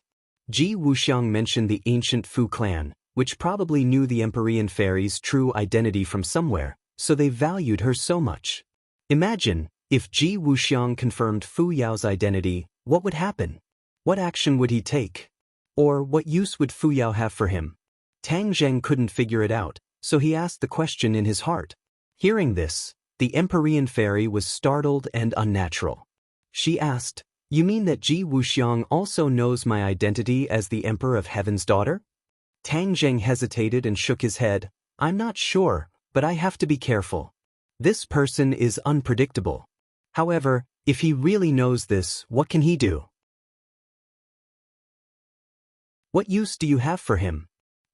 Ji Wuxiang mentioned the ancient Fu clan, which probably knew the Empyrean fairy's true identity from somewhere, so they valued her so much. Imagine, if Ji Wuxiang confirmed Fu Yao's identity, what would happen? What action would he take? Or what use would Fu Yao have for him? Tang Zheng couldn't figure it out, so he asked the question in his heart. Hearing this, the Empyrean fairy was startled and unnatural. She asked, "You mean that Ji Wuxiang also knows my identity as the Emperor of Heaven's daughter?" Tang Zheng hesitated and shook his head. "I'm not sure, but I have to be careful. This person is unpredictable. However, if he really knows this, what can he do? What use do you have for him?"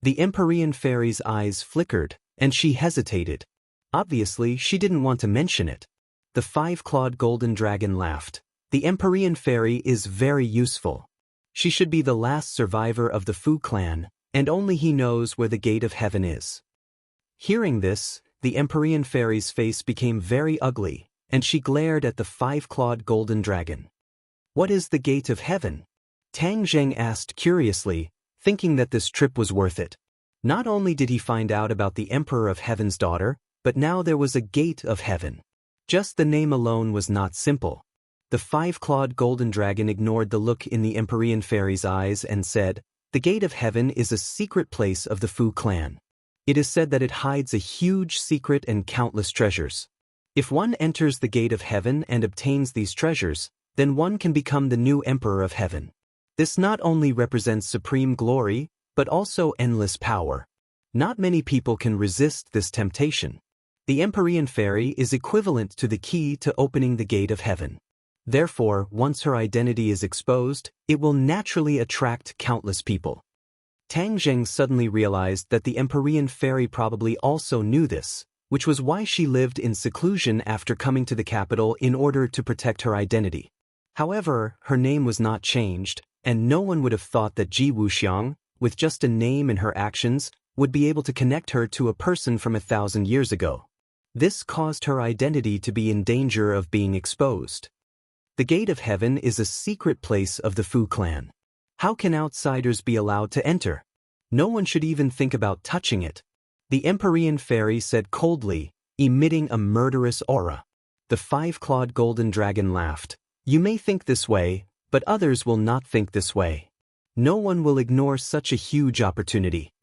The Empyrean fairy's eyes flickered, and she hesitated. Obviously, she didn't want to mention it. The 5-clawed golden dragon laughed. "The Empyrean fairy is very useful. She should be the last survivor of the Fu clan, and only he knows where the gate of heaven is." Hearing this, the Empyrean fairy's face became very ugly, and she glared at the 5-clawed golden dragon. "What is the gate of heaven?" Tang Zheng asked curiously, thinking that this trip was worth it. Not only did he find out about the Emperor of Heaven's daughter, but now there was a gate of heaven. Just the name alone was not simple. The 5-clawed golden dragon ignored the look in the Empyrean fairy's eyes and said, "The gate of heaven is a secret place of the Fu clan. It is said that it hides a huge secret and countless treasures. If one enters the gate of heaven and obtains these treasures, then one can become the new Emperor of Heaven. This not only represents supreme glory, but also endless power. Not many people can resist this temptation. The Empyrean fairy is equivalent to the key to opening the gate of heaven. Therefore, once her identity is exposed, it will naturally attract countless people." Tang Zheng suddenly realized that the Empyrean fairy probably also knew this, which was why she lived in seclusion after coming to the capital in order to protect her identity. However, her name was not changed, and no one would have thought that Ji Wuxiang, with just a name and her actions, would be able to connect her to a person from 1,000 years ago. This caused her identity to be in danger of being exposed. The Gate of Heaven is a secret place of the Fu clan. How can outsiders be allowed to enter? No one should even think about touching it. The Empyrean fairy said coldly, emitting a murderous aura. The five-clawed golden dragon laughed. You may think this way, but others will not think this way. No one will ignore such a huge opportunity.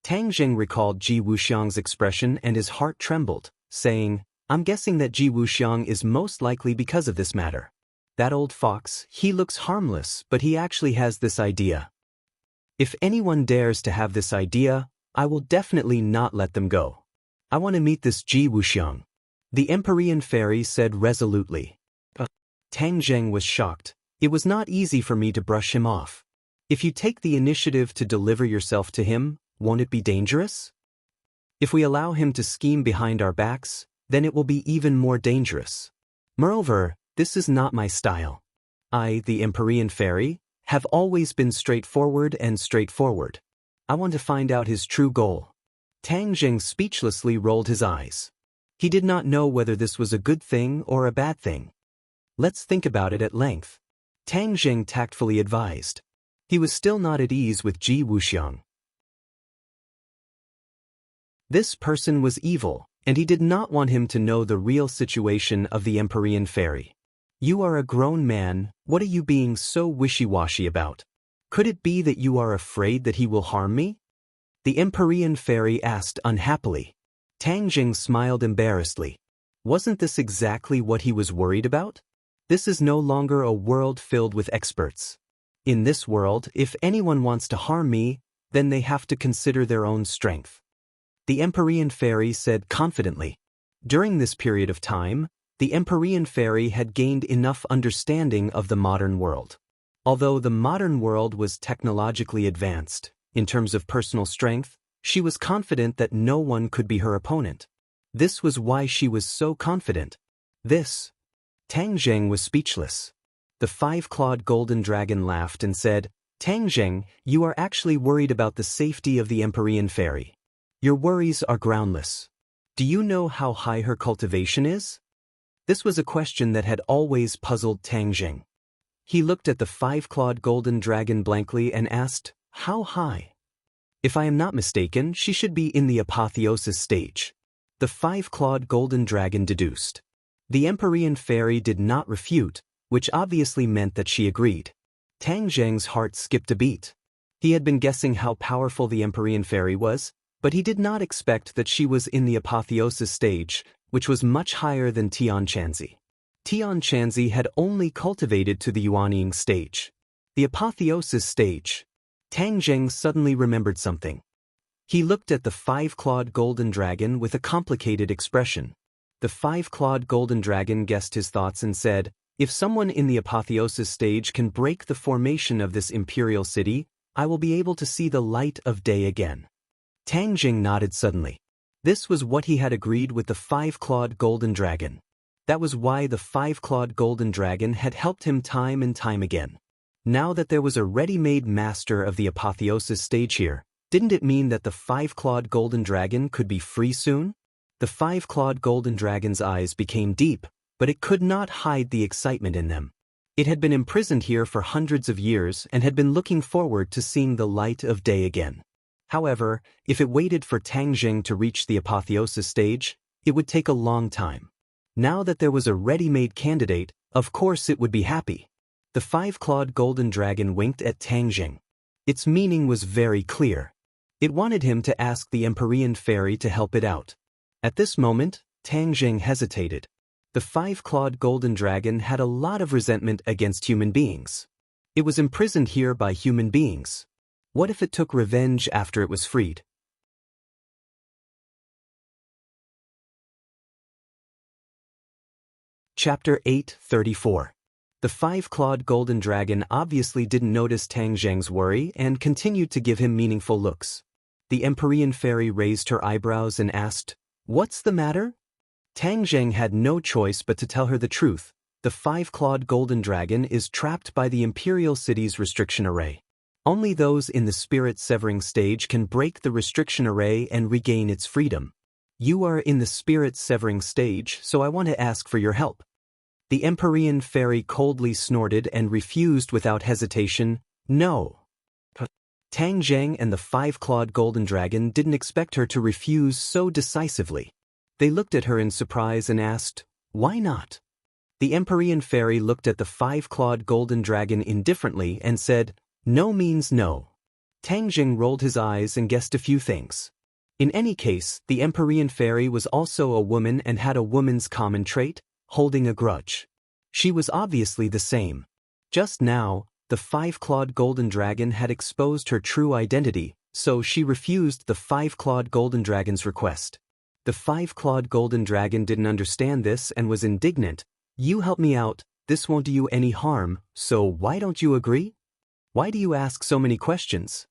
Tang Jing recalled Ji Wuxiang's expression and his heart trembled, saying, I'm guessing that Ji Wuxiang is most likely because of this matter. That old fox, he looks harmless, but he actually has this idea. If anyone dares to have this idea, I will definitely not let them go. I want to meet this Ji Wuxiang. The Empyrean fairy said resolutely. Tang Jing was shocked. It was not easy for me to brush him off. If you take the initiative to deliver yourself to him, won't it be dangerous? If we allow him to scheme behind our backs, then it will be even more dangerous. Moreover, this is not my style. I, the Empyrean fairy, have always been straightforward. I want to find out his true goal. Tang Jing speechlessly rolled his eyes. He did not know whether this was a good thing or a bad thing. Let's think about it at length. Tang Jing tactfully advised. He was still not at ease with Ji Wuxiang. This person was evil, and he did not want him to know the real situation of the Empyrean fairy. You are a grown man, what are you being so wishy-washy about? Could it be that you are afraid that he will harm me? The Empyrean fairy asked unhappily. Tang Jing smiled embarrassedly. Wasn't this exactly what he was worried about? This is no longer a world filled with experts. In this world, if anyone wants to harm me, then they have to consider their own strength. The Empyrean fairy said confidently. During this period of time, the Empyrean fairy had gained enough understanding of the modern world. Although the modern world was technologically advanced, in terms of personal strength, she was confident that no one could be her opponent. This was why she was so confident. Tang Jing was speechless. The five-clawed golden dragon laughed and said, Tang Jing, you are actually worried about the safety of the Empyrean fairy. Your worries are groundless. Do you know how high her cultivation is? This was a question that had always puzzled Tang Jing. He looked at the five-clawed golden dragon blankly and asked, How high? If I am not mistaken, she should be in the apotheosis stage. The five-clawed golden dragon deduced. The Empyrean fairy did not refute, which obviously meant that she agreed. Tang Jing's heart skipped a beat. He had been guessing how powerful the Empyrean fairy was, but he did not expect that she was in the apotheosis stage, which was much higher than Tian Chanzi. Tian Chanzi had only cultivated to the Yuanying stage. The apotheosis stage. Tang Jing suddenly remembered something. He looked at the five-clawed golden dragon with a complicated expression. The five-clawed golden dragon guessed his thoughts and said, If someone in the apotheosis stage can break the formation of this imperial city, I will be able to see the light of day again. Tang Jing nodded suddenly. This was what he had agreed with the five-clawed golden dragon. That was why the five-clawed golden dragon had helped him time and time again. Now that there was a ready-made master of the apotheosis stage here, didn't it mean that the five-clawed golden dragon could be free soon? The five-clawed golden dragon's eyes became deep, but it could not hide the excitement in them. It had been imprisoned here for hundreds of years and had been looking forward to seeing the light of day again. However, if it waited for Tang Jing to reach the apotheosis stage, it would take a long time. Now that there was a ready-made candidate, of course it would be happy. The five-clawed golden dragon winked at Tang Jing. Its meaning was very clear. It wanted him to ask the Empyrean fairy to help it out. At this moment, Tang Jing hesitated. The five-clawed golden dragon had a lot of resentment against human beings. It was imprisoned here by human beings. What if it took revenge after it was freed? Chapter 8:34. The five-clawed golden dragon obviously didn't notice Tang Jing's worry and continued to give him meaningful looks. The Empyrean fairy raised her eyebrows and asked, What's the matter? Tang Jing had no choice but to tell her the truth. The five-clawed golden dragon is trapped by the Imperial City's restriction array. Only those in the spirit-severing stage can break the restriction array and regain its freedom. You are in the spirit-severing stage, so I want to ask for your help. The Empyrean fairy coldly snorted and refused without hesitation, no. Tang Zheng and the five-clawed golden dragon didn't expect her to refuse so decisively. They looked at her in surprise and asked, why not? The Empyrean fairy looked at the five-clawed golden dragon indifferently and said, no means no. Tang Zheng rolled his eyes and guessed a few things. In any case, the Empyrean fairy was also a woman and had a woman's common trait, holding a grudge. She was obviously the same. Just now, the five-clawed golden dragon had exposed her true identity, so she refused the five-clawed golden dragon's request. The five-clawed golden dragon didn't understand this and was indignant. You help me out, this won't do you any harm, so why don't you agree? Why do you ask so many questions?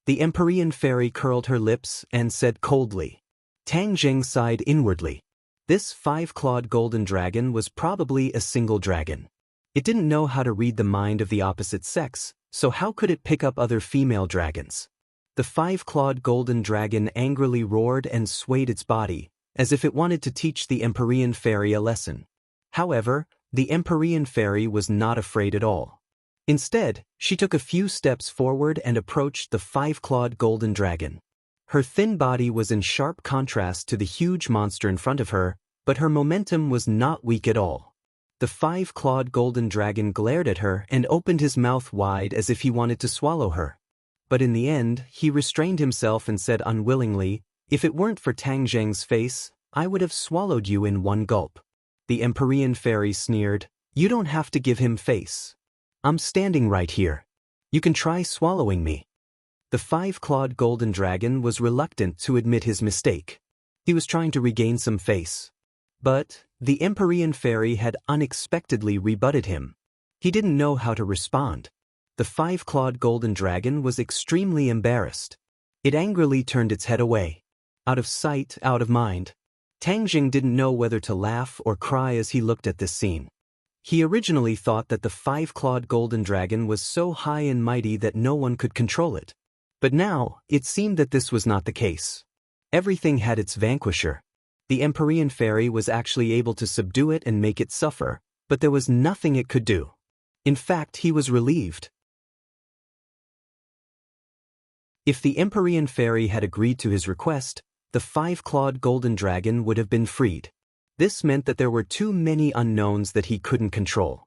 The Empyrean fairy curled her lips and said coldly. Tang Zheng sighed inwardly. This five-clawed golden dragon was probably a single dragon. It didn't know how to read the mind of the opposite sex, so how could it pick up other female dragons? The five-clawed golden dragon angrily roared and swayed its body, as if it wanted to teach the Empyrean fairy a lesson. However, the Empyrean fairy was not afraid at all. Instead, she took a few steps forward and approached the five-clawed golden dragon. Her thin body was in sharp contrast to the huge monster in front of her, but her momentum was not weak at all. The five-clawed golden dragon glared at her and opened his mouth wide as if he wanted to swallow her. But in the end, he restrained himself and said unwillingly, if it weren't for Tang Zheng's face, I would have swallowed you in one gulp. The Empyrean fairy sneered, you don't have to give him face. I'm standing right here. You can try swallowing me. The five-clawed golden dragon was reluctant to admit his mistake. He was trying to regain some face. But the Empyrean fairy had unexpectedly rebutted him. He didn't know how to respond. The five-clawed golden dragon was extremely embarrassed. It angrily turned its head away. Out of sight, out of mind. Tang Zheng didn't know whether to laugh or cry as he looked at this scene. He originally thought that the five-clawed golden dragon was so high and mighty that no one could control it. But now, it seemed that this was not the case. Everything had its vanquisher. The Empyrean fairy was actually able to subdue it and make it suffer, but there was nothing it could do. In fact, he was relieved. If the Empyrean fairy had agreed to his request, the five-clawed golden dragon would have been freed. This meant that there were too many unknowns that he couldn't control.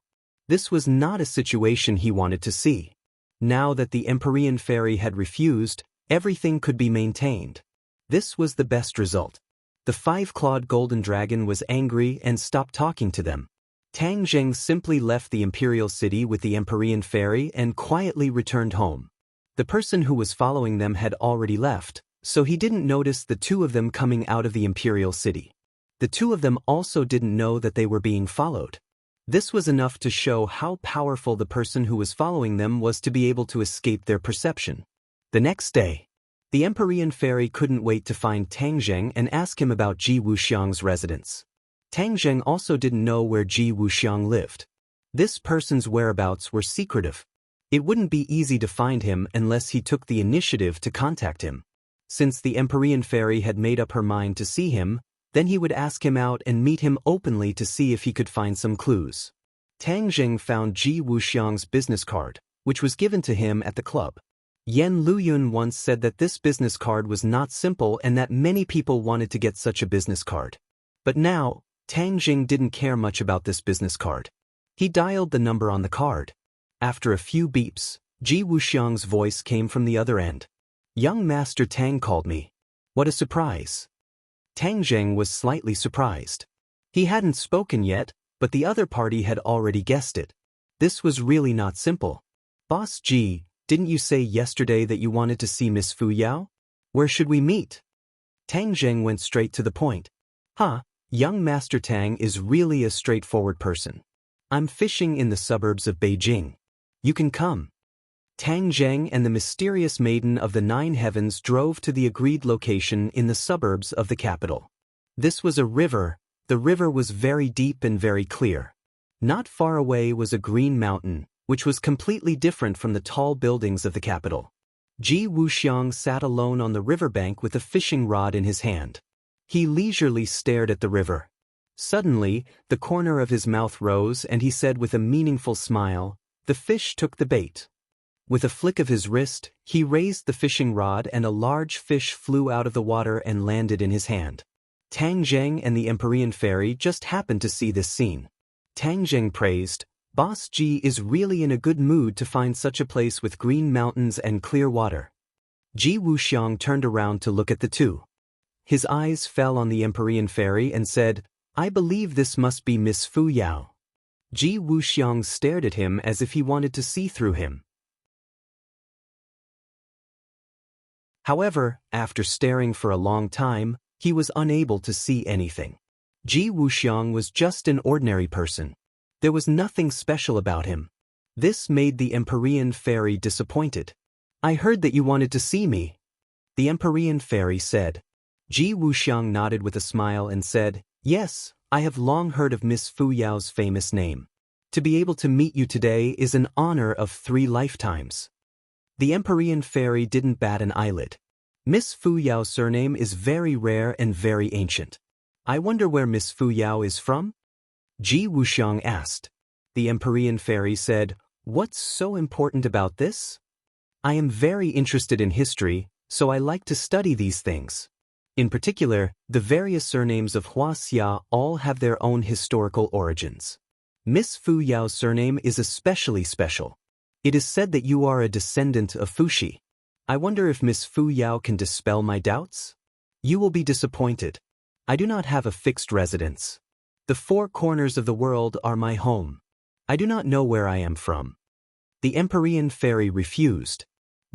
This was not a situation he wanted to see. Now that the Empyrean fairy had refused, everything could be maintained. This was the best result. The five-clawed golden dragon was angry and stopped talking to them. Tang Zheng simply left the Imperial City with the Empyrean fairy and quietly returned home. The person who was following them had already left, so he didn't notice the two of them coming out of the Imperial City. The two of them also didn't know that they were being followed. This was enough to show how powerful the person who was following them was to be able to escape their perception. The next day, the Empyrean fairy couldn't wait to find Tang Zheng and ask him about Ji Wuxiang's residence. Tang Zheng also didn't know where Ji Wuxiang lived. This person's whereabouts were secretive. It wouldn't be easy to find him unless he took the initiative to contact him. Since the Empyrean fairy had made up her mind to see him, then he would ask him out and meet him openly to see if he could find some clues. Tang Zheng found Ji Wuxiang's business card, which was given to him at the club. Yan Luyun once said that this business card was not simple and that many people wanted to get such a business card. But now, Tang Zheng didn't care much about this business card. He dialed the number on the card. After a few beeps, Ji Wuxiang's voice came from the other end. Young Master Tang called me. What a surprise. Tang Zheng was slightly surprised. He hadn't spoken yet, but the other party had already guessed it. This was really not simple. Boss Ji, didn't you say yesterday that you wanted to see Miss Fu Yao? Where should we meet? Tang Zheng went straight to the point. Young Master Tang is really a straightforward person. I'm fishing in the suburbs of Beijing. You can come. Tang Zheng and the mysterious maiden of the Nine Heavens drove to the agreed location in the suburbs of the capital. This was a river. The river was very deep and very clear. Not far away was a green mountain, which was completely different from the tall buildings of the capital. Ji Wuxiang sat alone on the riverbank with a fishing rod in his hand. He leisurely stared at the river. Suddenly, the corner of his mouth rose and he said with a meaningful smile, "The fish took the bait." With a flick of his wrist, he raised the fishing rod and a large fish flew out of the water and landed in his hand. Tang Zheng and the Empyrean Fairy just happened to see this scene. Tang Zheng praised, "Boss Ji is really in a good mood to find such a place with green mountains and clear water." Ji Wuxiang turned around to look at the two. His eyes fell on the Empyrean Fairy and said, "I believe this must be Miss Fu Yao." Ji Wuxiang stared at him as if he wanted to see through him. However, after staring for a long time, he was unable to see anything. Ji Wuxiang was just an ordinary person. There was nothing special about him. This made the Empyrean Fairy disappointed. "I heard that you wanted to see me," the Empyrean Fairy said. Ji Wuxiang nodded with a smile and said, "Yes, I have long heard of Miss Fu Yao's famous name. To be able to meet you today is an honor of 3 lifetimes." The Empyrean Fairy didn't bat an eyelid. "Miss Fu Yao's surname is very rare and very ancient. I wonder where Miss Fu Yao is from?" Ji Wuxiang asked. The Empyrean Fairy said, "What's so important about this? I am very interested in history, so I like to study these things. In particular, the various surnames of Hua Xia all have their own historical origins. Miss Fu Yao's surname is especially special. It is said that you are a descendant of Fuxi. I wonder if Miss Fu Yao can dispel my doubts? You will be disappointed. I do not have a fixed residence. The 4 corners of the world are my home. I do not know where I am from." The Empyrean Fairy refused.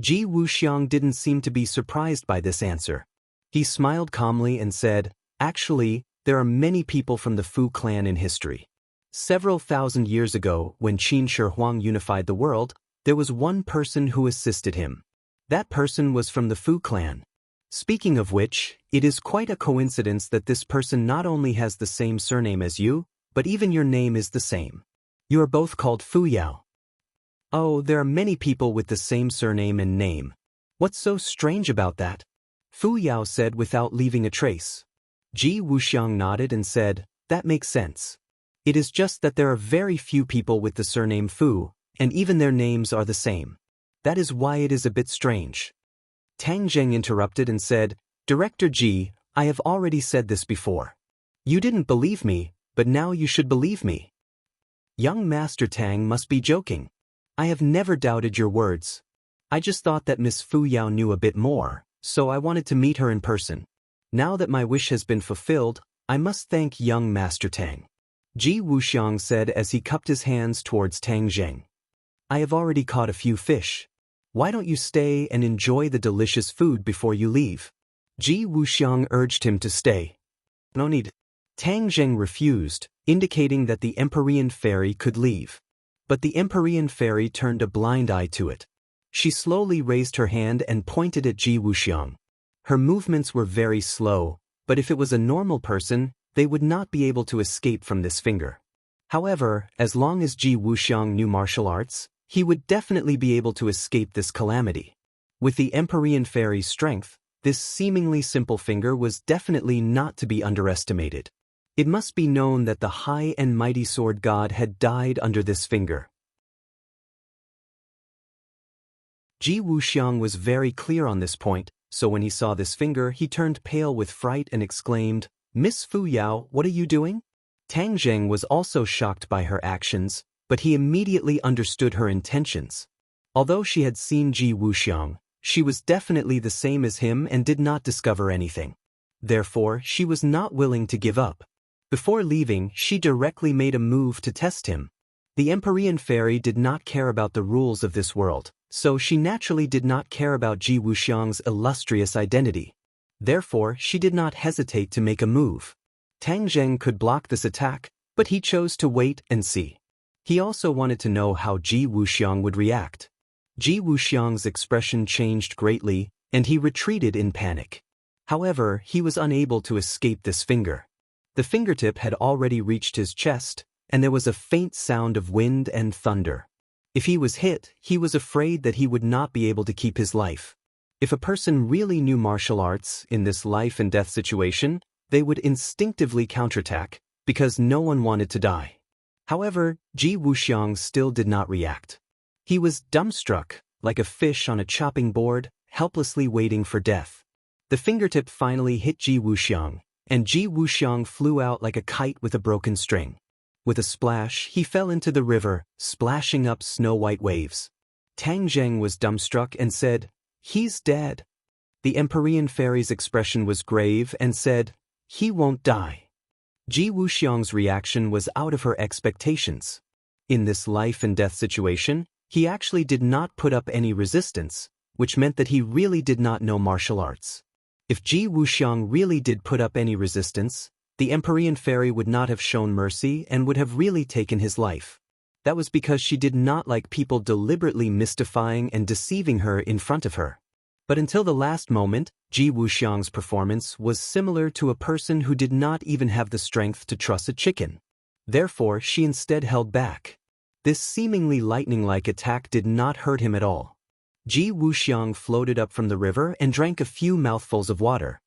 Ji Wuxiang didn't seem to be surprised by this answer. He smiled calmly and said, "Actually, there are many people from the Fu clan in history. Several thousand years ago, when Qin Shi Huang unified the world, there was one person who assisted him. That person was from the Fu clan. Speaking of which, it is quite a coincidence that this person not only has the same surname as you, but even your name is the same. You are both called Fu Yao." "Oh, there are many people with the same surname and name. What's so strange about that?" Fu Yao said without leaving a trace. Ji Wuxiang nodded and said, "That makes sense. It is just that there are very few people with the surname Fu, and even their names are the same. That is why it is a bit strange." Tang Zheng interrupted and said, "Director Ji, I have already said this before. You didn't believe me, but now you should believe me." "Young Master Tang must be joking. I have never doubted your words. I just thought that Miss Fu Yao knew a bit more, so I wanted to meet her in person. Now that my wish has been fulfilled, I must thank young Master Tang," Ji Wuxiang said as he cupped his hands towards Tang Zheng. "I have already caught a few fish. Why don't you stay and enjoy the delicious food before you leave?" Ji Wuxiang urged him to stay. "No need." Tang Zheng refused, indicating that the Empyrean Fairy could leave. But the Empyrean Fairy turned a blind eye to it. She slowly raised her hand and pointed at Ji Wuxiang. Her movements were very slow, but if it was a normal person, they would not be able to escape from this finger. However, as long as Ji Wuxiang knew martial arts, he would definitely be able to escape this calamity. With the Empyrean Fairy's strength, this seemingly simple finger was definitely not to be underestimated. It must be known that the high and mighty sword god had died under this finger. Ji Wuxiang was very clear on this point, so when he saw this finger he turned pale with fright and exclaimed, "Miss Fu Yao, what are you doing?" Tang Zheng was also shocked by her actions, but he immediately understood her intentions. Although she had seen Ji Wuxiang, she was definitely the same as him and did not discover anything. Therefore, she was not willing to give up. Before leaving, she directly made a move to test him. The Empyrean Fairy did not care about the rules of this world, so she naturally did not care about Ji Wuxiang's illustrious identity. Therefore, she did not hesitate to make a move. Tang Zheng could block this attack, but he chose to wait and see. He also wanted to know how Ji Wuxiang would react. Ji Wuxiang's expression changed greatly, and he retreated in panic. However, he was unable to escape this finger. The fingertip had already reached his chest, and there was a faint sound of wind and thunder. If he was hit, he was afraid that he would not be able to keep his life. If a person really knew martial arts in this life and death situation, they would instinctively counterattack, because no one wanted to die. However, Ji Wuxiang still did not react. He was dumbstruck, like a fish on a chopping board, helplessly waiting for death. The fingertip finally hit Ji Wuxiang, and Ji Wuxiang flew out like a kite with a broken string. With a splash, he fell into the river, splashing up snow-white waves. Tang Zheng was dumbstruck and said, "He's dead." The Empyrean fairy's expression was grave and said, "He won't die." Ji Wuxiang's reaction was out of her expectations. In this life and death situation, he actually did not put up any resistance, which meant that he really did not know martial arts. If Ji Wuxiang really did put up any resistance, the Empyrean fairy would not have shown mercy and would have really taken his life. That was because she did not like people deliberately mystifying and deceiving her in front of her. But until the last moment, Ji Wuxiang's performance was similar to a person who did not even have the strength to truss a chicken. Therefore, she instead held back. This seemingly lightning-like attack did not hurt him at all. Ji Wuxiang floated up from the river and drank a few mouthfuls of water.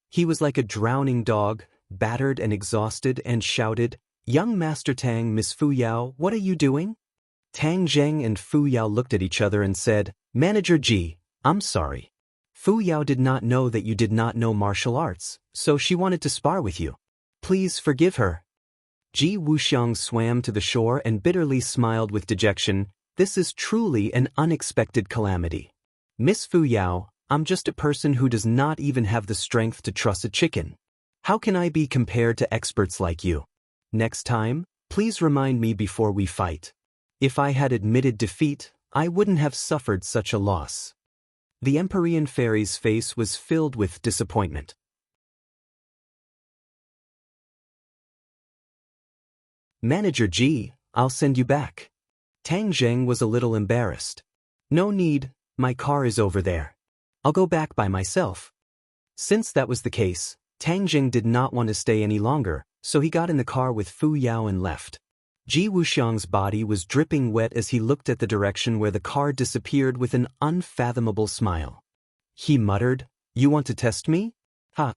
He was like a drowning dog, battered and exhausted, and shouted, "Young Master Tang, Miss Fu Yao, what are you doing?" Tang Zheng and Fu Yao looked at each other and said, "Manager Ji, I'm sorry. Fu Yao did not know that you did not know martial arts, so she wanted to spar with you. Please forgive her." Ji Wuxiang swam to the shore and bitterly smiled with dejection. "This is truly an unexpected calamity. Miss Fu Yao, I'm just a person who does not even have the strength to truss a chicken. How can I be compared to experts like you? Next time, please remind me before we fight. If I had admitted defeat, I wouldn't have suffered such a loss." The Empyrean fairy's face was filled with disappointment. "Manager Ji, I'll send you back." Tang Zheng was a little embarrassed. "No need, my car is over there. I'll go back by myself." Since that was the case, Tang Zheng did not want to stay any longer, so he got in the car with Fu Yao and left. Ji Wuxiang's body was dripping wet as he looked at the direction where the car disappeared with an unfathomable smile. He muttered, "You want to test me? Ha."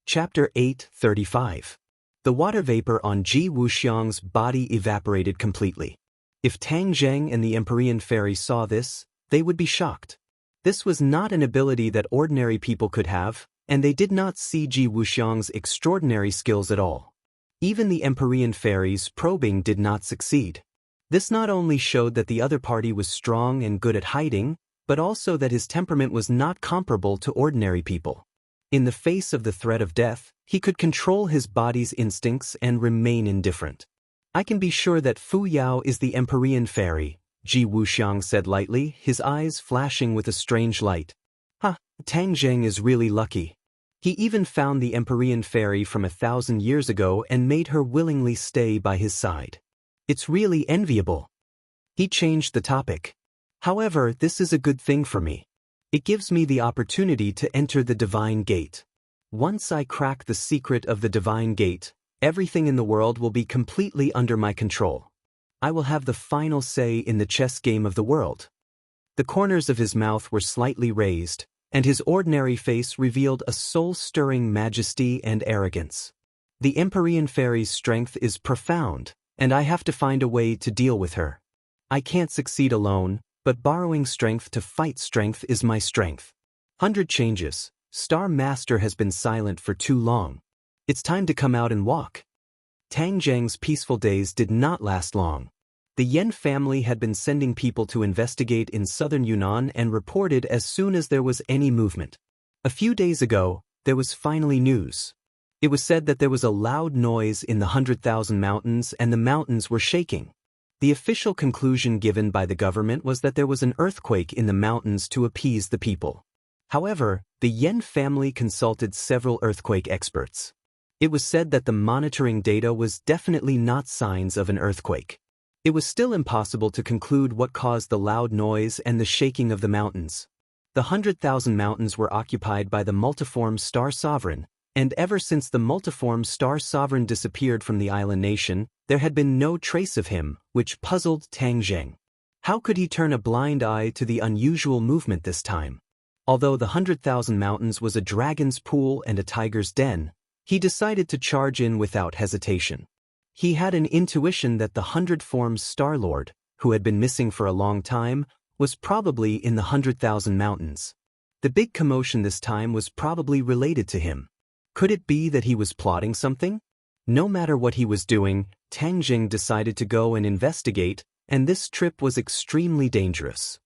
Chapter 8:35. The water vapor on Ji Wuxiang's body evaporated completely. If Tang Zheng and the Empyrean fairy saw this, they would be shocked. This was not an ability that ordinary people could have, and they did not see Ji Wuxiang's extraordinary skills at all. Even the Empyrean fairy's probing did not succeed. This not only showed that the other party was strong and good at hiding, but also that his temperament was not comparable to ordinary people. In the face of the threat of death, he could control his body's instincts and remain indifferent. "I can be sure that Fu Yao is the Empyrean fairy," Ji Wuxiang said lightly, his eyes flashing with a strange light. Tang Zheng is really lucky. He even found the Empyrean fairy from 1,000 years ago and made her willingly stay by his side. It's really enviable." He changed the topic. "However, this is a good thing for me. It gives me the opportunity to enter the divine gate. Once I crack the secret of the divine gate, everything in the world will be completely under my control. I will have the final say in the chess game of the world." The corners of his mouth were slightly raised, and his ordinary face revealed a soul-stirring majesty and arrogance. "The Empyrean fairy's strength is profound, and I have to find a way to deal with her. I can't succeed alone, but borrowing strength to fight strength is my strength. 100 changes. Star Master has been silent for too long. It's time to come out and walk." Tang Zheng's peaceful days did not last long. The Yen family had been sending people to investigate in southern Yunnan and reported as soon as there was any movement. A few days ago, there was finally news. It was said that there was a loud noise in the 100,000 mountains and the mountains were shaking. The official conclusion given by the government was that there was an earthquake in the mountains to appease the people. However, the Yen family consulted several earthquake experts. It was said that the monitoring data was definitely not signs of an earthquake. It was still impossible to conclude what caused the loud noise and the shaking of the mountains. The 100,000 mountains were occupied by the multiform star sovereign, and ever since the multiform star sovereign disappeared from the island nation, there had been no trace of him, which puzzled Tang Zheng. How could he turn a blind eye to the unusual movement this time? Although the 100,000 mountains was a dragon's pool and a tiger's den, he decided to charge in without hesitation. He had an intuition that the 100 Forms Star Lord, who had been missing for a long time, was probably in the 100,000 mountains. The big commotion this time was probably related to him. Could it be that he was plotting something? No matter what he was doing, Tang Jing decided to go and investigate, and this trip was extremely dangerous.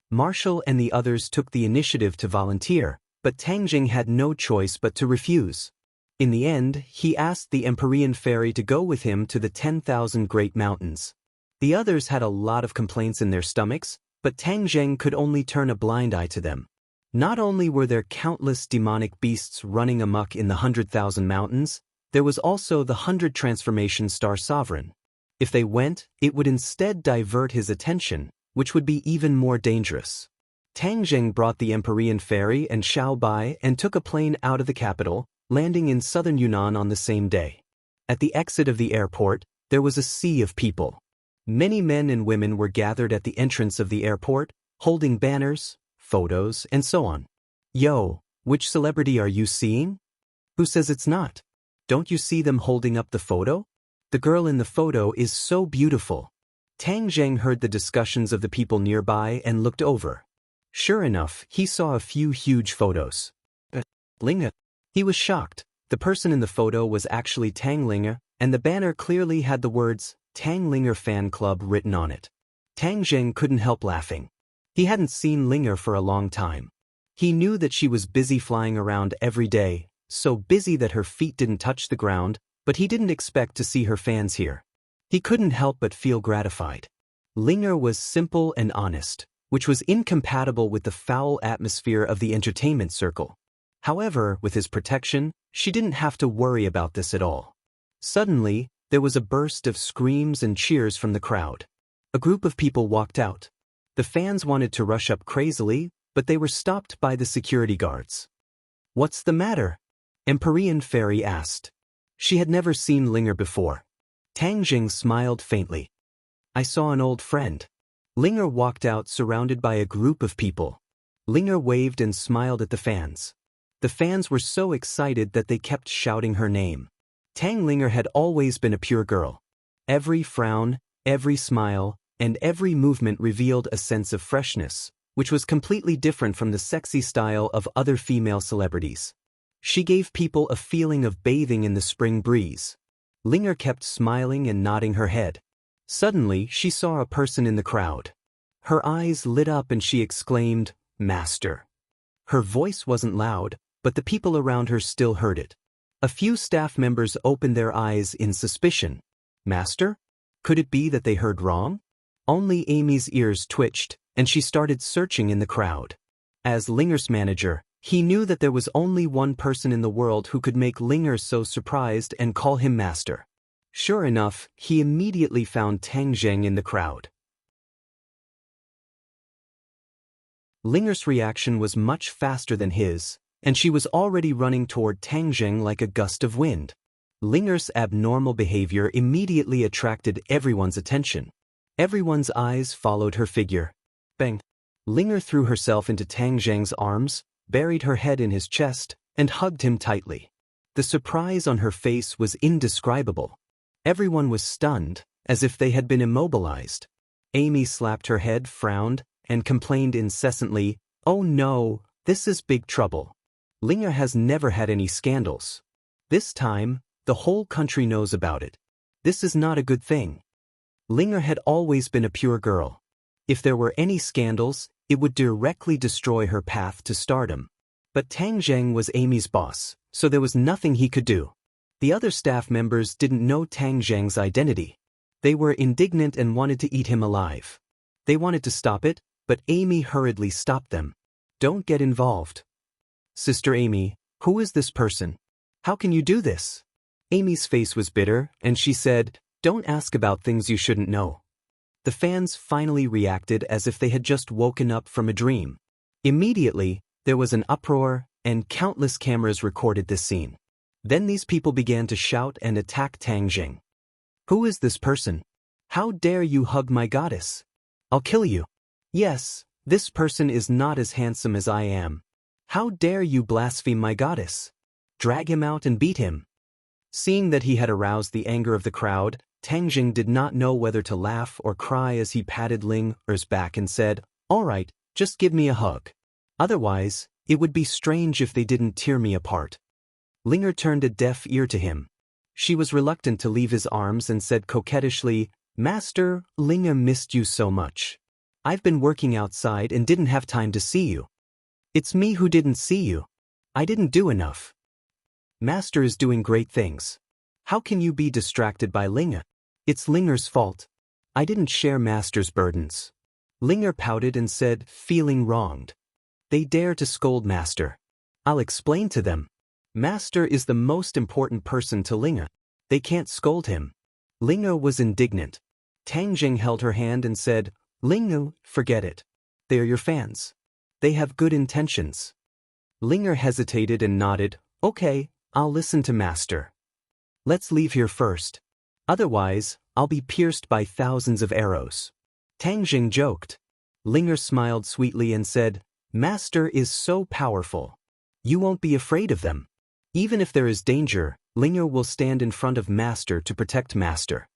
Marshall and the others took the initiative to volunteer, but Tang Jing had no choice but to refuse. In the end, he asked the Empyrean Fairy to go with him to the 10,000 Great Mountains. The others had a lot of complaints in their stomachs, but Tang Zheng could only turn a blind eye to them. Not only were there countless demonic beasts running amok in the 100,000 mountains, there was also the 100 Transformation Star Sovereign. If they went, it would instead divert his attention, which would be even more dangerous. Tang Zheng brought the Empyrean Fairy and Xiao Bai and took a plane out of the capital, landing in southern Yunnan on the same day. At the exit of the airport, there was a sea of people. Many men and women were gathered at the entrance of the airport, holding banners, photos, and so on. Yo, which celebrity are you seeing? Who says it's not? Don't you see them holding up the photo? The girl in the photo is so beautiful. Tang Zheng heard the discussions of the people nearby and looked over. Sure enough, he saw a few huge photos. Linga. He was shocked. The person in the photo was actually Tang Linga, and the banner clearly had the words, Tang Linger Fan Club written on it. Tang Zheng couldn't help laughing. He hadn't seen Linger for a long time. He knew that she was busy flying around every day, so busy that her feet didn't touch the ground, but he didn't expect to see her fans here. He couldn't help but feel gratified. Linger was simple and honest, which was incompatible with the foul atmosphere of the entertainment circle. However, with his protection, she didn't have to worry about this at all. Suddenly, there was a burst of screams and cheers from the crowd. A group of people walked out. The fans wanted to rush up crazily, but they were stopped by the security guards. What's the matter? Empyrean Fairy asked. She had never seen Linger before. Tang Jing smiled faintly. I saw an old friend. Linger walked out surrounded by a group of people. Linger waved and smiled at the fans. The fans were so excited that they kept shouting her name. Tang Linger had always been a pure girl. Every frown, every smile, and every movement revealed a sense of freshness, which was completely different from the sexy style of other female celebrities. She gave people a feeling of bathing in the spring breeze. Linger kept smiling and nodding her head. Suddenly, she saw a person in the crowd. Her eyes lit up and she exclaimed, "Master." Her voice wasn't loud, but the people around her still heard it. A few staff members opened their eyes in suspicion. Master? Could it be that they heard wrong? Only Amy's ears twitched, and she started searching in the crowd. As Linger's manager, he knew that there was only one person in the world who could make Linger so surprised and call him master. Sure enough, he immediately found Tang Zheng in the crowd. Linger's reaction was much faster than his, and she was already running toward Tang Zheng like a gust of wind. Linger's abnormal behavior immediately attracted everyone's attention. Everyone's eyes followed her figure. Bang! Linger threw herself into Tang Zheng's arms, buried her head in his chest, and hugged him tightly. The surprise on her face was indescribable. Everyone was stunned, as if they had been immobilized. Amy slapped her head, frowned, and complained incessantly, "Oh no, this is big trouble. Linger has never had any scandals. This time, the whole country knows about it. This is not a good thing." Linger had always been a pure girl. If there were any scandals, it would directly destroy her path to stardom. But Tang Zheng was Amy's boss, so there was nothing he could do. The other staff members didn't know Tang Zheng's identity. They were indignant and wanted to eat him alive. They wanted to stop it, but Amy hurriedly stopped them. "Don't get involved." "Sister Amy, who is this person? How can you do this?" Amy's face was bitter, and she said, "Don't ask about things you shouldn't know." The fans finally reacted as if they had just woken up from a dream. Immediately, there was an uproar, and countless cameras recorded this scene. Then these people began to shout and attack Tang Jing. "Who is this person? How dare you hug my goddess? I'll kill you. Yes, this person is not as handsome as I am. How dare you blaspheme my goddess? Drag him out and beat him." Seeing that he had aroused the anger of the crowd, Tang Jing did not know whether to laugh or cry as he patted Ling Er's back and said, "All right, just give me a hug. Otherwise, it would be strange if they didn't tear me apart." Ling Er turned a deaf ear to him. She was reluctant to leave his arms and said coquettishly, "Master, Ling Er missed you so much. I've been working outside and didn't have time to see you." "It's me who didn't see you. I didn't do enough. Master is doing great things. How can you be distracted by Ling Er? It's Ling Er's fault. I didn't share Master's burdens." Ling Er pouted and said, feeling wronged. "They dare to scold Master. I'll explain to them. Master is the most important person to Ling Er. They can't scold him." Ling Er was indignant. Tang Jing held her hand and said, "Ling Er, forget it. They are your fans. They have good intentions." Ling Er hesitated and nodded, "Okay, I'll listen to Master. Let's leave here first. Otherwise, I'll be pierced by thousands of arrows." Tang Jing joked. Ling Er smiled sweetly and said, "Master is so powerful. You won't be afraid of them. Even if there is danger, Ling Er will stand in front of Master to protect Master."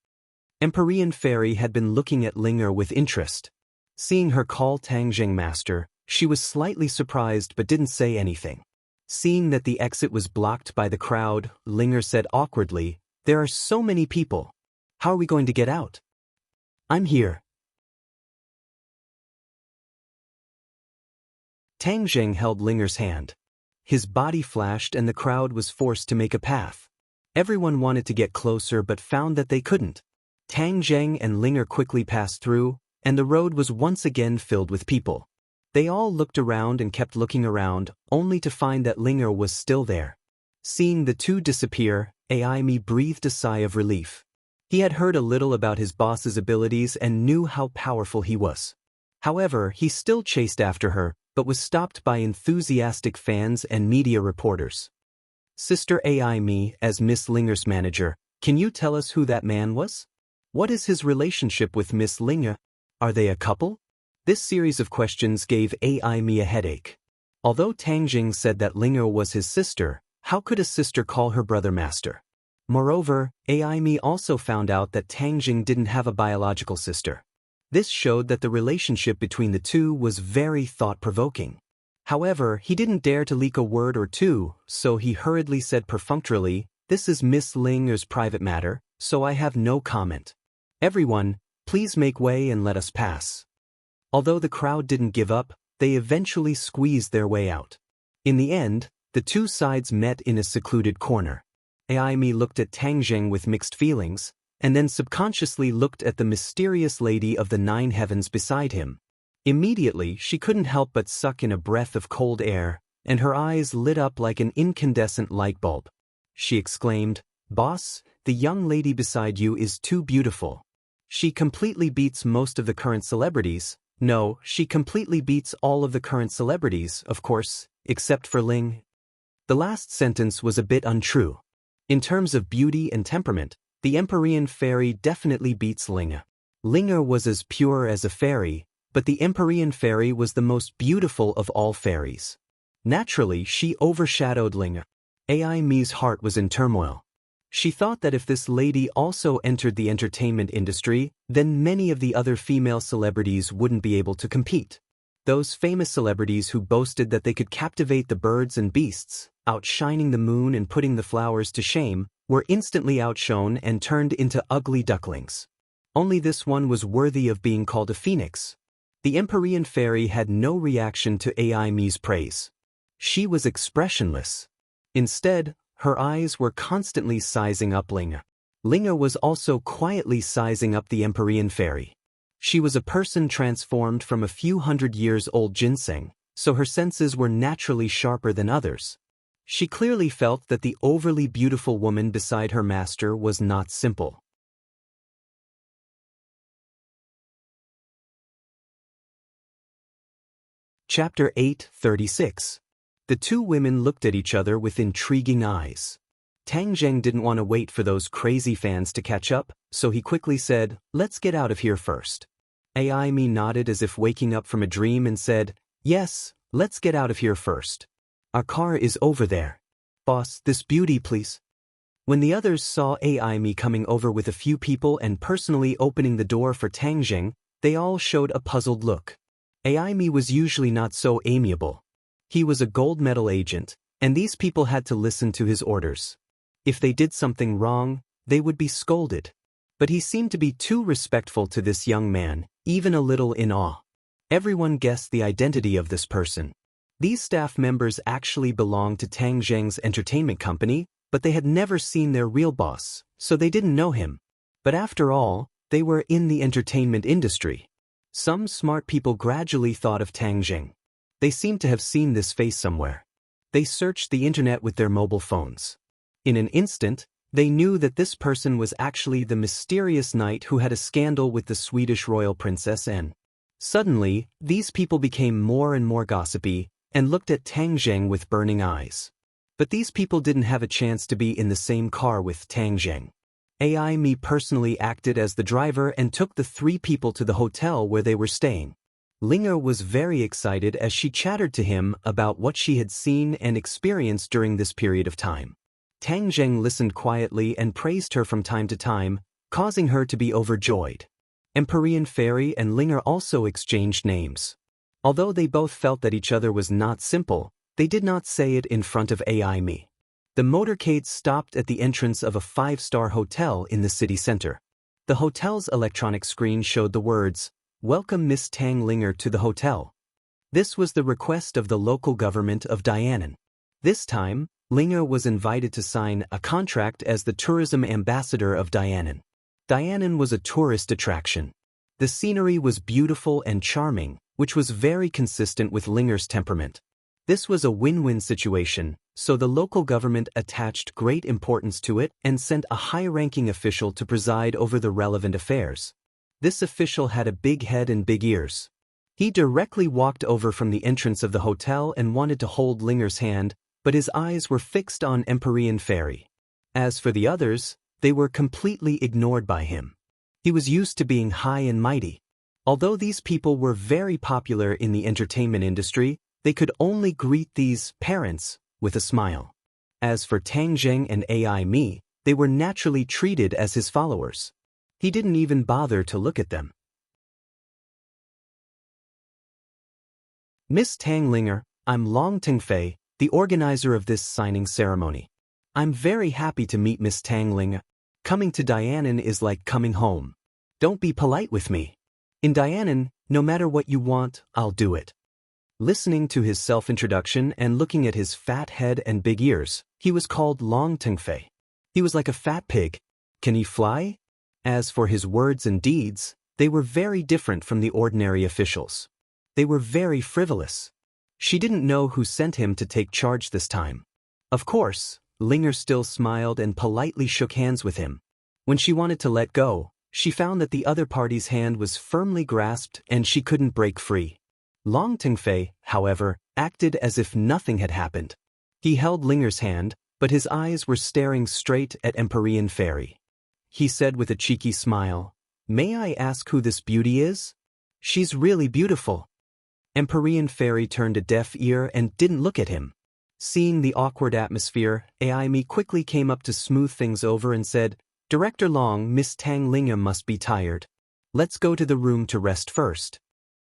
Empyrean Fairy had been looking at Ling Er with interest. Seeing her call Tang Jing Master, she was slightly surprised but didn't say anything. Seeing that the exit was blocked by the crowd, Ling Er said awkwardly, "There are so many people. How are we going to get out?" "I'm here." Tang Jing held Ling Er's hand. His body flashed and the crowd was forced to make a path. Everyone wanted to get closer but found that they couldn't. Tang Jing and Ling Er quickly passed through, and the road was once again filled with people. They all looked around and kept looking around, only to find that Ling Er was still there. Seeing the two disappear, Aimi breathed a sigh of relief. He had heard a little about his boss's abilities and knew how powerful he was. However, he still chased after her, but was stopped by enthusiastic fans and media reporters. "Sister Aimi, as Miss Ling Er's manager, can you tell us who that man was? What is his relationship with Miss Ling Er? Are they a couple?" This series of questions gave Aimi a headache. Although Tang Jing said that Ling Er was his sister, how could a sister call her brother Master? Moreover, Aimi also found out that Tang Jing didn't have a biological sister. This showed that the relationship between the two was very thought-provoking. However, he didn't dare to leak a word or two, so he hurriedly said perfunctorily, "This is Miss Ling Er's private matter, so I have no comment. Everyone, please make way and let us pass." Although the crowd didn't give up, they eventually squeezed their way out. In the end, the two sides met in a secluded corner. Aimi looked at Tang Jing with mixed feelings, and then subconsciously looked at the mysterious lady of the 9 heavens beside him. Immediately, she couldn't help but suck in a breath of cold air, and her eyes lit up like an incandescent light bulb. She exclaimed, "Boss, the young lady beside you is too beautiful. She completely beats most of the current celebrities. No, she completely beats all of the current celebrities, of course, except for Ling." The last sentence was a bit untrue. In terms of beauty and temperament, the Empyrean Fairy definitely beats Ling Er. Ling Er was as pure as a fairy, but the Empyrean Fairy was the most beautiful of all fairies. Naturally, she overshadowed Ling Er. Aimi's heart was in turmoil. She thought that if this lady also entered the entertainment industry, then many of the other female celebrities wouldn't be able to compete. Those famous celebrities who boasted that they could captivate the birds and beasts, outshining the moon and putting the flowers to shame, were instantly outshone and turned into ugly ducklings. Only this one was worthy of being called a phoenix. The Empyrean Fairy had no reaction to Aimi's praise. She was expressionless. Instead, her eyes were constantly sizing up Ling Er. Ling Er was also quietly sizing up the Empyrean Fairy. She was a person transformed from a few hundred-years-old ginseng, so her senses were naturally sharper than others. She clearly felt that the overly beautiful woman beside her master was not simple. Chapter 8:36. The two women looked at each other with intriguing eyes. Tang Zheng didn't want to wait for those crazy fans to catch up, so he quickly said, "Let's get out of here first." AI Me nodded as if waking up from a dream and said, "Yes, let's get out of here first. Our car is over there. Boss, this beauty please." When the others saw AI Me coming over with a few people and personally opening the door for Tang Zheng, they all showed a puzzled look. AI Me was usually not so amiable. He was a gold medal agent, and these people had to listen to his orders. If they did something wrong, they would be scolded. But he seemed to be too respectful to this young man, even a little in awe. Everyone guessed the identity of this person. These staff members actually belonged to Tang Zheng's entertainment company, but they had never seen their real boss, so they didn't know him. But after all, they were in the entertainment industry. Some smart people gradually thought of Tang Zheng. They seemed to have seen this face somewhere. They searched the internet with their mobile phones. In an instant, they knew that this person was actually the mysterious knight who had a scandal with the Swedish royal princess N. Suddenly, these people became more and more gossipy, and looked at Tang Zheng with burning eyes. But these people didn't have a chance to be in the same car with Tang Zheng. AI Me personally acted as the driver and took the three people to the hotel where they were staying. Linger was very excited as she chattered to him about what she had seen and experienced during this period of time. Tang Zheng listened quietly and praised her from time to time, causing her to be overjoyed. Empyrean Fairy and Linger also exchanged names. Although they both felt that each other was not simple, they did not say it in front of AI Me. The motorcade stopped at the entrance of a 5-star hotel in the city center. The hotel's electronic screen showed the words, "Welcome Miss Tang Linger to the hotel." This was the request of the local government of Dianan. This time, Linger was invited to sign a contract as the tourism ambassador of Dianan. Dianan was a tourist attraction. The scenery was beautiful and charming, which was very consistent with Linger's temperament. This was a win-win situation, so the local government attached great importance to it and sent a high-ranking official to preside over the relevant affairs. This official had a big head and big ears. He directly walked over from the entrance of the hotel and wanted to hold Linger's hand, but his eyes were fixed on Empyrean Fairy. As for the others, they were completely ignored by him. He was used to being high and mighty. Although these people were very popular in the entertainment industry, they could only greet these parents with a smile. As for Tang Zheng and AI Me, they were naturally treated as his followers. He didn't even bother to look at them. "Miss Tang Linger, I'm Long Tengfei, the organizer of this signing ceremony. I'm very happy to meet Miss Tang Linger. Coming to Dianan is like coming home. Don't be polite with me. In Dianan, no matter what you want, I'll do it." Listening to his self-introduction and looking at his fat head and big ears, he was called Long Tengfei. He was like a fat pig. Can he fly? As for his words and deeds, they were very different from the ordinary officials. They were very frivolous. She didn't know who sent him to take charge this time. Of course, Linger still smiled and politely shook hands with him. When she wanted to let go, she found that the other party's hand was firmly grasped and she couldn't break free. Long Tengfei, however, acted as if nothing had happened. He held Linger's hand, but his eyes were staring straight at Empyrean Fairy. He said with a cheeky smile, "May I ask who this beauty is? She's really beautiful." Empyrean Fairy turned a deaf ear and didn't look at him. Seeing the awkward atmosphere, AI Me quickly came up to smooth things over and said, "Director Long, Miss Tang Linger must be tired. Let's go to the room to rest first."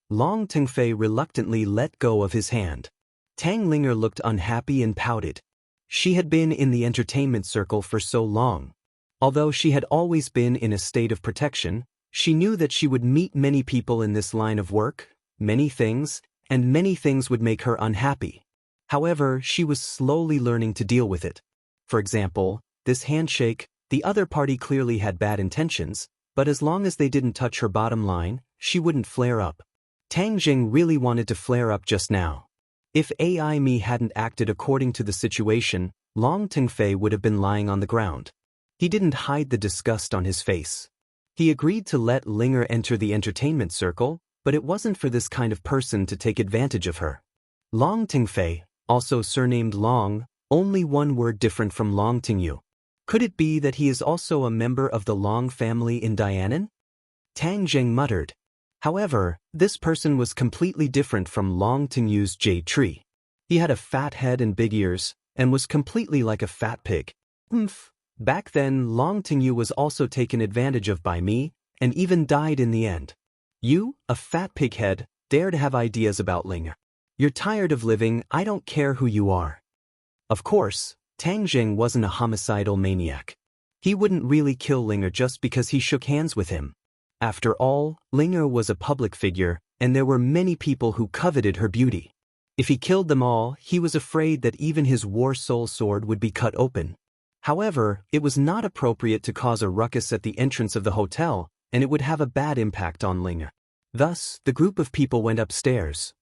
Long Tengfei reluctantly let go of his hand. Tang Linger looked unhappy and pouted. She had been in the entertainment circle for so long. Although she had always been in a state of protection, she knew that she would meet many people in this line of work, many things, and many things would make her unhappy. However, she was slowly learning to deal with it. For example, this handshake, the other party clearly had bad intentions, but as long as they didn't touch her bottom line, she wouldn't flare up. Tang Zheng really wanted to flare up just now. If AI Me hadn't acted according to the situation, Long Tengfei would have been lying on the ground. He didn't hide the disgust on his face. He agreed to let Linger enter the entertainment circle, but it wasn't for this kind of person to take advantage of her. Long Tingfei, also surnamed Long, only one word different from Long Tingyu. Could it be that he is also a member of the Long family in Dianan? Tang Zheng muttered. However, this person was completely different from Long Tingyu's jade tree. He had a fat head and big ears, and was completely like a fat pig. Back then, Long Tingyu was also taken advantage of by me, and even died in the end. You, a fat pig head, dare to have ideas about Ling. You're tired of living, I don't care who you are. Of course, Tang Zheng wasn't a homicidal maniac. He wouldn't really kill Linger just because he shook hands with him. After all, Linger was a public figure, and there were many people who coveted her beauty. If he killed them all, he was afraid that even his war soul sword would be cut open. However, it was not appropriate to cause a ruckus at the entrance of the hotel, and it would have a bad impact on Linger. Thus, the group of people went upstairs.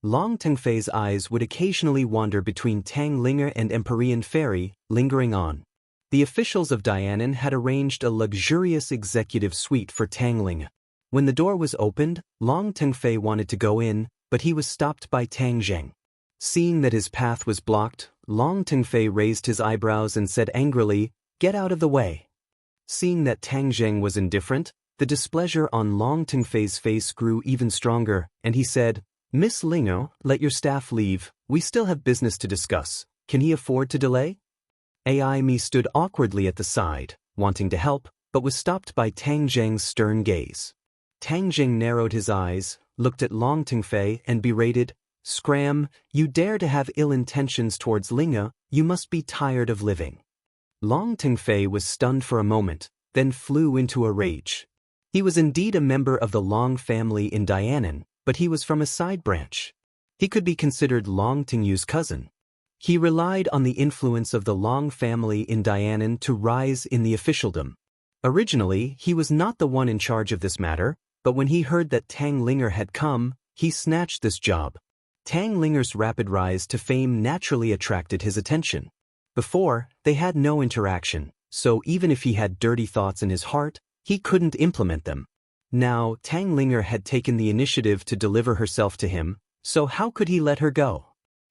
Long Tengfei's eyes would occasionally wander between Tang Linger and Empyrean Fairy, lingering on. The officials of Dianan had arranged a luxurious executive suite for Tang Linger. When the door was opened, Long Tengfei wanted to go in, but he was stopped by Tang Zheng. Seeing that his path was blocked, Long Tengfei raised his eyebrows and said angrily, "Get out of the way." Seeing that Tang Zheng was indifferent, the displeasure on Long Tengfei's face grew even stronger, and he said, "Miss Lingo, let your staff leave, we still have business to discuss. Can he afford to delay?" Ai Mi stood awkwardly at the side, wanting to help, but was stopped by Tang Zheng's stern gaze. Tang Zheng narrowed his eyes, looked at Long Tengfei and berated, "Scram, you dare to have ill intentions towards Linga, you must be tired of living." Long Tengfei was stunned for a moment, then flew into a rage. He was indeed a member of the Long family in Dianan, but he was from a side branch. He could be considered Long Tingyu's cousin. He relied on the influence of the Long family in Dianan to rise in the officialdom. Originally, he was not the one in charge of this matter, but when he heard that Tang Linger had come, he snatched this job. Tang Linger's rapid rise to fame naturally attracted his attention. Before, they had no interaction, so even if he had dirty thoughts in his heart, he couldn't implement them. Now, Tang Linger had taken the initiative to deliver herself to him, so how could he let her go?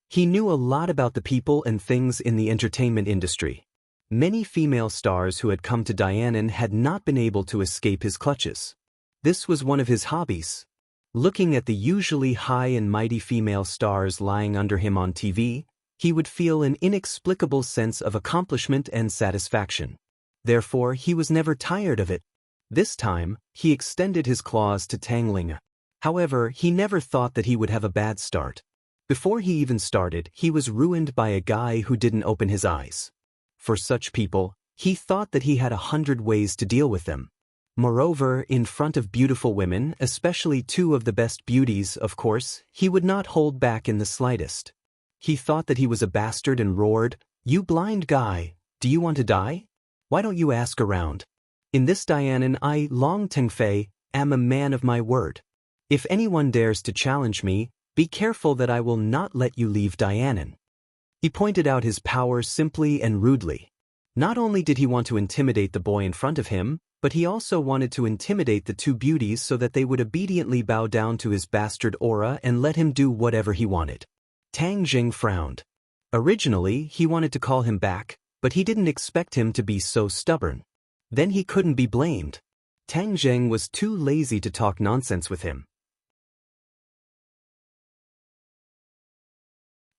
He knew a lot about the people and things in the entertainment industry. Many female stars who had come to Dianan had not been able to escape his clutches. This was one of his hobbies. Looking at the usually high and mighty female stars lying under him on TV, he would feel an inexplicable sense of accomplishment and satisfaction. Therefore, he was never tired of it. This time, he extended his claws to Tang Linger. However, he never thought that he would have a bad start. Before he even started, he was ruined by a guy who didn't open his eyes. For such people, he thought that he had 100 ways to deal with them. Moreover, in front of beautiful women, especially two of the best beauties, of course, he would not hold back in the slightest. He thought that he was a bastard and roared, "You blind guy, do you want to die? Why don't you ask around? In this Dianan I, Long Tengfei, am a man of my word. If anyone dares to challenge me, be careful that I will not let you leave Dianan." He pointed out his power simply and rudely. Not only did he want to intimidate the boy in front of him, but he also wanted to intimidate the two beauties so that they would obediently bow down to his bastard aura and let him do whatever he wanted. Tang Zheng frowned. Originally, he wanted to call him back, but he didn't expect him to be so stubborn. Then he couldn't be blamed. Tang Zheng was too lazy to talk nonsense with him.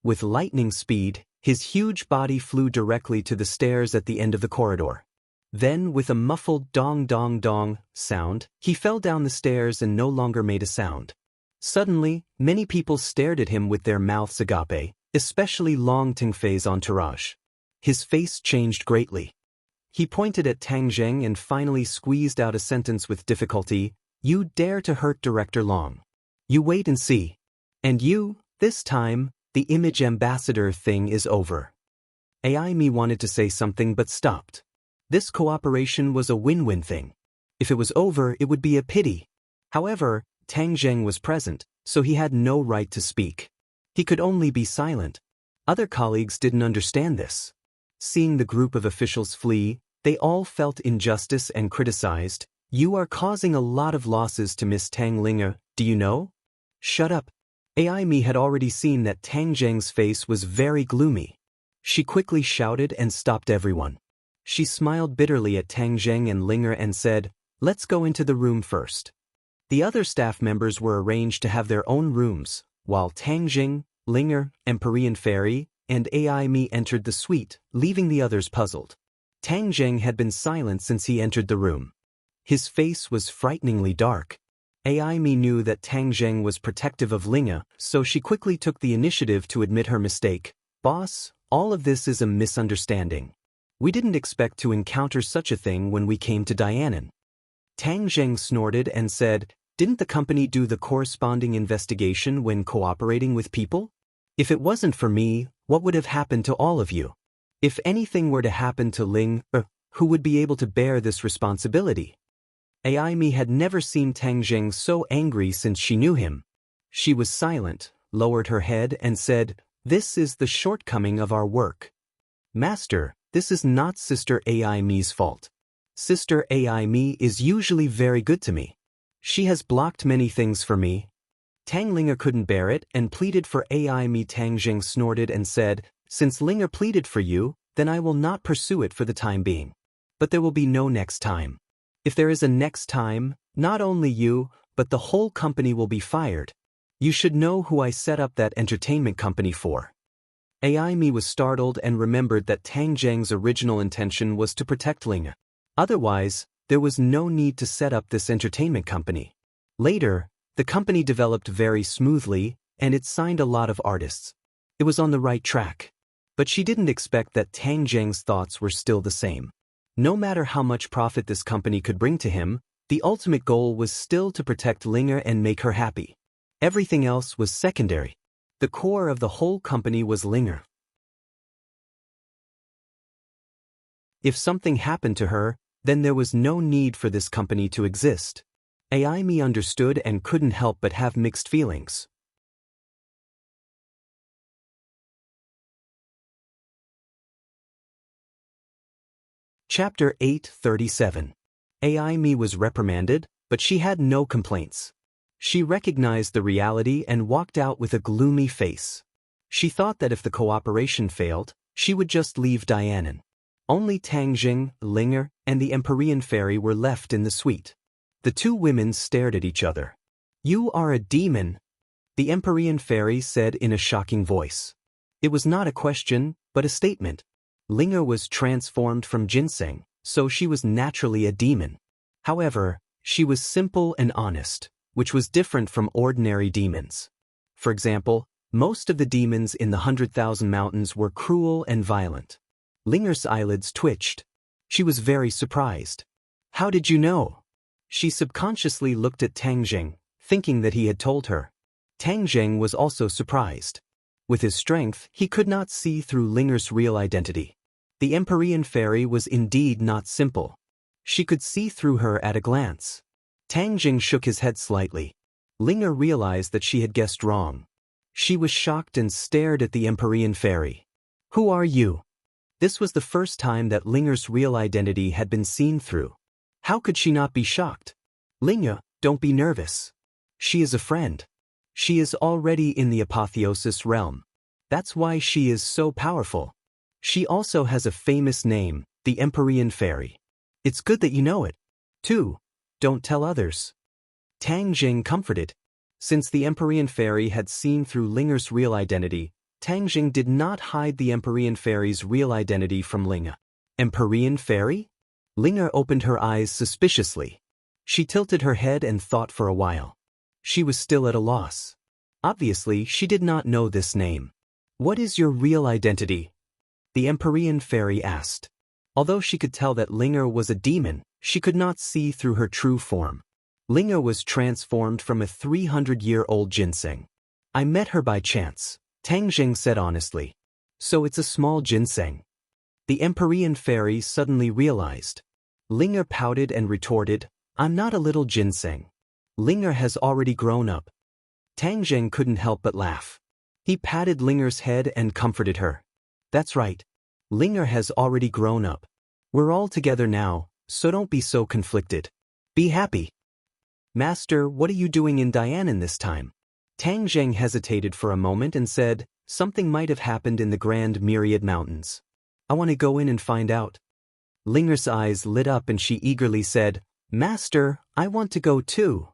With lightning speed, his huge body flew directly to the stairs at the end of the corridor. Then, with a muffled dong-dong-dong sound, he fell down the stairs and no longer made a sound. Suddenly, many people stared at him with their mouths agape, especially Long Tengfei's entourage. His face changed greatly. He pointed at Tang Zheng and finally squeezed out a sentence with difficulty, "You dare to hurt Director Long. You wait and see. And you, this time, the image ambassador thing is over." Ai Mi wanted to say something but stopped. This cooperation was a win-win thing. If it was over, it would be a pity. However, Tang Zheng was present, so he had no right to speak. He could only be silent. Other colleagues didn't understand this. Seeing the group of officials flee, they all felt injustice and criticized, You are causing a lot of losses to Miss Tang Linger, do you know? Shut up. AI Me had already seen that Tang Zheng's face was very gloomy. She quickly shouted and stopped everyone. She smiled bitterly at Tang Zheng and Linger and said, "Let's go into the room first." The other staff members were arranged to have their own rooms, while Tang Zheng, Linger, Empyrean Fairy, and AI Me entered the suite, leaving the others puzzled. Tang Zheng had been silent since he entered the room. His face was frighteningly dark. AI Me knew that Tang Zheng was protective of Linger, so she quickly took the initiative to admit her mistake. "Boss, all of this is a misunderstanding. We didn't expect to encounter such a thing when we came to Dianan." Tang Zheng snorted and said, "Didn't the company do the corresponding investigation when cooperating with people? If it wasn't for me, what would have happened to all of you? If anything were to happen to Ling, who would be able to bear this responsibility?" AI Me had never seen Tang Zheng so angry since she knew him. She was silent, lowered her head and said, "This is the shortcoming of our work. Master, this is not Sister AI Me's fault. Sister AI Me is usually very good to me. She has blocked many things for me." Tang Linger couldn't bear it and pleaded for AI Me. Tang Zheng snorted and said, "Since Linger pleaded for you, then I will not pursue it for the time being. But there will be no next time. If there is a next time, not only you, but the whole company will be fired. You should know who I set up that entertainment company for." AI Me was startled and remembered that Tang Zheng's original intention was to protect Linger. Otherwise, there was no need to set up this entertainment company. Later, the company developed very smoothly, and it signed a lot of artists. It was on the right track. But she didn't expect that Tang Zheng's thoughts were still the same. No matter how much profit this company could bring to him, the ultimate goal was still to protect Linger and make her happy. Everything else was secondary. The core of the whole company was Linger. If something happened to her, then there was no need for this company to exist. AI Me understood and couldn't help but have mixed feelings. Chapter 837. AI Me was reprimanded, but she had no complaints. She recognized the reality and walked out with a gloomy face. She thought that if the cooperation failed, she would just leave Dianan. Only Tang Zheng, Linger, and the Empyrean Fairy were left in the suite. The two women stared at each other. "You are a demon," the Empyrean Fairy said in a shocking voice. It was not a question, but a statement. Linger was transformed from ginseng, so she was naturally a demon. However, she was simple and honest, which was different from ordinary demons. For example, most of the demons in the 100,000 Mountains were cruel and violent. Linger's eyelids twitched. She was very surprised. "How did you know?" She subconsciously looked at Tang Zheng, thinking that he had told her. Tang Zheng was also surprised. With his strength, he could not see through Linger's real identity. The Empyrean Fairy was indeed not simple. She could see through her at a glance. Tang Zheng shook his head slightly. Linger realized that she had guessed wrong. She was shocked and stared at the Empyrean Fairy. "Who are you?" This was the first time that Linger's real identity had been seen through. How could she not be shocked? "Linger, don't be nervous. She is a friend. She is already in the apotheosis realm. That's why she is so powerful. She also has a famous name, the Empyrean Fairy. It's good that you know it. Too. Don't tell others." Tang Zheng comforted. Since the Empyrean Fairy had seen through Linger's real identity, Tang Zheng did not hide the Empyrean Fairy's real identity from Linger. "Empyrean Fairy?" Linger opened her eyes suspiciously. She tilted her head and thought for a while. She was still at a loss. Obviously, she did not know this name. "What is your real identity?" the Empyrean Fairy asked. Although she could tell that Linger was a demon, she could not see through her true form. Linger was transformed from a 300-year-old ginseng. "I met her by chance," Tang Zheng said honestly. "So it's a small ginseng." The Empyrean Fairy suddenly realized. Linger pouted and retorted, "I'm not a little ginseng. Linger has already grown up." Tang Zheng couldn't help but laugh. He patted Linger's head and comforted her. "That's right. Linger has already grown up. We're all together now, so don't be so conflicted." Be happy. Master, what are you doing in Dianan this time? Tang Zheng hesitated for a moment and said, something might have happened in the Grand Myriad Mountains. I want to go in and find out. Linger's eyes lit up and she eagerly said, Master, I want to go too.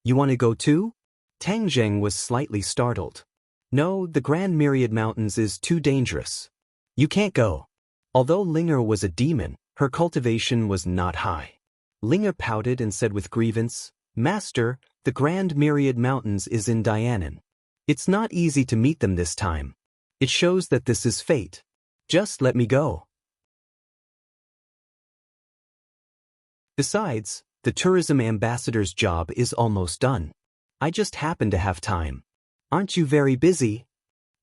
You want to go too? Tang Zheng was slightly startled. No, the Grand Myriad Mountains is too dangerous. You can't go. Although Linger was a demon, her cultivation was not high. Linger pouted and said with grievance, Master, the Grand Myriad Mountains is in Dianan. It's not easy to meet them this time. It shows that this is fate. Just let me go. Besides, the tourism ambassador's job is almost done. I just happen to have time. Aren't you very busy?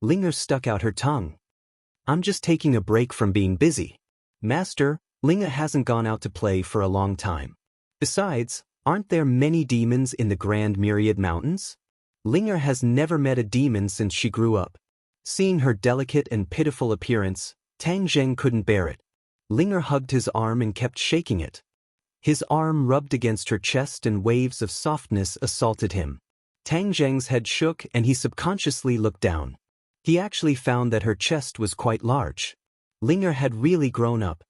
Linger stuck out her tongue. I'm just taking a break from being busy. Master, Linger hasn't gone out to play for a long time. Besides, aren't there many demons in the Grand Myriad Mountains? Linger has never met a demon since she grew up. Seeing her delicate and pitiful appearance, Tang Zheng couldn't bear it. Linger hugged his arm and kept shaking it. His arm rubbed against her chest and waves of softness assaulted him. Tang Zheng's head shook and he subconsciously looked down. He actually found that her chest was quite large. Linger had really grown up.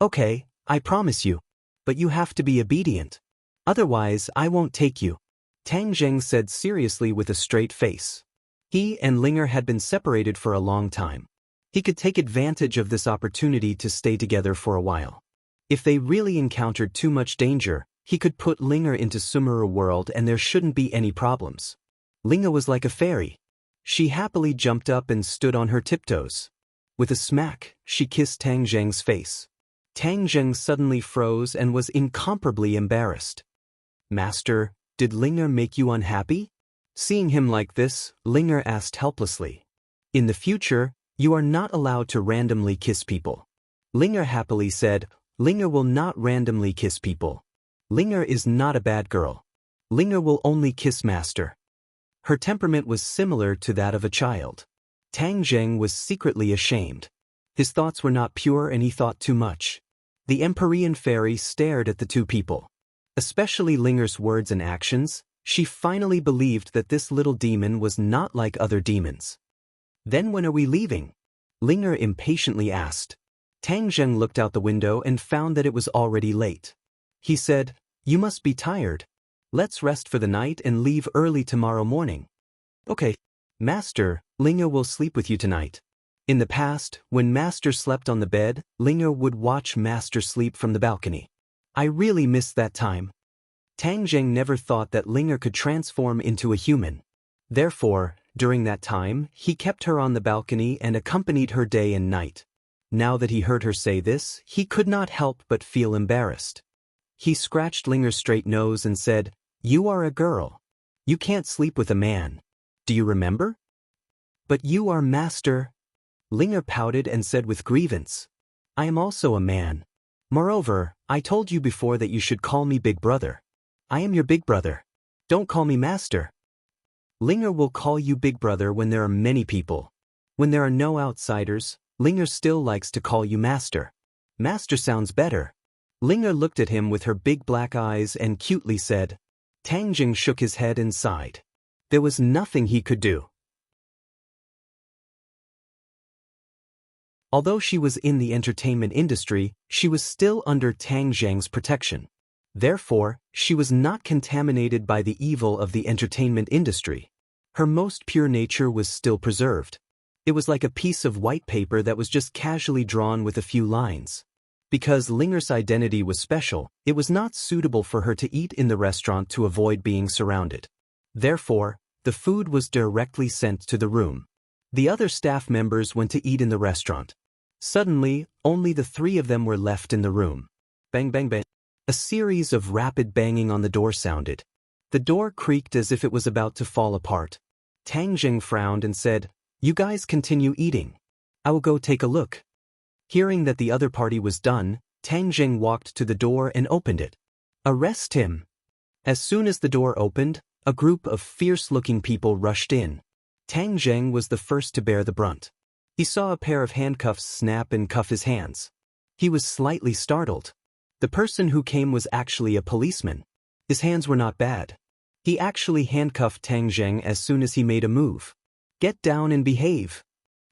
Okay, I promise you. But you have to be obedient. Otherwise, I won't take you. Tang Zheng said seriously with a straight face. He and Linger had been separated for a long time. He could take advantage of this opportunity to stay together for a while. If they really encountered too much danger, he could put Linger into Sumera world and there shouldn't be any problems. Linger was like a fairy. She happily jumped up and stood on her tiptoes. With a smack, she kissed Tang Zheng's face. Tang Zheng suddenly froze and was incomparably embarrassed. Master, did Linger make you unhappy? Seeing him like this, Linger asked helplessly. In the future, you are not allowed to randomly kiss people. Linger happily said, Linger will not randomly kiss people. Linger is not a bad girl. Linger will only kiss Master. Her temperament was similar to that of a child. Tang Zheng was secretly ashamed. His thoughts were not pure and he thought too much. The Empyrean fairy stared at the two people. Especially Linger's words and actions, she finally believed that this little demon was not like other demons. Then when are we leaving? Linger impatiently asked. Tang Zheng looked out the window and found that it was already late. He said, You must be tired. Let's rest for the night and leave early tomorrow morning. Okay. Master, Linger will sleep with you tonight. In the past, when Master slept on the bed, Linger would watch Master sleep from the balcony. I really missed that time. Tang Zheng never thought that Linger could transform into a human. Therefore, during that time, he kept her on the balcony and accompanied her day and night. Now that he heard her say this, he could not help but feel embarrassed. He scratched Linger's straight nose and said, You are a girl. You can't sleep with a man. Do you remember? But you are Master. Linger pouted and said with grievance, I am also a man. Moreover, I told you before that you should call me Big Brother. I am your Big Brother. Don't call me Master. Linger will call you Big Brother when there are many people. When there are no outsiders, Linger still likes to call you Master. Master sounds better. Linger looked at him with her big black eyes and cutely said. Tang Zheng shook his head and sighed. There was nothing he could do. Although she was in the entertainment industry, she was still under Tang Zheng's protection. Therefore, she was not contaminated by the evil of the entertainment industry. Her most pure nature was still preserved. It was like a piece of white paper that was just casually drawn with a few lines. Because Linger's identity was special, it was not suitable for her to eat in the restaurant to avoid being surrounded. Therefore, the food was directly sent to the room. The other staff members went to eat in the restaurant. Suddenly, only the three of them were left in the room. Bang bang bang. A series of rapid banging on the door sounded. The door creaked as if it was about to fall apart. Tang Zheng frowned and said, You guys continue eating. I will go take a look. Hearing that the other party was done, Tang Zheng walked to the door and opened it. Arrest him. As soon as the door opened, a group of fierce-looking people rushed in. Tang Zheng was the first to bear the brunt. He saw a pair of handcuffs snap and cuff his hands. He was slightly startled. The person who came was actually a policeman. His hands were not bad. He actually handcuffed Tang Zheng as soon as he made a move. "Get down and behave."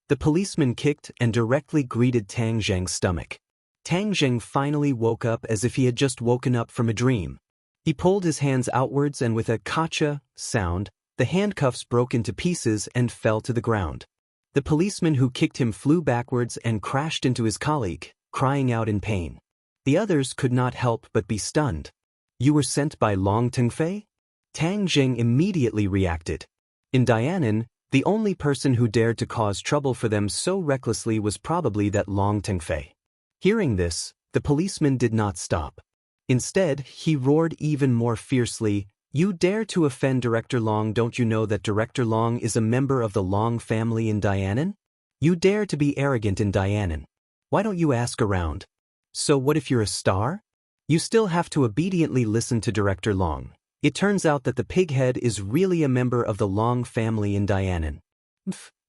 The policeman kicked and directly greeted Tang Zheng's stomach. Tang Zheng finally woke up as if he had just woken up from a dream. He pulled his hands outwards and with a "kacha" sound, the handcuffs broke into pieces and fell to the ground. The policeman who kicked him flew backwards and crashed into his colleague, crying out in pain. The others could not help but be stunned. "You were sent by Long Tengfei?" Tang Zheng immediately reacted. In Dianan, the only person who dared to cause trouble for them so recklessly was probably that Long Tengfei. Hearing this, the policeman did not stop. Instead, he roared even more fiercely, "You dare to offend Director Long? Don't you know that Director Long is a member of the Long family in Dianan? You dare to be arrogant in Dianan. Why don't you ask around? So what if you're a star? You still have to obediently listen to Director Long. It turns out that the pighead is really a member of the Long family in Dianan.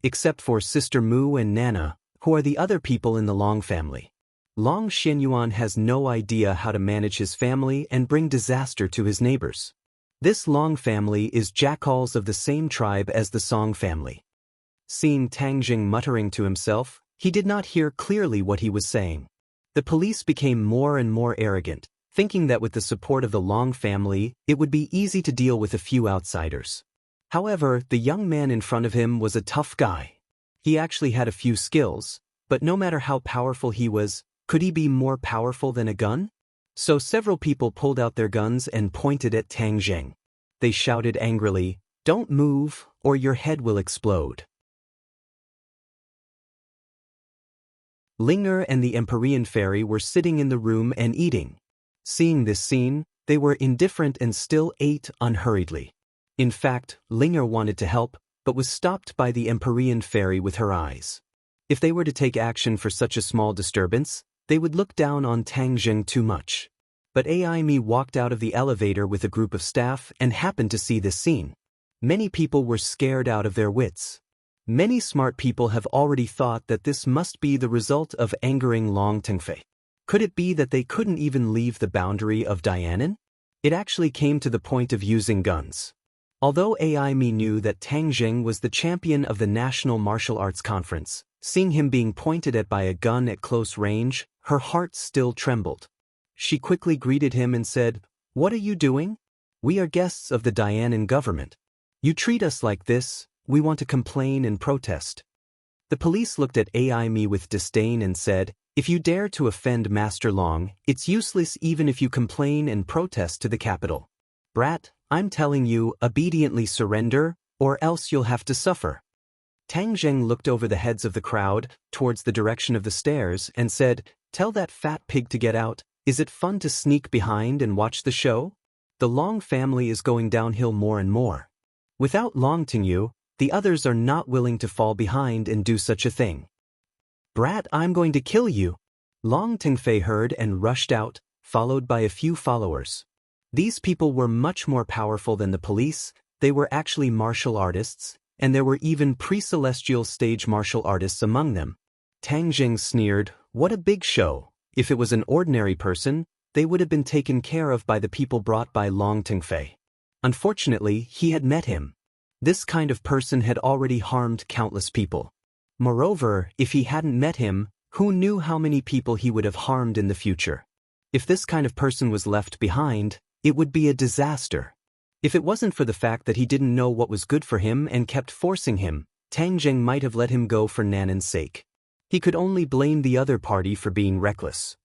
Except for Sister Mu and Nana, who are the other people in the Long family. Long Xianyuan has no idea how to manage his family and bring disaster to his neighbors. This Long family is jackals of the same tribe as the Song family." Seeing Tang Zheng muttering to himself, he did not hear clearly what he was saying. The police became more and more arrogant, thinking that with the support of the Long family, it would be easy to deal with a few outsiders. However, the young man in front of him was a tough guy. He actually had a few skills, but no matter how powerful he was, could he be more powerful than a gun? So several people pulled out their guns and pointed at Tang Zheng. They shouted angrily, "Don't move, or your head will explode." Linger and the Empyrean fairy were sitting in the room and eating. Seeing this scene, they were indifferent and still ate unhurriedly. In fact, Linger wanted to help, but was stopped by the Empyrean fairy with her eyes. If they were to take action for such a small disturbance, they would look down on Tang Zheng too much. But Ai walked out of the elevator with a group of staff and happened to see this scene. Many people were scared out of their wits. Many smart people have already thought that this must be the result of angering Long Tengfei. Could it be that they couldn't even leave the boundary of Dianan? It actually came to the point of using guns. Although Ai knew that Tang Zheng was the champion of the National Martial Arts Conference, seeing him being pointed at by a gun at close range, her heart still trembled. She quickly greeted him and said, "What are you doing? We are guests of the Dianan government. You treat us like this, we want to complain and protest." The police looked at Ai with disdain and said, "If you dare to offend Master Long, it's useless even if you complain and protest to the capital. Brat, I'm telling you, obediently surrender, or else you'll have to suffer." Tang Zheng looked over the heads of the crowd, towards the direction of the stairs, and said, "Tell that fat pig to get out. Is it fun to sneak behind and watch the show? The Long family is going downhill more and more. Without Long Tingyu, the others are not willing to fall behind and do such a thing. Brat, I'm going to kill you." Long Tengfei heard and rushed out, followed by a few followers. These people were much more powerful than the police. They were actually martial artists, and there were even pre-celestial stage martial artists among them. Tang Zheng sneered, "What a big show. If it was an ordinary person, they would have been taken care of by the people brought by Long Tengfei. Unfortunately, he had met him. This kind of person had already harmed countless people. Moreover, if he hadn't met him, who knew how many people he would have harmed in the future? If this kind of person was left behind, it would be a disaster. If it wasn't for the fact that he didn't know what was good for him and kept forcing him, Tang Zheng might have let him go for Nanan's sake. He could only blame the other party for being reckless.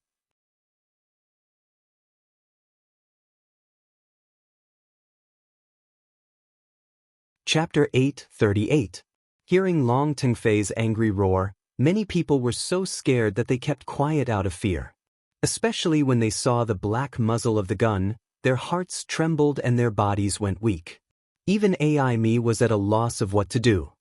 Chapter 8:38. Hearing Long Tengfei's angry roar, many people were so scared that they kept quiet out of fear. Especially when they saw the black muzzle of the gun, their hearts trembled and their bodies went weak. Even Ai was at a loss of what to do.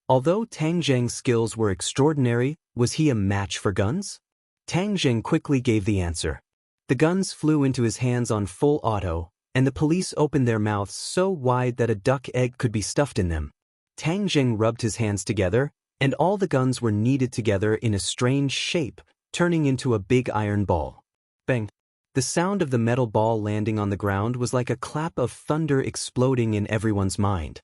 Although Tang Zheng's skills were extraordinary, was he a match for guns? Tang Zheng quickly gave the answer. The guns flew into his hands on full auto, and the police opened their mouths so wide that a duck egg could be stuffed in them. Tang Zheng rubbed his hands together, and all the guns were kneaded together in a strange shape, turning into a big iron ball. Bang! The The sound of the metal ball landing on the ground was like a clap of thunder exploding in everyone's mind.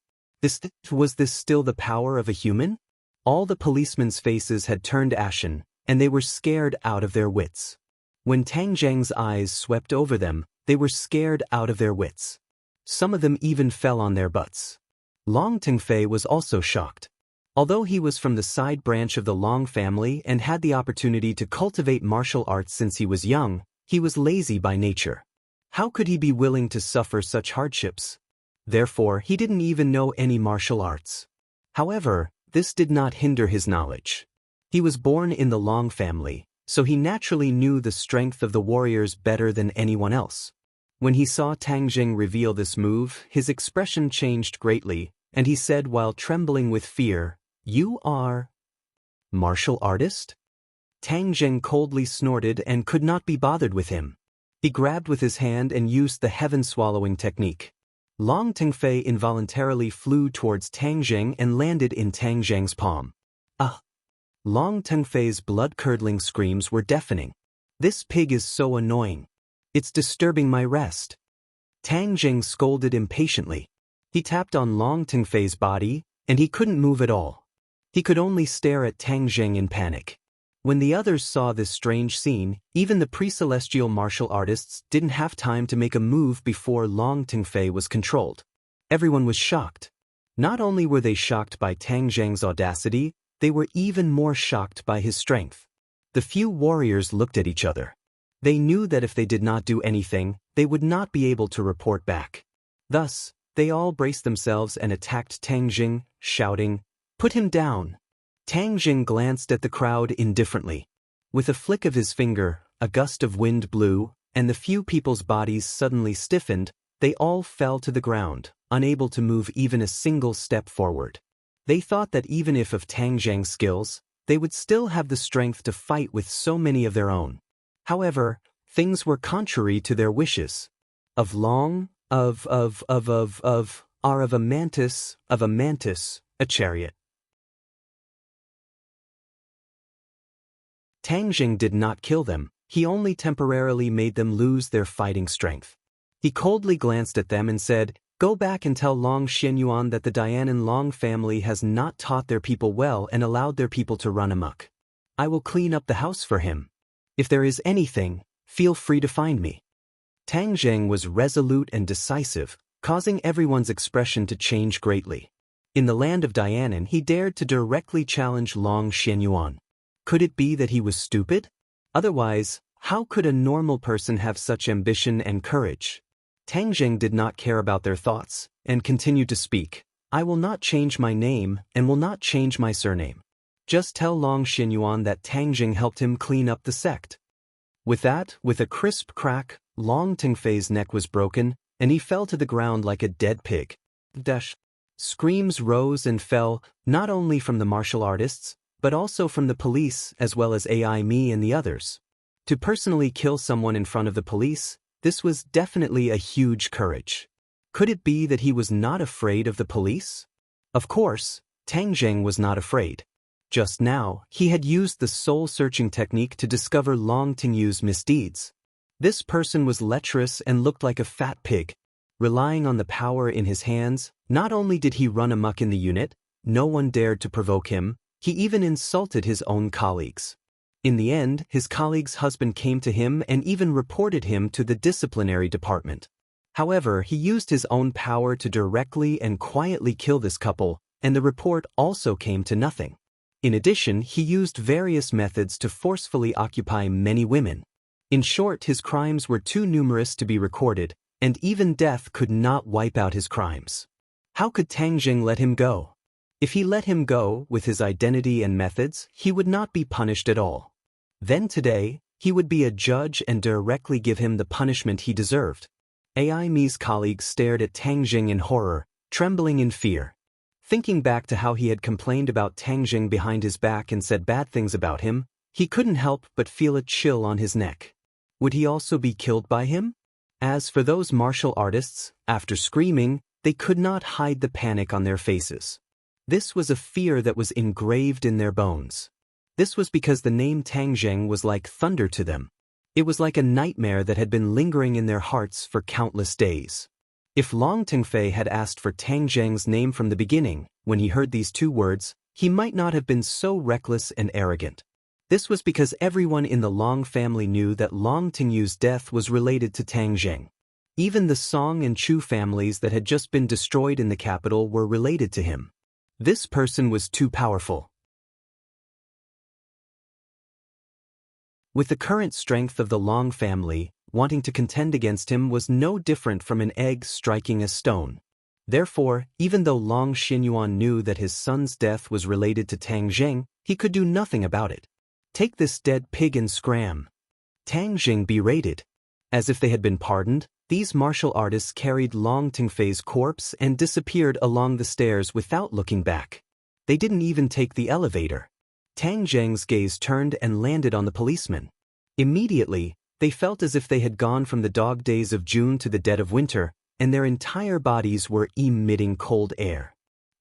Was this still the power of a human? All the policemen's faces had turned ashen, and they were scared out of their wits. When Tang Zheng's eyes swept over them, they were scared out of their wits. Some of them even fell on their butts. Long Tengfei was also shocked. Although he was from the side branch of the Long family and had the opportunity to cultivate martial arts since he was young, he was lazy by nature. How could he be willing to suffer such hardships? Therefore, he didn't even know any martial arts. However, this did not hinder his knowledge. He was born in the Long family, so he naturally knew the strength of the warriors better than anyone else. When he saw Tang Jing reveal this move, his expression changed greatly, and he said while trembling with fear, "You are martial artist?" Tang Jing coldly snorted and could not be bothered with him. He grabbed with his hand and used the heaven-swallowing technique. Long Tengfei involuntarily flew towards Tang Jing and landed in Tang Jing's palm. Ah! Long Tengfei's blood-curdling screams were deafening. "This pig is so annoying. It's disturbing my rest." Tang Jing scolded impatiently. He tapped on Long Tengfei's body, and he couldn't move at all. He could only stare at Tang Jing in panic. When the others saw this strange scene, even the pre-celestial martial artists didn't have time to make a move before Long Tengfei was controlled. Everyone was shocked. Not only were they shocked by Tang Jing's audacity, they were even more shocked by his strength. The few warriors looked at each other. They knew that if they did not do anything, they would not be able to report back. Thus, they all braced themselves and attacked Tang Jing, shouting, "Put him down!" Tang Jing glanced at the crowd indifferently. With a flick of his finger, a gust of wind blew, and the few people's bodies suddenly stiffened. They all fell to the ground, unable to move even a single step forward. They thought that even if of Tang Jing's skills, they would still have the strength to fight with so many of their own. However, things were contrary to their wishes. Of a mantis, a chariot. Tang Jing did not kill them, he only temporarily made them lose their fighting strength. He coldly glanced at them and said, "Go back and tell Long Xianyuan that the Dianan Long family has not taught their people well and allowed their people to run amok. I will clean up the house for him. If there is anything, feel free to find me." Tang Jing was resolute and decisive, causing everyone's expression to change greatly. In the land of Dianan, he dared to directly challenge Long Xianyuan. Could it be that he was stupid? Otherwise, how could a normal person have such ambition and courage? Tang Jing did not care about their thoughts, and continued to speak. "I will not change my name, and will not change my surname. Just tell Long Xianyuan that Tang Jing helped him clean up the sect." With that, with a crisp crack, Long Tengfei's neck was broken, and he fell to the ground like a dead pig. Screams rose and fell, not only from the martial artists, but also from the police as well as AI Me and the others. To personally kill someone in front of the police, this was definitely a huge courage. Could it be that he was not afraid of the police? Of course, Tang Jing was not afraid. Just now, he had used the soul-searching technique to discover Long Tingyu's misdeeds. This person was lecherous and looked like a fat pig. Relying on the power in his hands, not only did he run amok in the unit, no one dared to provoke him, he even insulted his own colleagues. In the end, his colleague's husband came to him and even reported him to the disciplinary department. However, he used his own power to directly and quietly kill this couple, and the report also came to nothing. In addition, he used various methods to forcefully occupy many women. In short, his crimes were too numerous to be recorded, and even death could not wipe out his crimes. How could Tang Jing let him go? If he let him go, with his identity and methods, he would not be punished at all. Then today, he would be a judge and directly give him the punishment he deserved. AI Me's colleagues stared at Tang Jing in horror, trembling in fear. Thinking back to how he had complained about Tang Jing behind his back and said bad things about him, he couldn't help but feel a chill on his neck. Would he also be killed by him? As for those martial artists, after screaming, they could not hide the panic on their faces. This was a fear that was engraved in their bones. This was because the name Tang Jing was like thunder to them. It was like a nightmare that had been lingering in their hearts for countless days. If Long Tengfei had asked for Tang Zheng's name from the beginning, when he heard these two words, he might not have been so reckless and arrogant. This was because everyone in the Long family knew that Long Tingyu's death was related to Tang Zheng. Even the Song and Chu families that had just been destroyed in the capital were related to him. This person was too powerful. With the current strength of the Long family, wanting to contend against him was no different from an egg striking a stone. Therefore, even though Long Xinyuan knew that his son's death was related to Tang Zheng, he could do nothing about it. Take this dead pig and scram. Tang Zheng berated. As if they had been pardoned, these martial artists carried Long Tengfei's corpse and disappeared along the stairs without looking back. They didn't even take the elevator. Tang Zheng's gaze turned and landed on the policeman. Immediately, they felt as if they had gone from the dog days of June to the dead of winter, and their entire bodies were emitting cold air.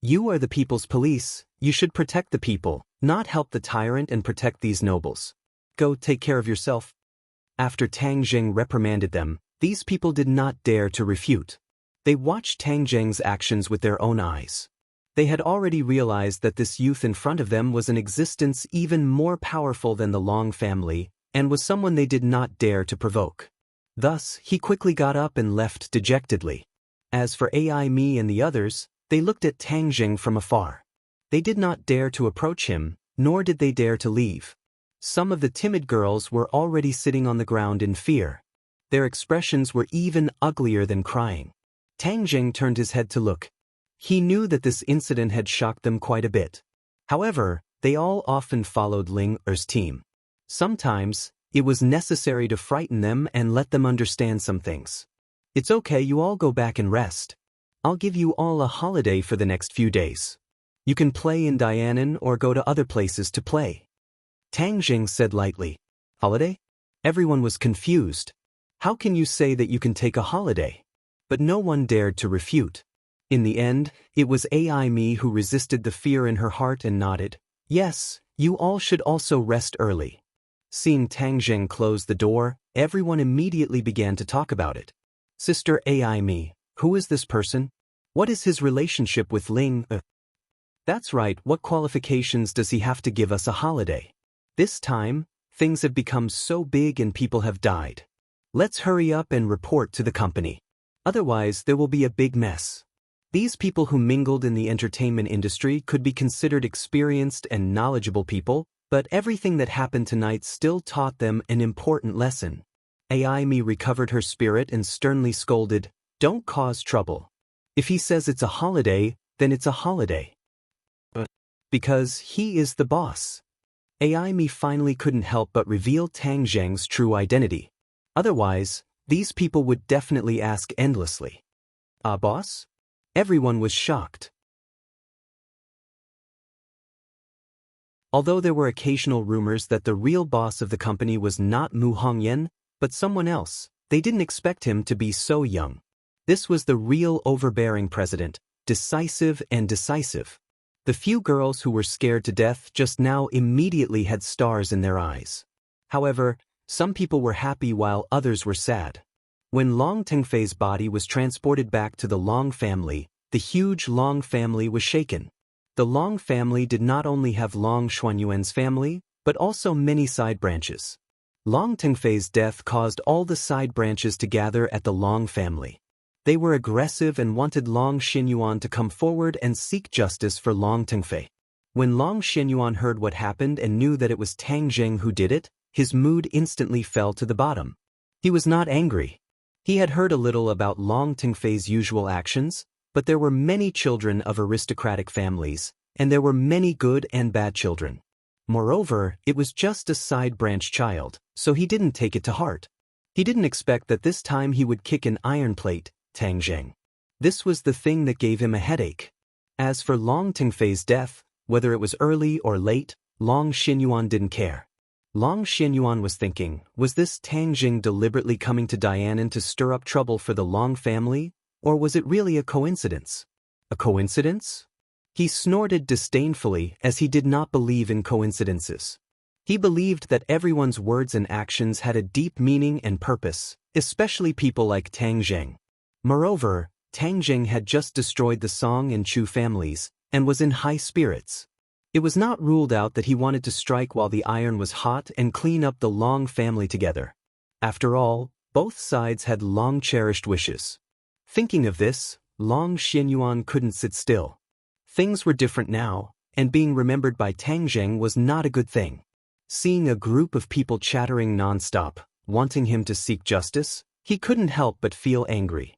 You are the people's police. You should protect the people, not help the tyrant and protect these nobles. Go take care of yourself. After Tang Zheng reprimanded them, these people did not dare to refute. They watched Tang Zheng's actions with their own eyes. They had already realized that this youth in front of them was an existence even more powerful than the Long family, and was someone they did not dare to provoke. Thus, he quickly got up and left dejectedly. As for Ai Mi and the others, they looked at Tang Zheng from afar. They did not dare to approach him, nor did they dare to leave. Some of the timid girls were already sitting on the ground in fear. Their expressions were even uglier than crying. Tang Zheng turned his head to look. He knew that this incident had shocked them quite a bit. However, they all often followed Ling Er's team. Sometimes, it was necessary to frighten them and let them understand some things. It's okay, you all go back and rest. I'll give you all a holiday for the next few days. You can play in Dianan or go to other places to play. Tang Zheng said lightly. Holiday? Everyone was confused. How can you say that you can take a holiday? But no one dared to refute. In the end, it was Ai Mi who resisted the fear in her heart and nodded. Yes, you all should also rest early. Seeing Tang Zheng close the door, everyone immediately began to talk about it. Sister Ai Mi, who is this person? What is his relationship with Ling? That's right, what qualifications does he have to give us a holiday? This time, things have become so big and people have died. Let's hurry up and report to the company. Otherwise, there will be a big mess. These people who mingled in the entertainment industry could be considered experienced and knowledgeable people, but everything that happened tonight still taught them an important lesson. Ai Mi recovered her spirit and sternly scolded, "Don't cause trouble. If he says it's a holiday, then it's a holiday. Because he is the boss." Ai Mi finally couldn't help but reveal Tang Zheng's true identity. Otherwise, these people would definitely ask endlessly. Boss? Everyone was shocked. Although there were occasional rumors that the real boss of the company was not Mu Hongyan, but someone else, they didn't expect him to be so young. This was the real overbearing president, decisive and decisive. The few girls who were scared to death just now immediately had stars in their eyes. However, some people were happy while others were sad. When Long Tengfei's body was transported back to the Long family, the huge Long family was shaken. The Long family did not only have Long Xuanyuan's family, but also many side branches. Long Tengfei's death caused all the side branches to gather at the Long family. They were aggressive and wanted Long Xinyuan to come forward and seek justice for Long Tengfei. When Long Xinyuan heard what happened and knew that it was Tang Zheng who did it, his mood instantly fell to the bottom. He was not angry. He had heard a little about Long Tengfei's usual actions, but there were many children of aristocratic families, and there were many good and bad children. Moreover, it was just a side branch child, so he didn't take it to heart. He didn't expect that this time he would kick an iron plate, Tang Zheng. This was the thing that gave him a headache. As for Long Tengfei's death, whether it was early or late, Long Xinyuan didn't care. Long Xinyuan was thinking, was this Tang Zheng deliberately coming to Dianan to stir up trouble for the Long family, or was it really a coincidence? A coincidence? He snorted disdainfully as he did not believe in coincidences. He believed that everyone's words and actions had a deep meaning and purpose, especially people like Tang Zheng. Moreover, Tang Zheng had just destroyed the Song and Chu families, and was in high spirits. It was not ruled out that he wanted to strike while the iron was hot and clean up the Long family together. After all, both sides had long-cherished wishes. Thinking of this, Long Xianyuan couldn't sit still. Things were different now, and being remembered by Tang Zheng was not a good thing. Seeing a group of people chattering non-stop, wanting him to seek justice, he couldn't help but feel angry.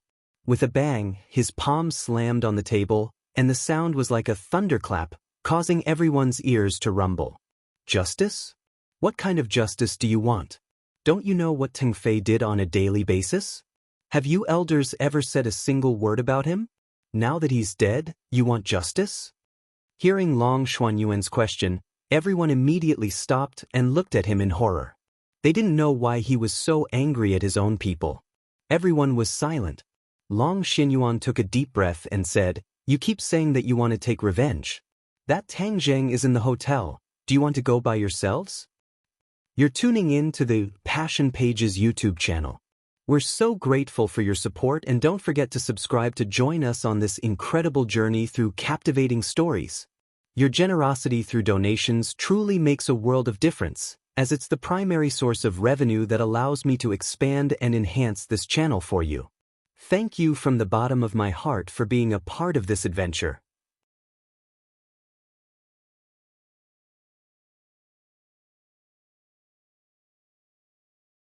With a bang, his palm slammed on the table, and the sound was like a thunderclap, causing everyone's ears to rumble. Justice? What kind of justice do you want? Don't you know what Teng Fei did on a daily basis? Have you elders ever said a single word about him? Now that he's dead, you want justice? Hearing Long Xuanyuan's question, everyone immediately stopped and looked at him in horror. They didn't know why he was so angry at his own people. Everyone was silent. Long Xianyuan took a deep breath and said, "You keep saying that you want to take revenge. That Tang Zheng is in the hotel. Do you want to go by yourselves?" You're tuning in to the Passion Pages YouTube channel. We're so grateful for your support, and don't forget to subscribe to join us on this incredible journey through captivating stories. Your generosity through donations truly makes a world of difference, as it's the primary source of revenue that allows me to expand and enhance this channel for you. Thank you from the bottom of my heart for being a part of this adventure.